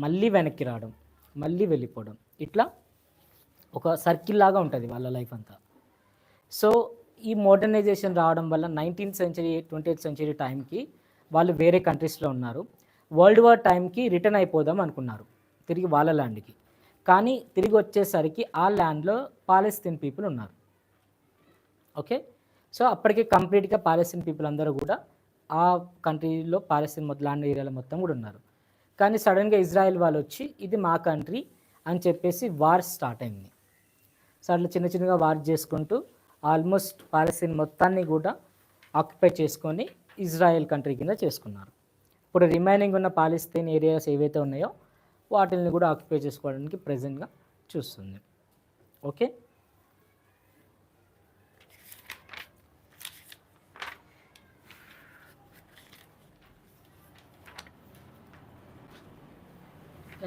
మళ్ళీ వెనక్కి రావడం, మళ్ళీ వెళ్ళిపోవడం, ఇట్లా ఒక సర్కిల్ లాగా ఉంటుంది వాళ్ళ లైఫ్ అంతా. సో ఈ మోడర్నైజేషన్ రావడం వల్ల 19th సెంచరీ 20th సెంచరీ టైంకి వాళ్ళు వేరే కంట్రీస్లో ఉన్నారు. వరల్డ్ వార్ టైంకి రిటర్న్ అయిపోదాం అనుకున్నారు తిరిగి వాళ్ళ ల్యాండ్కి. కానీ తిరిగి వచ్చేసరికి ఆ ల్యాండ్లో పాలస్తీన్ పీపుల్ ఉన్నారు. ఓకే, సో అప్పటికి కంప్లీట్గా పాలస్తీన్ పీపుల్ అందరూ కూడా ఆ కంట్రీలో పాలస్తీన్ ల్యాండ్ ఏరియాలో మొత్తం కూడా ఉన్నారు. కానీ సడన్గా ఇజ్రాయెల్ వాళ్ళు వచ్చి ఇది మా కంట్రీ అని చెప్పేసి వార్ స్టార్ట్ అయింది. సో అట్లా చిన్న చిన్నగా వార్ చేసుకుంటూ ఆల్మోస్ట్ పాలస్తీన్ మొత్తాన్ని కూడా ఆక్యుపై చేసుకొని ఇజ్రాయెల్ కంట్రీ కింద చేసుకున్నారు. ఇప్పుడు రిమైనింగ్ ఉన్న పాలస్తీన్ ఏరియాస్ ఏవైతే ఉన్నాయో వాటిని కూడా ఆక్యుపై చేసుకోవడానికి ప్రజెంట్గా చూస్తుంది. Okay,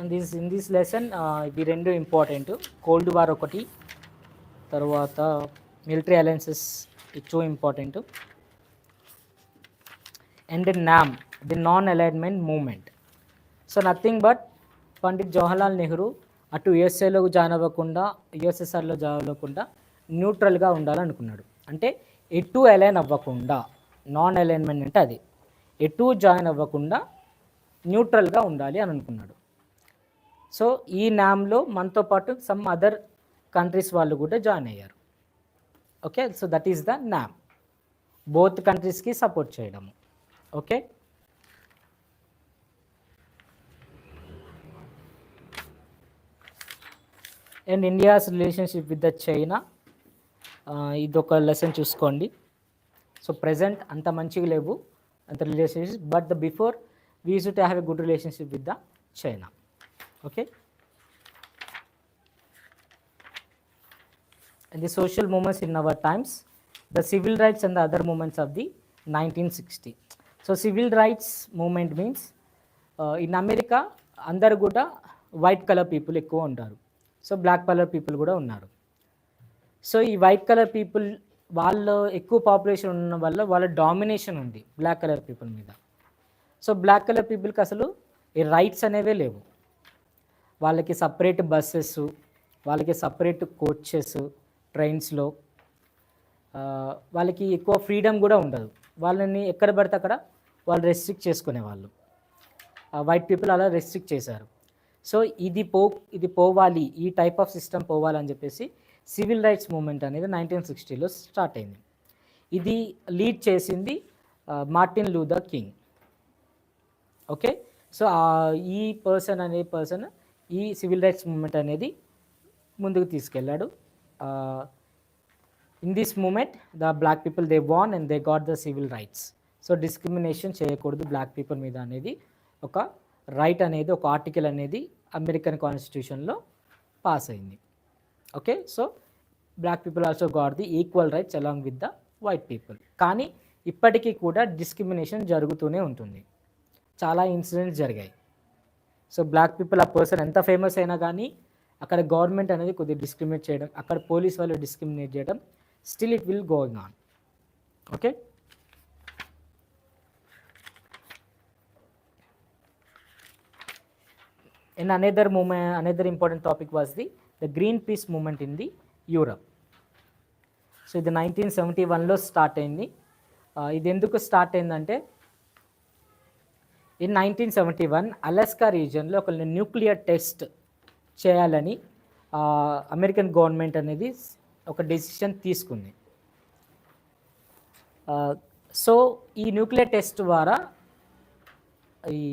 and in this lesson ఇవి రెండు ఇంపార్టెంట్. కోల్డ్ వార్ ఒకటి, తర్వాత మిలిటరీ అలయన్సెస్ ఇది 2 important. And NAM the non alignment movement. So nothing but Pandit Jawaharlal Nehru అటు యుఎస్ఏలో జాయిన్ అవ్వకుండా యుఎస్ఎస్ఆర్లో జాయిన్ అవ్వకుండా న్యూట్రల్గా ఉండాలనుకున్నాడు. అంటే ఎటు అలైన్ అవ్వకుండా, నాన్ అలైన్మెంట్ అంటే అది ఎటు జాయిన్ అవ్వకుండా న్యూట్రల్గా ఉండాలి అని అనుకున్నాడు. సో ఈ నామ్లో మనతో పాటు సమ్ అదర్ కంట్రీస్ వాళ్ళు కూడా జాయిన్ అయ్యారు. Okay, so that is the NAM, both కంట్రీస్కి సపోర్ట్ చేయడము. Okay, and India's relationship with the China, ఇదొక లెసన్ చూసుకోండి. సో ప్రజెంట్ అంత మంచిగా లేవు అంత relationship, but the before we used to have a good relationship with the China. Okay, and the social movements in our times, the civil rights and the other movements of the 1960. So civil rights movement means in America అందరు కూడా white colour people ఎక్కువ ఉంటారు, so black colour people కూడా ఉన్నారు. So ఈ white colour people వాళ్ళు ఎక్కువ population ఉన్న వల్ల వాళ్ళ డామినేషన్ ఉంది బ్లాక్ కలర్ పీపుల్ మీద. సో బ్లాక్ కలర్ పీపుల్కి అసలు ఈ రైట్స్ అనేవే లేవు. వాళ్ళకి సపరేట్ బస్సెస్, వాళ్ళకి సపరేట్ కోచెస్ ట్రైన్స్లో, వాళ్ళకి ఎక్కువ ఫ్రీడమ్ కూడా ఉండదు. వాళ్ళని ఎక్కడ పడితే అక్కడ వాళ్ళు రెస్ట్రిక్ట్ చేసుకునేవాళ్ళు. వైట్ పీపుల్ అలా రెస్ట్రిక్ట్ చేశారు. సో ఇది పోవాలి, ఈ టైప్ ఆఫ్ సిస్టమ్ పోవాలని చెప్పేసి సివిల్ రైట్స్ మూమెంట్ అనేది 1960లో స్టార్ట్ అయింది. ఇది లీడ్ చేసింది Martin Luther King. Okay, so ఈ పర్సన్ ఈ సివిల్ రైట్స్ మూమెంట్ అనేది ముందుకు తీసుకెళ్ళాడు. In this movement the black people they won and they got the civil rights. So discrimination చేయకూడదు బ్లాక్ పీపుల్ మీద అనేది ఒక రైట్ అనేది, ఒక ఆర్టికల్ అనేది అమెరికన్ కాన్స్టిట్యూషన్లో పాస్ అయింది. Okay, so black people also got the equal rights along with the white people. కానీ ఇప్పటికీ కూడా డిస్క్రిమినేషన్ జరుగుతూనే ఉంటుంది, చాలా ఇన్సిడెంట్స్ జరిగాయి. సో బ్లాక్ పీపుల్ ఆ పర్సన్ ఎంత ఫేమస్ అయినా కానీ అక్కడ గవర్నమెంట్ అనేది కొద్దిగా డిస్క్రిమినేట్ చేయడం, అక్కడ పోలీస్ వాళ్ళు డిస్క్రిమినేట్ చేయడం, still it will going on. Okay, and another important topic was the green peas movement in the Europe. So ఇది 1971లో స్టార్ట్ అయింది. ఇది ఎందుకు స్టార్ట్ అయిందంటే ఇన్ 1971 అలాస్కా రీజియన్లో ఒక న్యూక్లియర్ టెస్ట్ చేయాలని అమెరికన్ గవర్నమెంట్ అనేది ఒక డెసిషన్ తీసుకుంది. సో ఈ న్యూక్లియర్ టెస్ట్ ద్వారా ఈ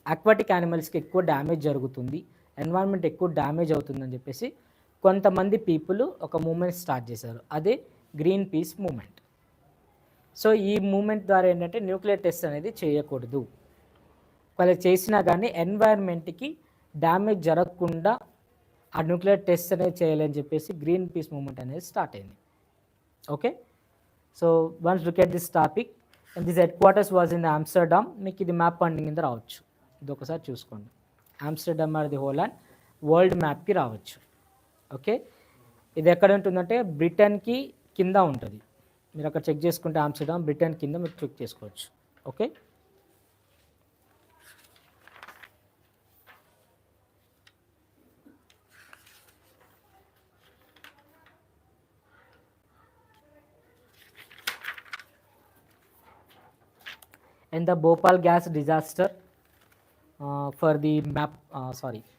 అక్వాటిక్ యానిమల్స్కి ఎక్కువ డ్యామేజ్ జరుగుతుంది, ఎన్వైరన్మెంట్ ఎక్కువ డ్యామేజ్ అవుతుందని చెప్పేసి కొంతమంది పీపుల్ ఒక మూమెంట్ స్టార్ట్ చేశారు, అదే గ్రీన్ పీస్ మూమెంట్. సో ఈ మూమెంట్ ద్వారా ఏంటంటే న్యూక్లియర్ టెస్ట్ అనేది చేయకూడదు, వాళ్ళు చేసినా కానీ ఎన్వైరన్మెంట్కి డ్యామేజ్ జరగకుండా ఆ న్యూక్లియర్ టెస్ట్ అనేది చేయాలని చెప్పేసి గ్రీన్ పీస్ మూవ్మెంట్ అనేది స్టార్ట్ అయింది. Okay, so once look at this topic and this headquarters was in Amsterdam. మీకు ఇది మ్యాప్ పండింగ్ కింద రావచ్చు, ఇది ఒకసారి చూసుకోండి. Amsterdam or the Holland world మ్యాప్కి రావచ్చు. ఓకే, ఇది ఎక్కడ ఉంటుందంటే బ్రిటన్కి కింద ఉంటుంది. మీరు అక్కడ చెక్ చేసుకుంటే ఆమ్స్టర్డామ్ బ్రిటన్ కింద మీరు చెక్ చేసుకోవచ్చు. Okay, and the Bhopal gas disaster for the map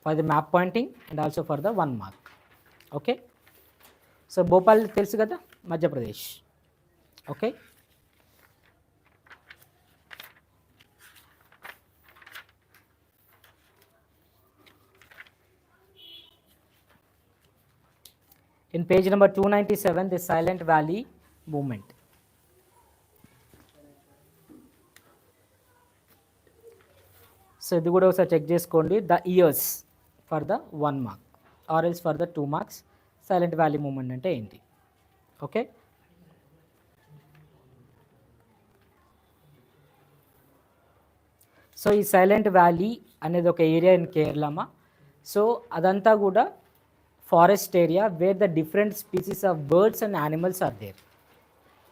for the map pointing and also for the 1 mark. Okay, so Bhopal తెలుసు కదా, Madhya Pradesh. Okay, in page number 297 the Silent Valley movement. So ఇది కూడా ఒకసారి check చేసుకోండి, the years for the 1 mark or else for the 2 marks silent valley movement అంటే ఏంటి. Okay, so ఈ silent valley అనేది ఒక ఏరియా ఇన్ కేరళమా. సో అదంతా కూడా forest area where the different species of birds and animals are there.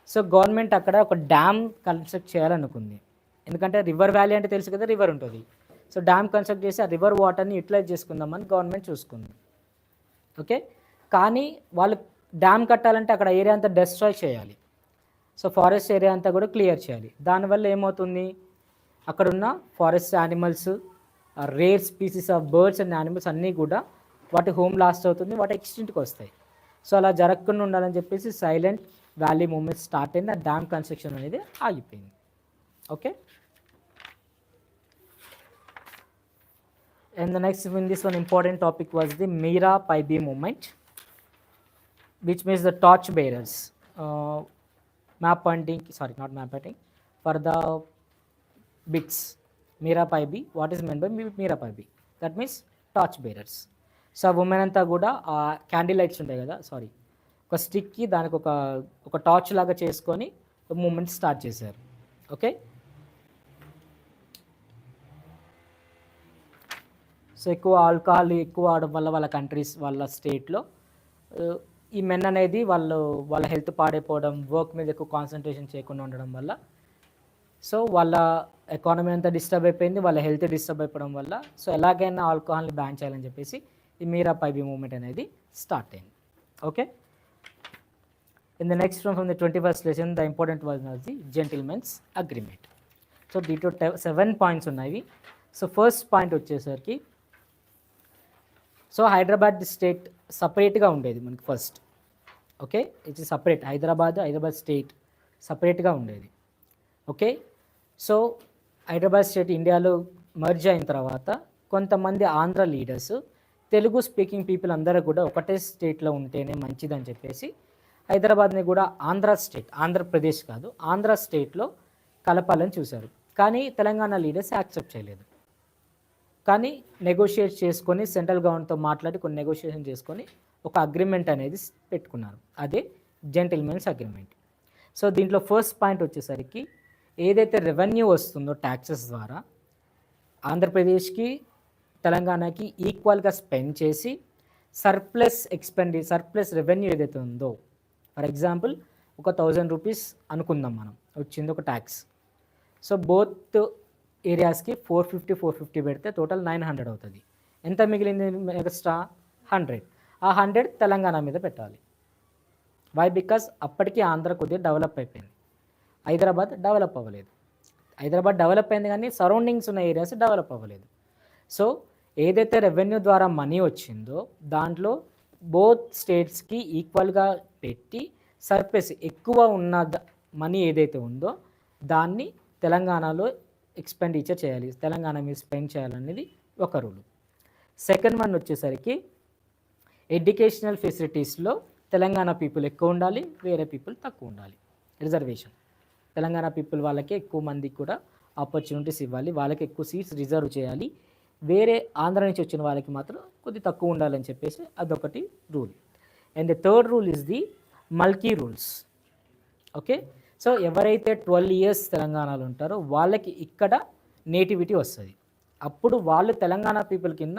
So government అక్కడ ఒక డ్యామ్ కన్స్ట్రక్ట్ చేయాలనుకుంది, ఎందుకంటే రివర్ వ్యాలీ అంటే తెలుసు కదా, రివర్ ఉంటుంది. సో డ్యామ్ కన్స్ట్రక్ట్ చేసి ఆ రివర్ వాటర్ని యూటిలైజ్ చేసుకుందామని గవర్నమెంట్ చూసుకుంది. ఓకే, కానీ వాళ్ళు డ్యామ్ కట్టాలంటే అక్కడ ఏరియా అంతా డెస్ట్రాయ్ చేయాలి. సో ఫారెస్ట్ ఏరియా అంతా కూడా క్లియర్ చేయాలి. దానివల్ల ఏమవుతుంది, అక్కడున్న forest animals, rare species of birds and animals అన్నీ కూడా వాటి హోమ్ లాస్ట్ అవుతుంది, వాటి ఎక్స్టింట్కి వస్తాయి. సో అలా జరగకుండా ఉండాలని చెప్పేసి సైలెంట్ వ్యాలీ మూమెంట్ స్టార్ట్ అయింది, ఆ డ్యామ్ కన్స్ట్రక్షన్ అనేది ఆగిపోయింది. Okay, and the next in this one important topic was the Mira Paibi movement, which means the torch bearers, map pointing, sorry not map pointing, for the bits. Mira Paibi, what is meant by Mira Paibi? That means torch bearers. So women అంతా కూడా ఆ candle lights ఉంటాయి కదా, sorry ఒక స్టిక్కి దానికి ఒక torch లాగా చేసుకొని మూమెంట్ స్టార్ట్ చేశారు. ఓకే, సో ఎక్కువ ఆల్కహాల్ ఎక్కువ అవడం వల్ల వాళ్ళ కంట్రీస్ వాళ్ళ స్టేట్లో ఈ మెన్ అనేది వాళ్ళ హెల్త్ పాడైపోవడం, వర్క్ మీద ఎక్కువ కాన్సన్ట్రేషన్ చేయకుండా ఉండడం వల్ల సో వాళ్ళ ఎకానమీ అంతా డిస్టర్బ్ అయిపోయింది, వాళ్ళ హెల్త్ డిస్టర్బ్ అయిపోవడం వల్ల సో ఎలాగైనా ఆల్కహాల్ని బ్యాన్ చేయాలని చెప్పేసి ఈ మీరా పైబీ మూవ్మెంట్ అనేది స్టార్ట్ అయింది. Okay, in the next from the 21st lesson the important was the gentlemen's agreement. So దీంట్లో 7 పాయింట్స్ ఉన్నాయి. సో ఫస్ట్ పాయింట్ వచ్చేసరికి సో హైదరాబాద్ స్టేట్ సపరేట్గా ఉండేది మనకి first. Okay, it's separate, Hyderabad state సపరేట్గా ఉండేది. ఓకే, సో హైదరాబాద్ స్టేట్ ఇండియాలో మర్జ్ అయిన తర్వాత కొంతమంది Andhra leaders Telugu speaking people అందరూ కూడా ఒకటే స్టేట్లో ఉంటేనే మంచిదని చెప్పేసి హైదరాబాద్ని కూడా ఆంధ్ర స్టేట్, ఆంధ్రప్రదేశ్ కాదు ఆంధ్ర స్టేట్లో కలపాలని చూశారు. కానీ తెలంగాణ లీడర్స్ యాక్సెప్ట్ చేయలేదు. కానీ నెగోషియేట్ చేసుకొని సెంట్రల్ గవర్నమెంట్తో మాట్లాడి కొన్ని నెగోషియేషన్ చేసుకొని ఒక అగ్రిమెంట్ అనేది పెట్టుకున్నారు, అదే జెంటిల్మెన్స్ అగ్రిమెంట్. సో దీంట్లో ఫస్ట్ పాయింట్ వచ్చేసరికి ఏదైతే రెవెన్యూ వస్తుందో ట్యాక్సెస్ ద్వారా ఆంధ్రప్రదేశ్కి తెలంగాణకి ఈక్వల్గా స్పెండ్ చేసి సర్ప్లస్ రెవెన్యూ ఏదైతే ఉందో, ఫర్ ఎగ్జాంపుల్ ఒక 1000 రూపీస్ అనుకుందాం మనం వచ్చింది ఒక ట్యాక్స్. సో బోత్ ఏరియాస్కి 450 పెడితే టోటల్ 900 అవుతుంది. ఎంత మిగిలింది ఎక్స్ట్రా 100. ఆ 100 తెలంగాణ మీద పెట్టాలి. వై? బికాస్ అప్పటికి ఆంధ్ర కొద్దిగా డెవలప్ అయిపోయింది, హైదరాబాద్ డెవలప్ అవ్వలేదు. హైదరాబాద్ డెవలప్ అయింది కానీ సరౌండింగ్స్ ఉన్న ఏరియాస్ డెవలప్ అవ్వలేదు. సో ఏదైతే రెవెన్యూ ద్వారా మనీ వచ్చిందో దాంట్లో బోత్ స్టేట్స్కి ఈక్వల్గా పెట్టి సర్ప్లస్ ఎక్కువ ఉన్న మనీ ఏదైతే ఉందో దాన్ని తెలంగాణలో ఎక్స్పెండిచర్ చేయాలి, తెలంగాణ మీద స్పెండ్ చేయాలనేది ఒక రూలు. సెకండ్ వన్ వచ్చేసరికి ఎడ్యుకేషనల్ ఫెసిలిటీస్లో తెలంగాణ పీపుల్ ఎక్కువ ఉండాలి, వేరే పీపుల్ తక్కువ ఉండాలి. రిజర్వేషన్ తెలంగాణ పీపుల్ వాళ్ళకి ఎక్కువ మందికి కూడా ఆపర్చునిటీస్ ఇవ్వాలి, వాళ్ళకి ఎక్కువ సీట్స్ రిజర్వ్ చేయాలి, వేరే ఆంధ్ర నుంచి వచ్చిన వాళ్ళకి మాత్రం కొద్ది తక్కువ ఉండాలని చెప్పేసి అదొకటి rule. And the third rule is the Mulki rules. Okay, so ఎవరైతే 12 ఇయర్స్ తెలంగాణలో ఉంటారో వాళ్ళకి ఇక్కడ నేటివిటీ వస్తుంది, అప్పుడు వాళ్ళు తెలంగాణ పీపుల్ కింద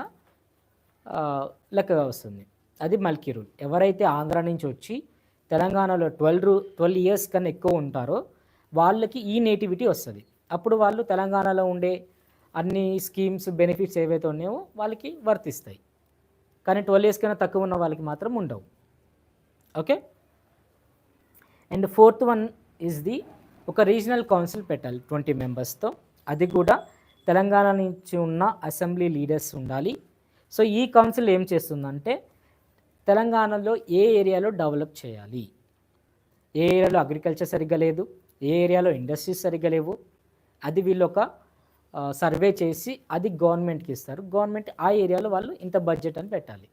లెక్కగా వస్తుంది. అది మల్కీ రూల్. ఎవరైతే ఆంధ్ర నుంచి వచ్చి తెలంగాణలో 12 ఇయర్స్ కన్నా ఎక్కువ ఉంటారో వాళ్ళకి ఈ నేటివిటీ వస్తుంది, అప్పుడు వాళ్ళు తెలంగాణలో ఉండే అన్ని స్కీమ్స్ బెనిఫిట్స్ ఏవైతే ఉన్నాయో వాళ్ళకి వర్తిస్తాయి. కానీ 12 ఇయర్స్ కన్నా తక్కువ ఉన్న వాళ్ళకి మాత్రం ఉండవు. Okay, and fourth one is the ఒక రీజనల్ కౌన్సిల్ పెట్టాలి 20 మెంబర్స్తో. అది కూడా తెలంగాణ నుంచి ఉన్న అసెంబ్లీ లీడర్స్ ఉండాలి. సో ఈ కౌన్సిల్ ఏం చేస్తుందంటే తెలంగాణలో ఏ ఏరియాలో డెవలప్ చేయాలి, ఏ ఏరియాలో అగ్రికల్చర్ సరిగ్గా లేదు, ఏ ఏరియాలో ఇండస్ట్రీస్ సరిగ్గా లేవు, అది వీళ్ళు ఒక సర్వే చేసి అది గవర్నమెంట్కి ఇస్తారు. గవర్నమెంట్ ఆ ఏరియాలో వాళ్ళు ఇంత బడ్జెట్ అని పెట్టాలి.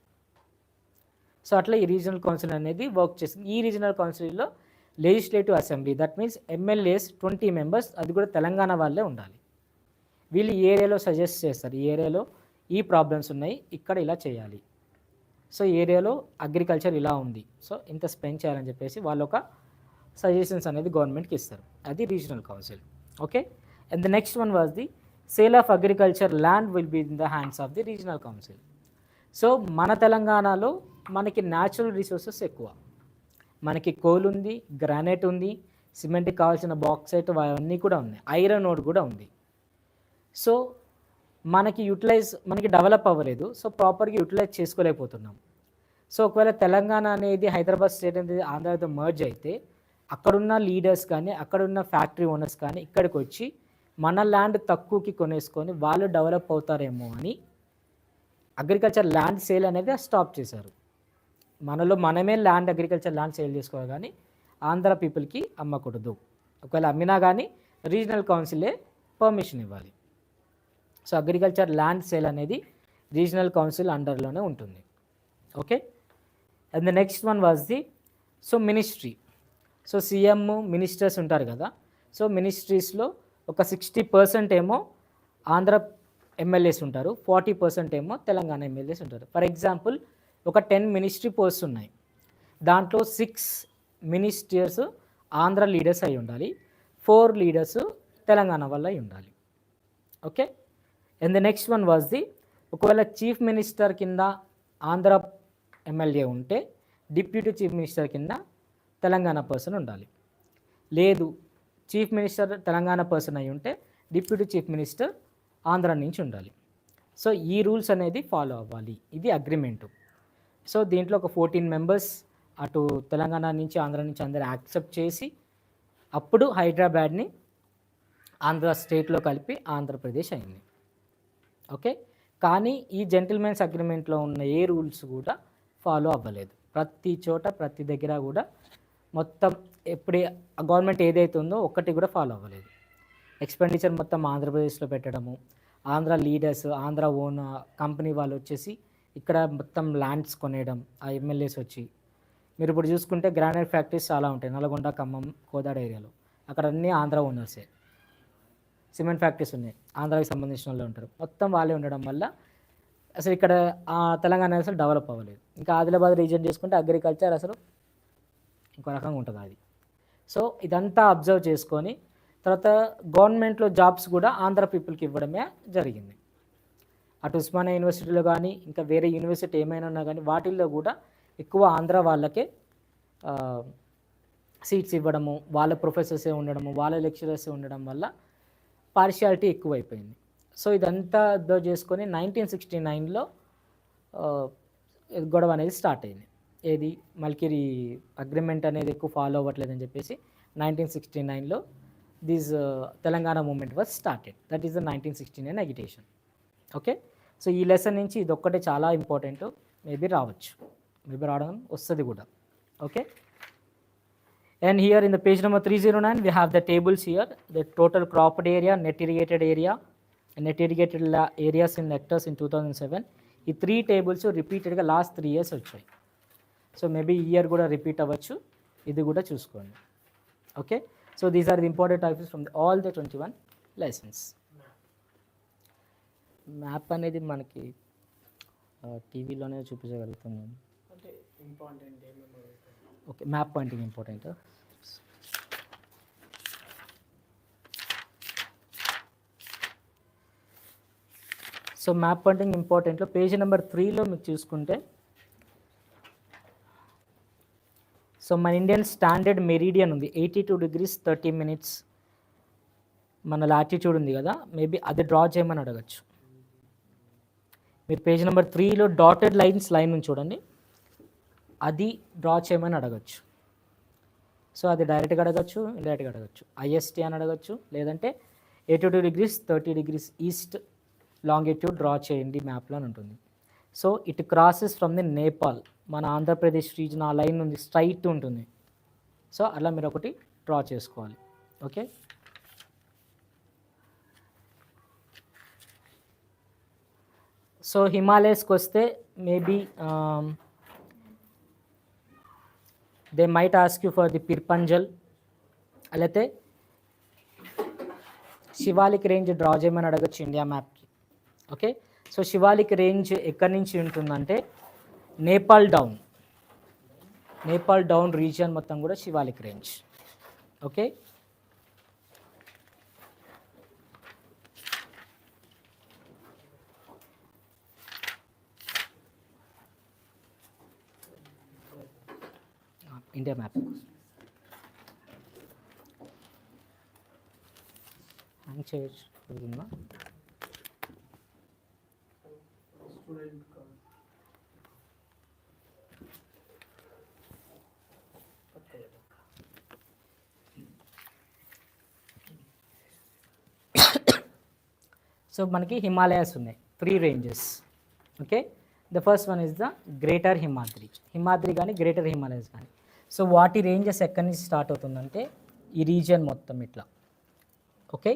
సో అట్లా ఈ రీజనల్ కౌన్సిల్ అనేది వర్క్ చేస్తుంది. ఈ రీజనల్ కౌన్సిల్లో legislative assembly, that means MLAs 20 members, అది కూడా తెలంగాణ వాళ్ళే ఉండాలి. వీళ్ళు ఈ ఏరియాలో సజెస్ట్ చేస్తారు, ఈ ఏరియాలో ఈ ప్రాబ్లమ్స్ ఉన్నాయి, ఇక్కడ ఇలా చేయాలి, సో ఈ ఏరియాలో అగ్రికల్చర్ ఇలా ఉంది, సో ఇంత స్పెండ్ చేయాలని చెప్పేసి వాళ్ళు ఒక సజెషన్స్ అనేది గవర్నమెంట్కి ఇస్తారు. అది regional council. Okay, and the next one was the sale of agriculture land will be in the hands of the regional council. So మన తెలంగాణలో మనకి న్యాచురల్ రిసోర్సెస్ ఎక్కువ, మనకి కోల్ ఉంది, గ్రానైట్ ఉంది, సిమెంట్కి కావాల్సిన బాక్సైట్ అవన్నీ కూడా ఉన్నాయి, ఐరన్ ఓర్ కూడా ఉంది. సో మనకి డెవలప్ అవ్వలేదు, సో ప్రాపర్గా యూటిలైజ్ చేసుకోలేకపోతున్నాం. సో ఒకవేళ తెలంగాణ అనేది హైదరాబాద్ స్టేట్ అనేది ఆంధ్రాతో మర్జ్ అయితే అక్కడున్న లీడర్స్ కానీ అక్కడున్న ఫ్యాక్టరీ ఓనర్స్ కానీ ఇక్కడికి వచ్చి మన ల్యాండ్ తక్కువకి కొనేసుకొని వాళ్ళు డెవలప్ అవుతారేమో అని అగ్రికల్చర్ ల్యాండ్ సేల్ అనేది స్టాప్ చేశారు. మనమే అగ్రికల్చర్ ల్యాండ్ సేల్ చేసుకోవాలి, కానీ ఆంధ్ర పీపుల్కి అమ్మకూడదు. ఒకవేళ అమ్మినా కానీ రీజనల్ కౌన్సిలే పర్మిషన్ ఇవ్వాలి. సో అగ్రికల్చర్ ల్యాండ్ సేల్ అనేది రీజనల్ కౌన్సిల్ అండర్లోనే ఉంటుంది. Okay, and the next one was the ministry. So CM ministers ఉంటారు కదా, సో మినిస్ట్రీస్లో ఒక 60% ఏమో ఆంధ్ర ఎమ్మెల్యేస్ ఉంటారు, 40% ఏమో తెలంగాణ ఎమ్మెల్యేస్ ఉంటారు. ఫర్ ఎగ్జాంపుల్ ఒక 10 మినిస్ట్రీ పోస్ట్స్ ఉన్నాయి, దాంట్లో 6 మినిస్టర్స్ ఆంధ్ర లీడర్స్ అయి ఉండాలి, 4 లీడర్స్ తెలంగాణ వల్ల అయి ఉండాలి. Okay, and the next one was the ఒకవేళ చీఫ్ మినిస్టర్ కింద ఆంధ్ర ఎమ్మెల్యే ఉంటే డిప్యూటీ చీఫ్ మినిస్టర్ కింద తెలంగాణ పర్సన్ ఉండాలి. లేదు, చీఫ్ మినిస్టర్ తెలంగాణ పర్సన్ అయి ఉంటే డిప్యూటీ చీఫ్ మినిస్టర్ ఆంధ్ర నుంచి ఉండాలి. సో ఈ రూల్స్ అనేది ఫాలో అవ్వాలి, ఇది అగ్రిమెంటు. సో దీంట్లో ఒక 14 మెంబర్స్ అటు తెలంగాణ నుంచి ఆంధ్ర నుంచి అందరూ యాక్సెప్ట్ చేసి అప్పుడు హైదరాబాద్ని ఆంధ్ర స్టేట్లో కలిపి ఆంధ్రప్రదేశ్ అయింది. ఓకే, కానీ ఈ జెంటిల్మెన్స్ అగ్రిమెంట్లో ఉన్న ఏ రూల్స్ కూడా ఫాలో అవ్వలేదు. ప్రతి చోట ప్రతి దగ్గర కూడా మొత్తం ఎప్పుడే గవర్నమెంట్ ఏదైతే ఉందో ఒక్కటి కూడా ఫాలో అవ్వలేదు. ఎక్స్పెండిచర్ మొత్తం ఆంధ్రప్రదేశ్లో పెట్టడము, Andhra leaders Andhra own company వాళ్ళు వచ్చేసి ఇక్కడ మొత్తం ల్యాండ్స్ కొనేయడం, ఆ ఎమ్మెల్యేస్ వచ్చి. మీరు ఇప్పుడు చూసుకుంటే గ్రానైట్ ఫ్యాక్టరీస్ చాలా ఉంటాయి నల్గొండ, ఖమ్మం, కోదాడ ఏరియాలో, అక్కడ అన్నీ ఆంధ్ర ఓనర్సే. సిమెంట్ ఫ్యాక్టరీస్ ఉన్నాయి, ఆంధ్రాకి సంబంధించిన వాళ్ళు ఉంటారు, మొత్తం వాళ్ళే ఉండడం వల్ల అసలు ఇక్కడ తెలంగాణ అసలు డెవలప్ అవ్వలేదు. ఇంకా ఆదిలాబాద్ రీజన్ చేసుకుంటే అగ్రికల్చర్ అసలు ఇంకో రకంగా ఉంటుంది అది. సో ఇదంతా అబ్జర్వ్ చేసుకొని తర్వాత గవర్నమెంట్లో జాబ్స్ కూడా ఆంధ్ర పీపుల్కి ఇవ్వడమే జరిగింది. అటు ఉస్మానియా యూనివర్సిటీలో కానీ ఇంకా వేరే యూనివర్సిటీ ఏమైనా ఉన్నా కానీ వాటిల్లో కూడా ఎక్కువ ఆంధ్ర వాళ్ళకే సీట్స్ ఇవ్వడము, వాళ్ళ ప్రొఫెసర్సే ఉండడము, వాళ్ళ లెక్చరర్సే ఉండడం వల్ల పార్షియాలిటీ ఎక్కువైపోయింది. సో ఇదంతా అబ్జర్వ్ చేసుకొని 1969లో గొడవ అనేది స్టార్ట్ అయింది. ఏది మల్కిరి అగ్రిమెంట్ అనేది ఎక్కువ ఫాలో అవ్వట్లేదని చెప్పేసి 1969లో this Telangana movement was started. That is the 1969 agitation. Okay, so ఈ లెసన్ నుంచి ఇది ఒక్కటే చాలా ఇంపార్టెంట్. మేబీ రావడం వస్తుంది కూడా. Okay, and here in the page number 309 we have the tables here, the total cropped area, net irrigated area and net irrigated areas in hectares in 2007. ఈ 3 tables రిపీటెడ్గా లాస్ట్ 3 years వచ్చాయి. So maybe ఈ year కూడా repeat అవ్వచ్చు, ఇది కూడా చూసుకోండి. Okay, so these are the important topics from all the 21 lessons. Map అనేది మనకి టీవీలోనే చూపించగలుగుతాము. అంటే ఇంపార్టెంట్ ఏమేమి అడుగుతారు? Okay, map pointing important. So map pointing ఇంపార్టెంట్లో పేజీ నెంబర్ 3లో మీకు చూసుకుంటే, సో మన ఇండియన్ స్టాండర్డ్ మెరీడియన్ ఉంది 82 degrees 30 minutes. మన లాటిట్యూడ్ ఉంది కదా, మేబీ అది డ్రా చేయమని అడగచ్చు. మీరు పేజ్ నెంబర్ 3లో డాటెడ్ లైన్ ఉంది చూడండి, అది డ్రా చేయమని అడగచ్చు. సో అది డైరెక్ట్గా అడగచ్చు, ఇండైరెక్ట్గా అడగచ్చు. ఐఎస్టీ అని అడగచ్చు, లేదంటే 82 degrees 30 degrees east longitude draw చేయండి మ్యాప్లో అని ఉంటుంది. So it crosses from the Nepal, మన ఆంధ్రప్రదేశ్ రీజన్ ఆ లైన్ ఉంది, స్ట్రైట్ ఉంటుంది. సో అలా మీరు ఒకటి డ్రా చేసుకోవాలి. ఓకే, సో హిమాలయస్కి వస్తే maybe they might ask you for the Pir Panjal, అయితే శివాలిక్ రేంజ్ డ్రా చేయమని అడగచ్చు ఇండియా మ్యాప్కి. ఓకే, సో శివాలిక్ రేంజ్ ఎక్కడి నుంచి ఉంటుందంటే నేపాల్ డౌన్ రీజియన్ మొత్తం కూడా Shivalik range. Okay, India map hang చేయొచ్చు. సో మనకి హిమాలయాస్ ఉన్నాయి, 3 ranges. Okay, the first one is the greater Himadri కానీ గ్రేటర్ హిమాలయస్ కానీ. సో వాటి రేంజెస్ ఎక్కడి నుంచి స్టార్ట్ అవుతుందంటే ఈ రీజియన్ మొత్తం ఇట్లా. ఓకే,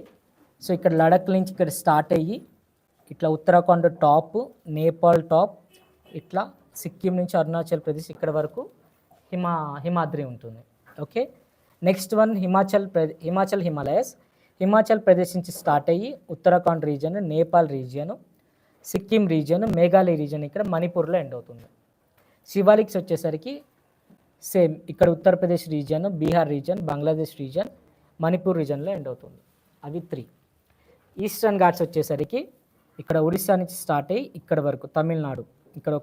సో ఇక్కడ లడక్ నుంచి ఇక్కడ స్టార్ట్ అయ్యి ఇట్లా ఉత్తరాఖండ్ టాప్, నేపాల్ టాప్, ఇట్లా సిక్కిం నుంచి అరుణాచల్ ప్రదేశ్ ఇక్కడ వరకు హిమాద్రి ఉంటుంది. Okay, next one Himachal Pradesh నుంచి స్టార్ట్ అయ్యి Uttarakhand region, Nepal region, Sikkim region, Meghalaya region ఇక్కడ మణిపూర్లో ఎండ్ అవుతుంది. శివాలిక్స్ వచ్చేసరికి సేమ్ ఇక్కడ Uttar Pradesh region, Bihar region, Bangladesh region, Manipur రీజియన్లో ఎండ్ అవుతుంది. అవి 3. ఈస్టర్న్ ఘాట్స్ వచ్చేసరికి ఇక్కడ ఒడిస్సా నుంచి స్టార్ట్ అయ్యి ఇక్కడ వరకు తమిళనాడు, ఇక్కడ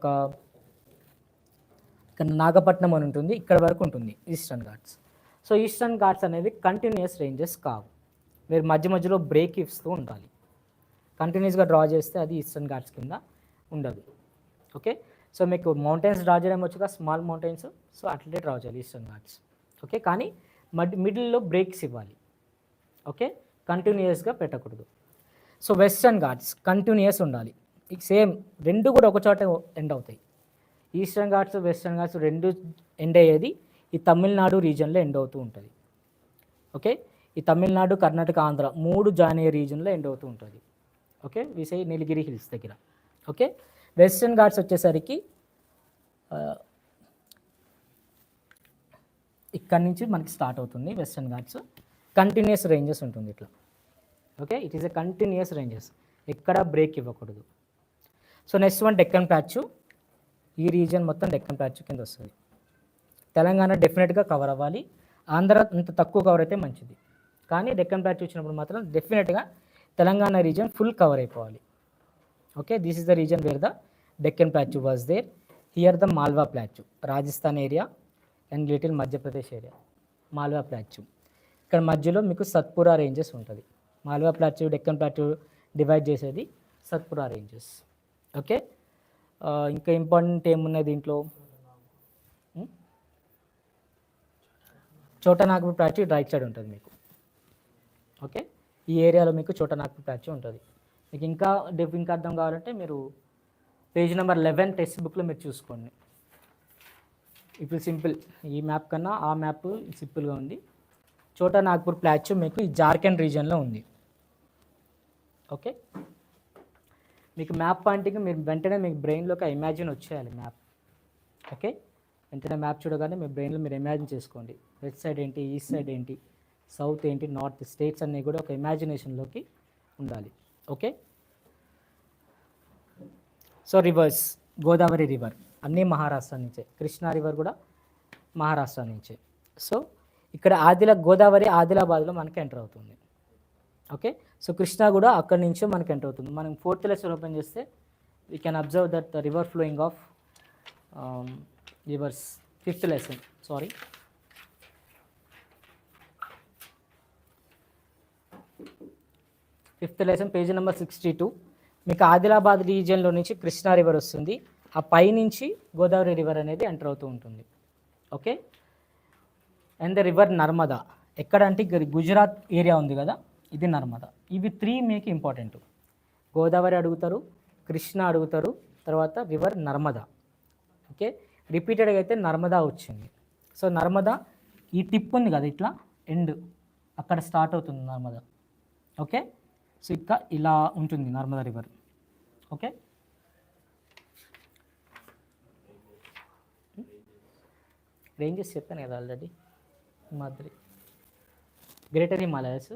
నాగపట్నం అని ఉంటుంది, ఇక్కడ వరకు ఉంటుంది eastern Ghats. So eastern Ghats అనేవి కంటిన్యూస్ రేంజెస్ కావు, మీరు మధ్యలో బ్రేక్ ఇస్తూ ఉండాలి. కంటిన్యూస్గా డ్రా చేస్తే అది ఈస్టర్న్ ఘాట్స్ కింద ఉండదు. ఓకే, సో మీకు మౌంటైన్స్ డ్రా చేయడం వచ్చుగా, స్మాల్ మౌంటైన్స్, సో అట్లే డ్రా చేయాలి ఈస్టర్న్ ఘాట్స్. ఓకే, కానీ మిడిల్లో బ్రేక్స్ ఇవ్వాలి. ఓకే, కంటిన్యూస్గా పెట్టకూడదు. సో వెస్టర్న్ ఘాట్స్ కంటిన్యూస్ ఉండాలి, సేమ్ రెండు కూడా ఒక చోట ఎండ్ అవుతాయి. ఈస్టర్న్ ఘాట్స్, వెస్టర్న్ ఘాట్స్ రెండు ఎండ్ అయ్యేది ఈ తమిళనాడు రీజియన్లో ఎండ్ అవుతూ ఉంటుంది. ఓకే, ఈ తమిళనాడు, కర్ణాటక, ఆంధ్ర 3 జాయిన్ అయ్యే రీజియన్లో ఎండ్ అవుతూ ఉంటుంది. ఓకే, విసై నీలగిరి హిల్స్ దగ్గర. ఓకే, వెస్టర్న్ ఘాట్స్ వచ్చేసరికి ఇక్కడ నుంచి మనకి స్టార్ట్ అవుతుంది. వెస్టర్న్ ఘాట్స్ కంటిన్యూస్ రేంజెస్ ఉంటుంది ఇట్లా. Okay, it is a continuous ranges, ఎక్కడ బ్రేక్ ఇవ్వకూడదు. So next one Deccan plateau, ఈ రీజియన్ మొత్తం డెక్కన్ ప్లాట్యూ కింద వస్తుంది. తెలంగాణ డెఫినెట్గా కవర్ అవ్వాలి, ఆంధ్ర అంత తక్కువ కవర్ అయితే మంచిది, కానీ డెక్కన్ ప్లాట్యూ వచ్చినప్పుడు మాత్రం డెఫినెట్గా తెలంగాణ రీజియన్ ఫుల్ కవర్ అయిపోవాలి. Okay, this is the region where the Deccan plateau was there. Here the Malwa plateau, Rajasthan area and little Madhya Pradesh area, Malwa plateau. ఇక్కడ మధ్యలో మీకు సత్పురా రేంజెస్ ఉంటుంది. Malwa plateau, Deccan plateau divide చేసేది సత్పురా రేంజెస్. ఓకే, ఇంకా ఇంపార్టెంట్ ఏమున్నాయి దీంట్లో, చోటా నాగపూర్ ప్లాట్యూ రైట్ సైడ్ ఉంటుంది మీకు. ఓకే, ఈ ఏరియాలో మీకు చోటా నాగపూర్ ప్లాట్యూ ఉంటుంది. మీకు ఇంకా అర్థం కావాలంటే మీరు పేజ్ నెంబర్ 11 టెక్స్ట్ బుక్లో మీరు చూసుకోండి. ఇప్పుడు సింపుల్, ఈ మ్యాప్ కన్నా ఆ మ్యాప్ సింపుల్గా ఉంది. చోటా నాగపూర్ ప్లాట్యూ మీకు ఈ జార్ఖండ్ రీజియన్లో ఉంది. ఓకే, మీకు మ్యాప్ పాయింటింగ్ మీరు వెంటనే మీకు బ్రెయిన్లోకి ఇమాజిన్ వచ్చేయాలి మ్యాప్. ఓకే, వెంటనే మ్యాప్ చూడగానే మీ బ్రెయిన్లో మీరు ఇమాజిన్ చేసుకోండి, వెస్ట్ సైడ్ ఏంటి, ఈస్ట్ సైడ్ ఏంటి, సౌత్ ఏంటి, నార్త్, స్టేట్స్ అన్నీ కూడా ఒక ఇమాజినేషన్లోకి ఉండాలి. Okay, so reverse, Godavari river అన్నీ మహారాష్ట్ర నుంచే, కృష్ణా రివర్ కూడా మహారాష్ట్ర నుంచే. సో ఇక్కడ గోదావరి ఆదిలాబాద్లో మనకి ఎంటర్ అవుతుంది. ఓకే, సో కృష్ణా కూడా అక్కడి నుంచే మనకి ఎంటర్ అవుతుంది. మనం 4th లెసన్ ఓపెన్ చేస్తే we can observe that the river flowing of reverse. 5th lesson, sorry, fifth lesson page number 62. మీకు ఆదిలాబాద్ రీజియన్లో నుంచి కృష్ణా రివర్ వస్తుంది, ఆ పై నుంచి గోదావరి రివర్ అనేది ఎంటర్ అవుతూ ఉంటుంది. Okay, and the river Narmada ఎక్కడంటే గుజరాత్ ఏరియా ఉంది కదా, ఇది నర్మదా. ఇవి 3 మీకు ఇంపార్టెంట్. గోదావరి అడుగుతారు, కృష్ణ అడుగుతారు, తర్వాత రివర్ నర్మదా. ఓకే, రిపీటెడ్గా అయితే నర్మదా వచ్చింది. సో నర్మదా ఈ టిప్ ఉంది కదా ఇట్లా ఎండ్, అక్కడ స్టార్ట్ అవుతుంది నర్మదా. ఓకే, సో ఇంకా ఇలా ఉంటుంది నర్మదా రివర్. ఓకే, రేంజెస్ చెప్పాను కదా already. Himadri, greater Himalayas,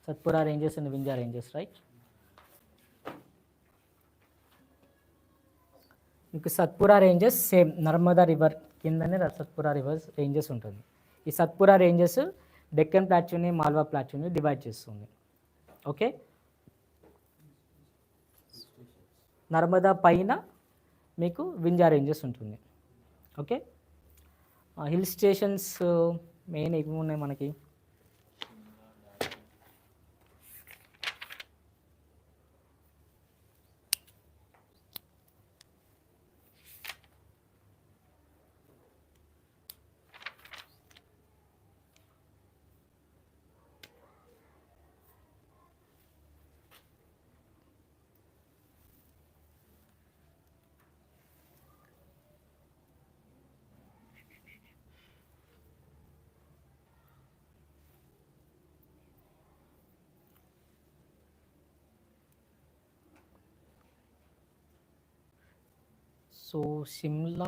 Satpura ranges and Vindhya ranges, right. మీకు Satpura ranges same Narmada river కిందనే సత్పురా రివర్ రేంజెస్ ఉంటుంది. ఈ సత్పురా రేంజెస్ డెక్కన్ ప్లాట్యూని, మాల్వా ప్లాట్యూని డివైడ్ చేస్తుంది. ఓకే, నర్మదా పైన మీకు వింజా రేంజెస్ ఉంటుంది. ఓకే, హిల్ స్టేషన్స్ మెయిన్ ఏమి ఉన్నాయి మనకి? సో షిమ్లా,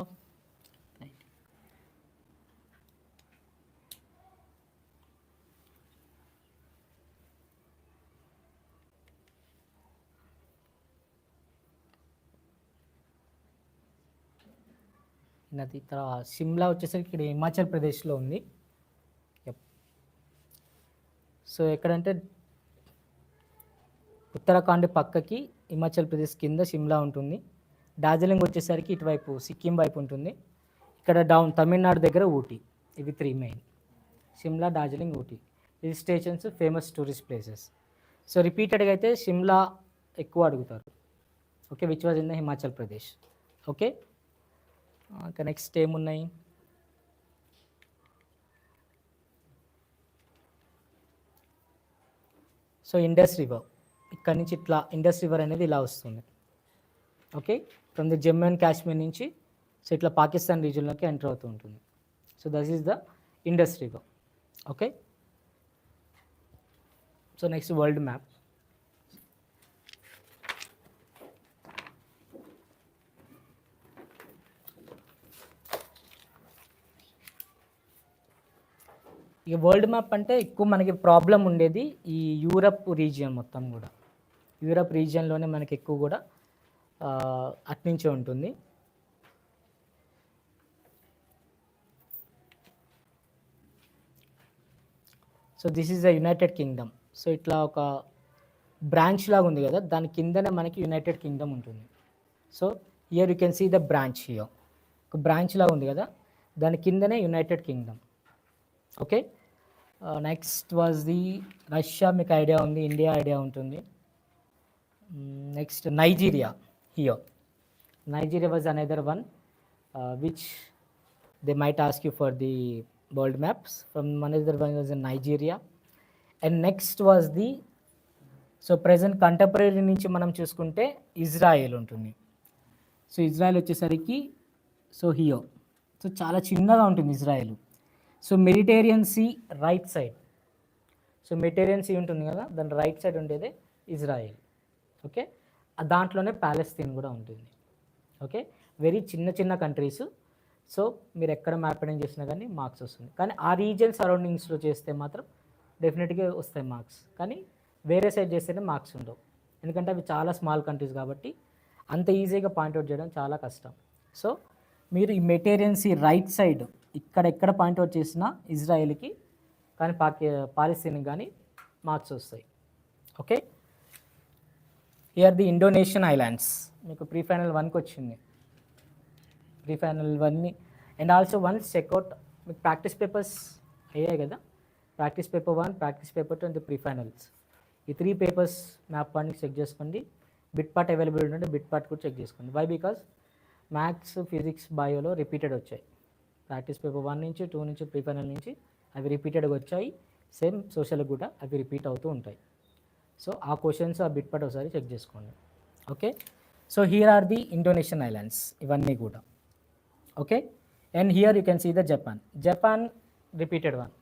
నది తర్వాత షిమ్లా వచ్చేసరికి ఇక్కడ హిమాచల్ ప్రదేశ్లో ఉంది. సో ఎక్కడంటే ఉత్తరాఖండ్ పక్కకి హిమాచల్ ప్రదేశ్ కింద షిమ్లా ఉంటుంది. డార్జిలింగ్ వచ్చేసరికి ఇటువైపు సిక్కిం వైపు ఉంటుంది. ఇక్కడ డౌన్ తమిళనాడు దగ్గర ఊటీ. ఇవి 3 మెయిన్, షిమ్లా, డార్జిలింగ్, ఊటీ. ఈ stations famous tourist places. So రిపీటెడ్గా అయితే షిమ్లా ఎక్కువ అడుగుతారు. Okay, which was in the Himachal Pradesh. Okay, ఇంకా నెక్స్ట్ ఏమున్నాయి? సో ఇండస్ రివర్ ఇక్కడ నుంచి ఇట్లా ఇండస్ రివర్ అనేది ఇలా వస్తుంది. Okay, from the Jammu and Kashmir నుంచి సో ఇట్లా పాకిస్తాన్ రీజియన్లోకి ఎంటర్ అవుతూ ఉంటుంది. So that is the Indus river. Okay, so next world map. ఇక వరల్డ్ మ్యాప్ అంటే ఎక్కువ మనకి ప్రాబ్లం ఉండేది ఈ యూరప్ రీజియన్ మొత్తం కూడా. యూరప్ రీజియన్లోనే మనకి ఎక్కువ కూడా అట్నుంచే ఉంటుంది. So this is the United Kingdom. So ఇట్లా ఒక బ్రాంచ్ లాగా ఉంది కదా, దాని కిందనే మనకి యునైటెడ్ కింగ్డమ్ ఉంటుంది. So here you can see the branch. Here ఒక బ్రాంచ్ లాగా ఉంది కదా, దాని కిందనే United Kingdom. Okay, next was the Russia, మీకు ఐడియా ఉంది, ఇండియా ఐడియా ఉంటుంది. Next Nigeria. Here Nigeria was another one which they might ask you for the world maps. From another one was in Nigeria. And next was the, so present contemporary నుంచి మనం చూసుకుంటే Israel ఉంటుంది. So Israel వచ్చేసరికి so here, so చాలా చిన్నగా ఉంటుంది Israel. So Mediterranean Sea right side, so Mediterranean Sea ఉంటుంది కదా, దాని రైట్ సైడ్ ఉండేదే ఇజ్రాయెల్. ఓకే, దాంట్లోనే ప్యాలెస్తీన్ కూడా ఉంటుంది. ఓకే, వెరీ చిన్న చిన్న కంట్రీస్. సో మీరు ఎక్కడ మ్యాపింగ్ చేసినా కానీ మార్క్స్ వస్తుంది. కానీ ఆ రీజియన్ సరౌండింగ్స్లో చేస్తే మాత్రం డెఫినెట్గా వస్తాయి మార్క్స్. కానీ వేరే సైడ్ చేస్తేనే మార్క్స్ ఉండవు, ఎందుకంటే అవి చాలా స్మాల్ కంట్రీస్ కాబట్టి అంత ఈజీగా పాయింట్అవుట్ చేయడం చాలా కష్టం. సో మీరు ఈ మెటీరియల్స్ రైట్ సైడ్ ఇక్కడ ఎక్కడ పాయింట్అవుట్ చేసినా ఇజ్రాయెల్కి కానీ పాలస్తీన్కి కానీ మార్క్స్ వస్తాయి. Okay, here the Indonesian islands మీకు ప్రీ ఫైనల్ 1కి వచ్చింది, ప్రీ ఫైనల్ 1ని. అండ్ ఆల్సో వన్స్ చెక్అవుట్ మీకు ప్రాక్టీస్ పేపర్స్ అయ్యాయి కదా, practice paper 1, practice paper 2 and pre finals, ఈ 3 పేపర్స్ మ్యాప్ పాయింట్కి చెక్ చేసుకోండి. బిట్ పార్ట్ అవైలబుల్ ఉంటే బిట్ పార్ట్ కూడా చెక్ చేసుకోండి. వై? బికాస్ మ్యాథ్స్, ఫిజిక్స్, బయోలో రిపీటెడ్ వచ్చాయి. ప్రాక్టీస్ పేపర్ 1 నుంచి 2 నుంచి ప్రీ ఫైనల్ నుంచి అవి రిపీటెడ్గా వచ్చాయి. సేమ్ సోషల్ కూడా అవి రిపీట్ అవుతూ ఉంటాయి. సో ఆ క్వశ్చన్స్ ఆ బిట్ పార్ట్ ఒకసారి చెక్ చేసుకోండి. Okay, so here are the Indonesian islands ఇవన్నీ కూడా. Okay, and here you can see the Japan repeated one.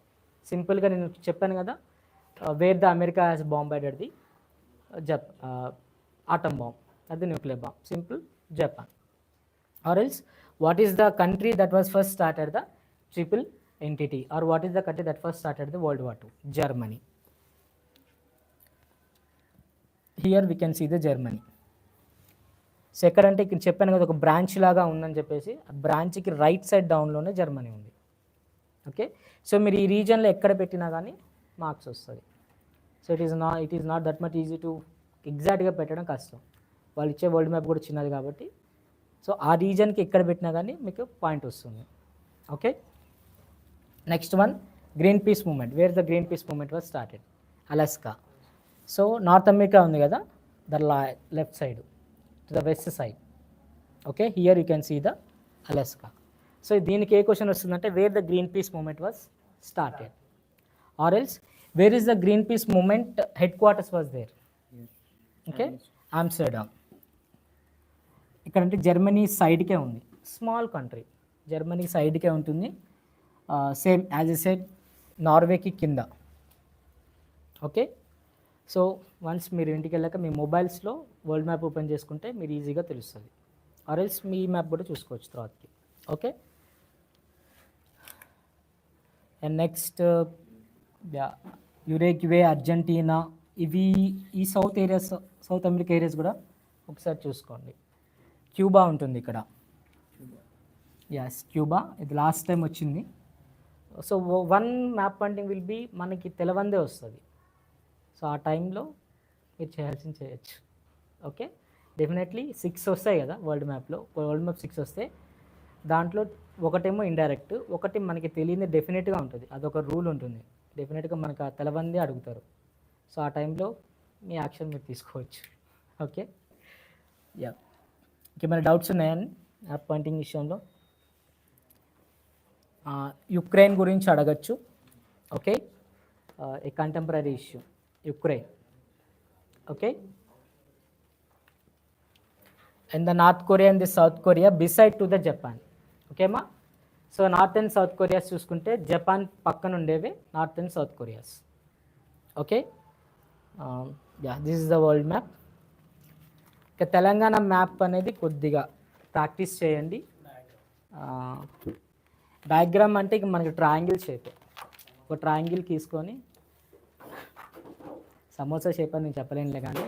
సింపుల్గా నేను చెప్పాను కదా, where the America has bombarded the atom bomb, అది nuclear bomb, simple Japan. Or else what is the country that was first started the triple entity, or what is the country that first started the World War II? Germany. Here we can see the Germany. So ఎక్కడంటే ఇక్కడ చెప్పాను కదా ఒక branch లాగా ఉందని చెప్పేసి, ఆ బ్రాంచ్కి రైట్ సైడ్ డౌన్లోనే జర్మనీ ఉంది. ఓకే, సో మీరు ఈ రీజన్లో ఎక్కడ పెట్టినా కానీ మార్క్స్ వస్తుంది. So it is not that much easy to ఎగ్జాక్ట్గా పెట్టడం కష్టం, వాళ్ళు ఇచ్చే వరల్డ్ మ్యాప్ కూడా చిన్నది కాబట్టి. సో ఆ రీజన్కి ఎక్కడ పెట్టినా కానీ మీకు పాయింట్ వస్తుంది. Okay, next one green piece movement. Where the green peas movement was started? Alaska. So north America ఉంది కదా, the left side to the west side. Okay, here you can see the Alaska. So దీనికి ఏ question వస్తుందంటే where the green peas movement was started, or else where is the green peas movement headquarters was there? Okay, Amsterdam. ఇక్కడంటే Germany సైడ్కే ఉంది, small country, Germany సైడ్కే ఉంటుంది. Same as a said నార్వేకి కింద. Okay, so once మీరు ఇంటికి వెళ్ళాక మీ మొబైల్స్లో world map open చేసుకుంటే మీరు ఈజీగా తెలుస్తుంది, ఆర్ ఎల్స్ మీ మ్యాప్ కూడా చూసుకోవచ్చు తర్వాతకి. ఓకే, అండ్ నెక్స్ట్ యురేగ్వే, అర్జెంటీనా, ఇవి ఈ సౌత్ అమెరికా ఏరియాస్ కూడా ఒకసారి చూసుకోండి. క్యూబా ఉంటుంది ఇక్కడ, ఎస్ క్యూబా, ఇది లాస్ట్ టైం వచ్చింది. So one map pointing will be మనకి తెలవందే వస్తుంది. సో ఆ టైంలో మీరు చేయాల్సింది చేయొచ్చు. ఓకే, డెఫినెట్లీ 6 వస్తాయి కదా వరల్డ్ మ్యాప్లో, వరల్డ్ మ్యాప్ 6 వస్తే దాంట్లో ఒకటేమో ఇండైరెక్ట్, ఒకటి మనకి తెలియని డెఫినెట్గా ఉంటుంది, అదొక రూల్ ఉంటుంది, డెఫినెట్గా మనకు ఆ తెలవందే అడుగుతారు. సో ఆ టైంలో మీ యాక్షన్ మీరు తీసుకోవచ్చు. ఓకే, యా, ఇంకేమైనా డౌట్స్ ఉన్నాయని మ్యాప్ పాయింటింగ్ విషయంలో? యుక్రెయిన్ గురించి అడగచ్చు. Okay, a contemporary issue Ukraine. Okay, and the north Korea and the south Korea beside to the Japan. ఓకేమా, so north and south Koreas చూసుకుంటే జపాన్ పక్కన ఉండేవి north and south Koreas. Okay, yeah, this is the world map. ఇక Telangana map అనేది కొద్దిగా practice చేయండి. Diagram అంటే ఇక మనకి ట్రయాంగిల్ షేప్, ఒక ట్రయాంగిల్ తీసుకొని, సమోసా షేప్ అని నేను చెప్పలేనులే కానీ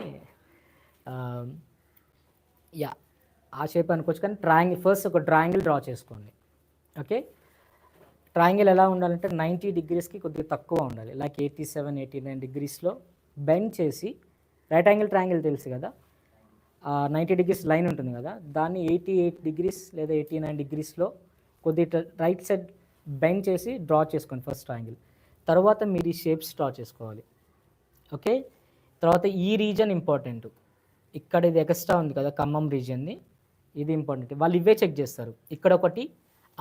యా ఆ షేప్ అనుకోవచ్చు, కానీ ట్రయాంగిల్ ఫస్ట్ ఒక ట్రయాంగిల్ డ్రా చేసుకోండి. ఓకే, ట్రయాంగిల్ ఎలా ఉండాలంటే 90 degreesకి కొద్దిగా తక్కువ ఉండాలి, లైక్ 87, 89 degreesలో బెండ్ చేసి, రైట్ యాంగిల్ ట్రయాంగిల్ తెలుసు కదా, 90 degrees లైన్ ఉంటుంది కదా, దాన్ని 88 degrees లేదా 89 degreesలో కొద్దిగా రైట్ సైడ్ బెండ్ చేసి డ్రా చేసుకోండి ఫస్ట్ ట్రయాంగిల్. తర్వాత మీరు ఈ షేప్స్ డ్రా చేసుకోవాలి. ఓకే, తర్వాత ఈ రీజన్ ఇంపార్టెంట్, ఇక్కడ ఇది ఎక్స్ట్రా ఉంది కదా ఖమ్మం రీజన్ని, ఇది ఇంపార్టెంట్, వాళ్ళు ఇవే చెక్ చేస్తారు. ఇక్కడ ఒకటి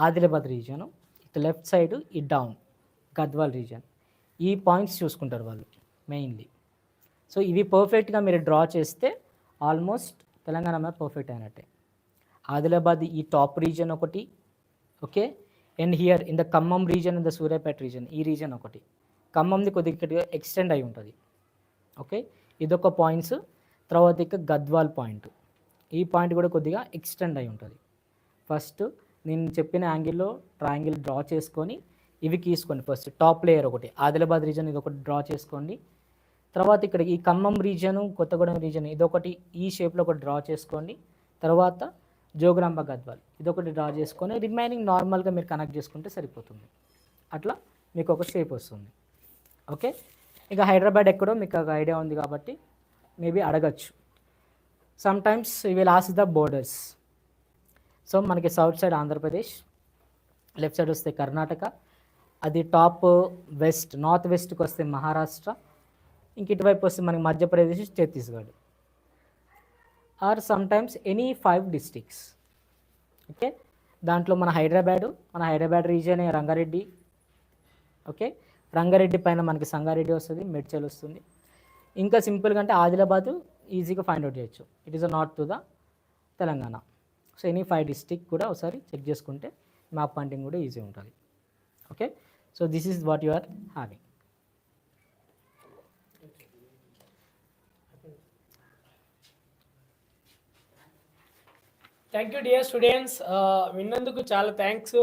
ఆదిలాబాద్ రీజను, ఇటు లెఫ్ట్ సైడ్ ఈ డౌన్ గద్వాల్ రీజన్, ఈ పాయింట్స్ చూసుకుంటారు వాళ్ళు మెయిన్లీ. సో ఇవి పర్ఫెక్ట్గా మీరు డ్రా చేస్తే ఆల్మోస్ట్ తెలంగాణ మ్యాప్ పర్ఫెక్ట్ అయినట్టే. ఆదిలాబాద్ ఈ టాప్ రీజన్ ఒకటి, okay, and here in the Khammam reason, in the Suryapet reason, ఈ రీజన్ ఒకటి, ఖమ్మంది కొద్దిగా ఎక్స్టెండ్ అయి ఉంటుంది. ఓకే, ఇదొక పాయింట్స్. తర్వాత ఇక గద్వాల్ పాయింట్, ఈ పాయింట్ కూడా కొద్దిగా ఎక్స్టెండ్ అయి ఉంటుంది. ఫస్ట్ నేను చెప్పిన యాంగిల్లో ట్రయాంగిల్ డ్రా చేసుకొని ఇవి తీసుకోండి. ఫస్ట్ టాప్ లేయర్ ఒకటి ఆదిలాబాద్ రీజన్ ఇది ఒకటి డ్రా చేసుకోండి. తర్వాత ఇక్కడ ఈ ఖమ్మం రీజను, కొత్తగూడెం రీజన్ ఇదొకటి ఈ షేప్లో ఒకటి డ్రా చేసుకోండి. తర్వాత జోగులాంబ గద్వాల్ ఇదొకటి డ్రా చేసుకొని రిమైనింగ్ నార్మల్గా మీరు కనెక్ట్ చేసుకుంటే సరిపోతుంది. అట్లా మీకు ఒక షేప్ వస్తుంది. ఓకే, ఇక హైదరాబాద్ ఎక్కడో మీకు ఒక ఐడియా ఉంది కాబట్టి మేబీ అడగచ్చు. Sometimes you will ask the borders. So మనకి south side Andhra Pradesh, left side వస్తే కర్ణాటక, అది టాప్ వెస్ట్ నార్త్ వెస్ట్కి వస్తే మహారాష్ట్ర, ఇంక ఇటువైపు వస్తే మనకి Madhya Pradesh, Chhattisgarh, are some times any 5 districts. Okay, దాంట్లో మన హైదరాబాద్ రీజియన్ రంగారెడ్డి. ఓకే, రంగారెడ్డి పైన మనకి సంగారెడ్డి వస్తుంది, మేడ్చల్ వస్తుంది. ఇంకా సింపుల్గా అంటే ఆదిలాబాద్ ఈజీగా ఫైండ్ అవుట్ చేయొచ్చు. It is a north to the Telangana. So any 5 district కూడా ఒకసారి చెక్ చేసుకుంటే మ్యాప్ పాయింటింగ్ కూడా ఈజీ ఉంటుంది. Okay, so this is what you are having. Thank you dear students, విన్నందుకు చాలా థ్యాంక్స్.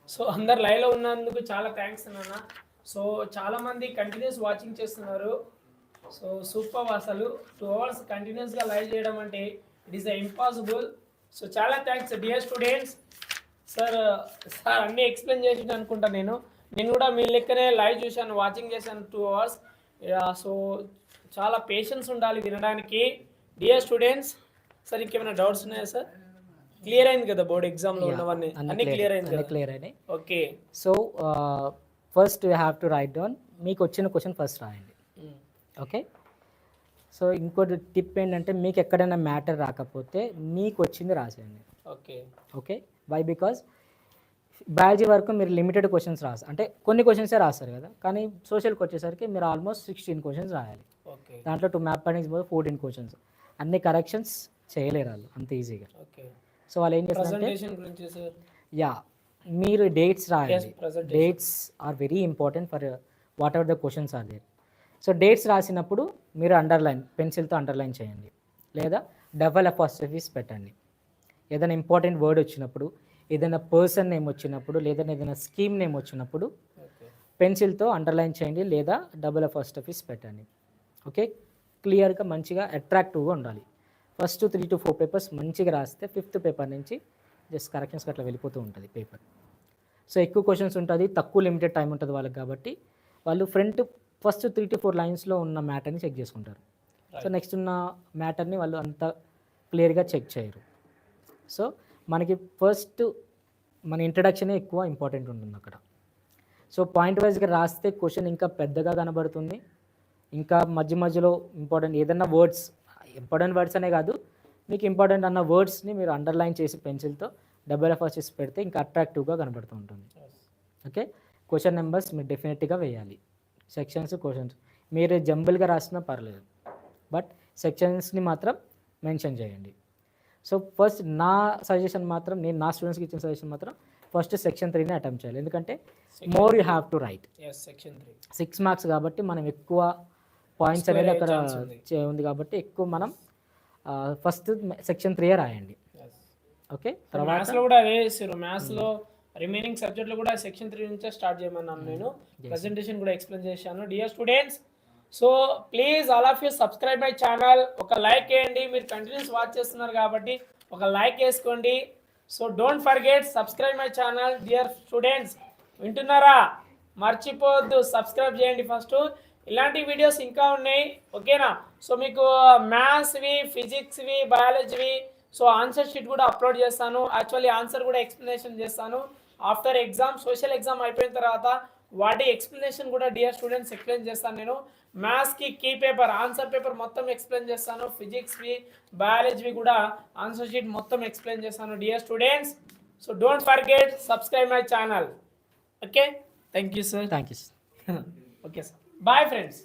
సో అందరు లైవ్లో ఉన్నందుకు చాలా థ్యాంక్స్ నాన్న. సో చాలామంది కంటిన్యూస్ వాచింగ్ చేస్తున్నారు. సో సూపర్, అసలు 2 hours కంటిన్యూస్గా లైవ్ చేయడం అంటే ఇట్ ఈస్ ఇంపాసిబుల్. సో చాలా థ్యాంక్స్ డియర్ స్టూడెంట్స్. సార్ అన్నీ ఎక్స్ప్లెయిన్ చేసి అనుకుంటా. నేను కూడా మీ లెక్కనే లైవ్ చూశాను, వాచింగ్ చేశాను 2 hours. సో చాలా పేషెన్స్ ఉండాలి వినడానికి డియర్ స్టూడెంట్స్. సార్ ఇంకేమైనా డౌట్స్ ఉన్నాయా సార్? క్లియర్ అయింది కదా బోర్డ్ ఎగ్జామ్లో ఉన్నవన్నీ? అన్ని క్లియర్ అయింది కదా? క్లియర్ అయినాయి. Okay, so first you have to write down. మీకు వచ్చిన క్వశ్చన్ ఫస్ట్ రాయండి. ఓకే, సో ఇంకోటి టిప్ ఏంటంటే మీకు ఎక్కడైనా మ్యాటర్ రాకపోతే మీకు వచ్చింది రాసేయండి. Okay okay, why? Because biology వరకు మీరు లిమిటెడ్ క్వశ్చన్స్ అంటే కొన్ని క్వశ్చన్సే రాస్తారు కదా, కానీ సోషల్కి వచ్చేసరికి మీరు ఆల్మోస్ట్ 16 క్వశ్చన్స్ రాయాలి. ఓకే, దాంట్లో 2 మ్యాప్ పాయింటింగ్స్ 14 క్వశ్చన్స్. అన్ని కరెక్షన్స్ చేయలేరు వాళ్ళు అంత ఈజీగా. ఓకే, సో వాళ్ళు ఏం చేస్తారంటే, ప్రెజెంటేషన్ గురించి సార్ యా, మీరు డేట్స్ రాయాలి. presentation. Dates are very important for whatever the questions are there. So dates రాసినప్పుడు మీరు పెన్సిల్తో అండర్లైన్ చేయండి, లేదా డబల్ అపాస్ట్రఫీస్ పెట్టండి. ఏదైనా ఇంపార్టెంట్ వర్డ్ వచ్చినప్పుడు, ఏదైనా పర్సన్ నేమ్ వచ్చినప్పుడు, లేదా ఏదైనా స్కీమ్ నేమ్ వచ్చినప్పుడు పెన్సిల్తో అండర్లైన్ చేయండి, లేదా డబల్ అపాస్ట్రఫీస్ పెట్టండి. ఓకే, క్లియర్గా మంచిగా అట్రాక్టివ్గా ఉండాలి. ఫస్ట్ 3 to 4 పేపర్స్ మంచిగా రాస్తే 5th పేపర్ నుంచి జస్ట్ కరెక్షన్స్కి అట్లా వెళ్ళిపోతూ ఉంటుంది పేపర్. సో ఎక్కువ క్వశ్చన్స్ ఉంటుంది, తక్కువ లిమిటెడ్ టైం ఉంటుంది వాళ్ళకి, కాబట్టి వాళ్ళు ఫస్ట్ 3 to 4 లైన్స్లో ఉన్న మ్యాటర్ని చెక్ చేసుకుంటారు. సో నెక్స్ట్ ఉన్న మ్యాటర్ని వాళ్ళు అంత క్లియర్గా చెక్ చేయరు. సో మనకి ఫస్ట్ మన ఇంట్రడక్షనే ఎక్కువ ఇంపార్టెంట్ ఉంటుంది అక్కడ. సో పాయింట్ వైజ్గా రాస్తే క్వశ్చన్ ఇంకా పెద్దగా కనబడుతుంది. ఇంకా మధ్యలో ఇంపార్టెంట్ ఏదన్నా ఇంపార్టెంట్ వర్డ్స్ అనే కాదు, మీకు ఇంపార్టెంట్ అన్న వర్డ్స్ని మీరు అండర్లైన్ చేసి పెన్సిల్తో డబల్ ఎఫర్స్ చేసి పెడితే ఇంకా అట్రాక్టివ్గా కనబడుతూ ఉంటుంది. ఓకే, క్వశ్చన్ నెంబర్స్ మీరు డెఫినెట్గా వేయాలి. సెక్షన్స్, క్వశ్చన్స్ మీరు జంబుల్గా రాసినా పర్లేదు, బట్ సెక్షన్స్ని మాత్రం మెన్షన్ చేయండి. సో ఫస్ట్ నా సజెషన్ మాత్రం, నేను నా స్టూడెంట్స్కి ఇచ్చిన సజెషన్ మాత్రం ఫస్ట్ సెక్షన్ 3ని అటెంప్ట్ చేయాలి. ఎందుకంటే more you have to right. Section 3 6 marks కాబట్టి మనం ఎక్కువ పాయింట్స్ అనేది అక్కడ ఉంది కాబట్టి ఎక్కువ మనం ఫస్ట్ సెక్షన్ 3 రాయండి. ఓకే, తర్వాత మ్యాథ్స్లో కూడా అదే చేసారు. మ్యాథ్స్లో రిమైనింగ్ సబ్జెక్ట్లో కూడా సెక్షన్ 3 నుంచే స్టార్ట్ చేయమన్నాను నేను. ప్రెజెంటేషన్ కూడా ఎక్స్ప్లెయిన్ చేశాను. Dear students, so please all of you subscribe my channel. ఒక లైక్ వేయండి, మీరు కంటిన్యూస్ వాచ్ చేస్తున్నారు కాబట్టి ఒక లైక్ వేసుకోండి. So don't forget subscribe my channel. Dear students, వింటున్నారా? మర్చిపోవద్దు, సబ్స్క్రైబ్ చేయండి ఫస్ట్. ఇలాంటి వీడియోస్ ఇంకా ఉన్నాయి, ఓకేనా? సో మీకు మ్యాథ్స్వి, ఫిజిక్స్వి, బయాలజీవి సో ఆన్సర్ షీట్ కూడా అప్లోడ్ చేస్తాను. యాక్చువల్లీ ఆన్సర్ కూడా ఎక్స్ప్లెనేషన్ చేస్తాను ఆఫ్టర్ ఎగ్జామ్. సోషల్ ఎగ్జామ్ అయిపోయిన తర్వాత వాటి ఎక్స్ప్లెనేషన్ కూడా డియర్ స్టూడెంట్స్ ఎక్స్ప్లెయిన్ చేస్తాను నేను. మ్యాథ్స్కి కీ పేపర్, ఆన్సర్ పేపర్ మొత్తం ఎక్స్ప్లెయిన్ చేస్తాను. ఫిజిక్స్వి, బయాలజీవి కూడా ఆన్సర్ షీట్ మొత్తం ఎక్స్ప్లెయిన్ చేస్తాను dear students. So don't forget subscribe my channel. Okay, thank you sir. Thank you. Okay sir, bye friends.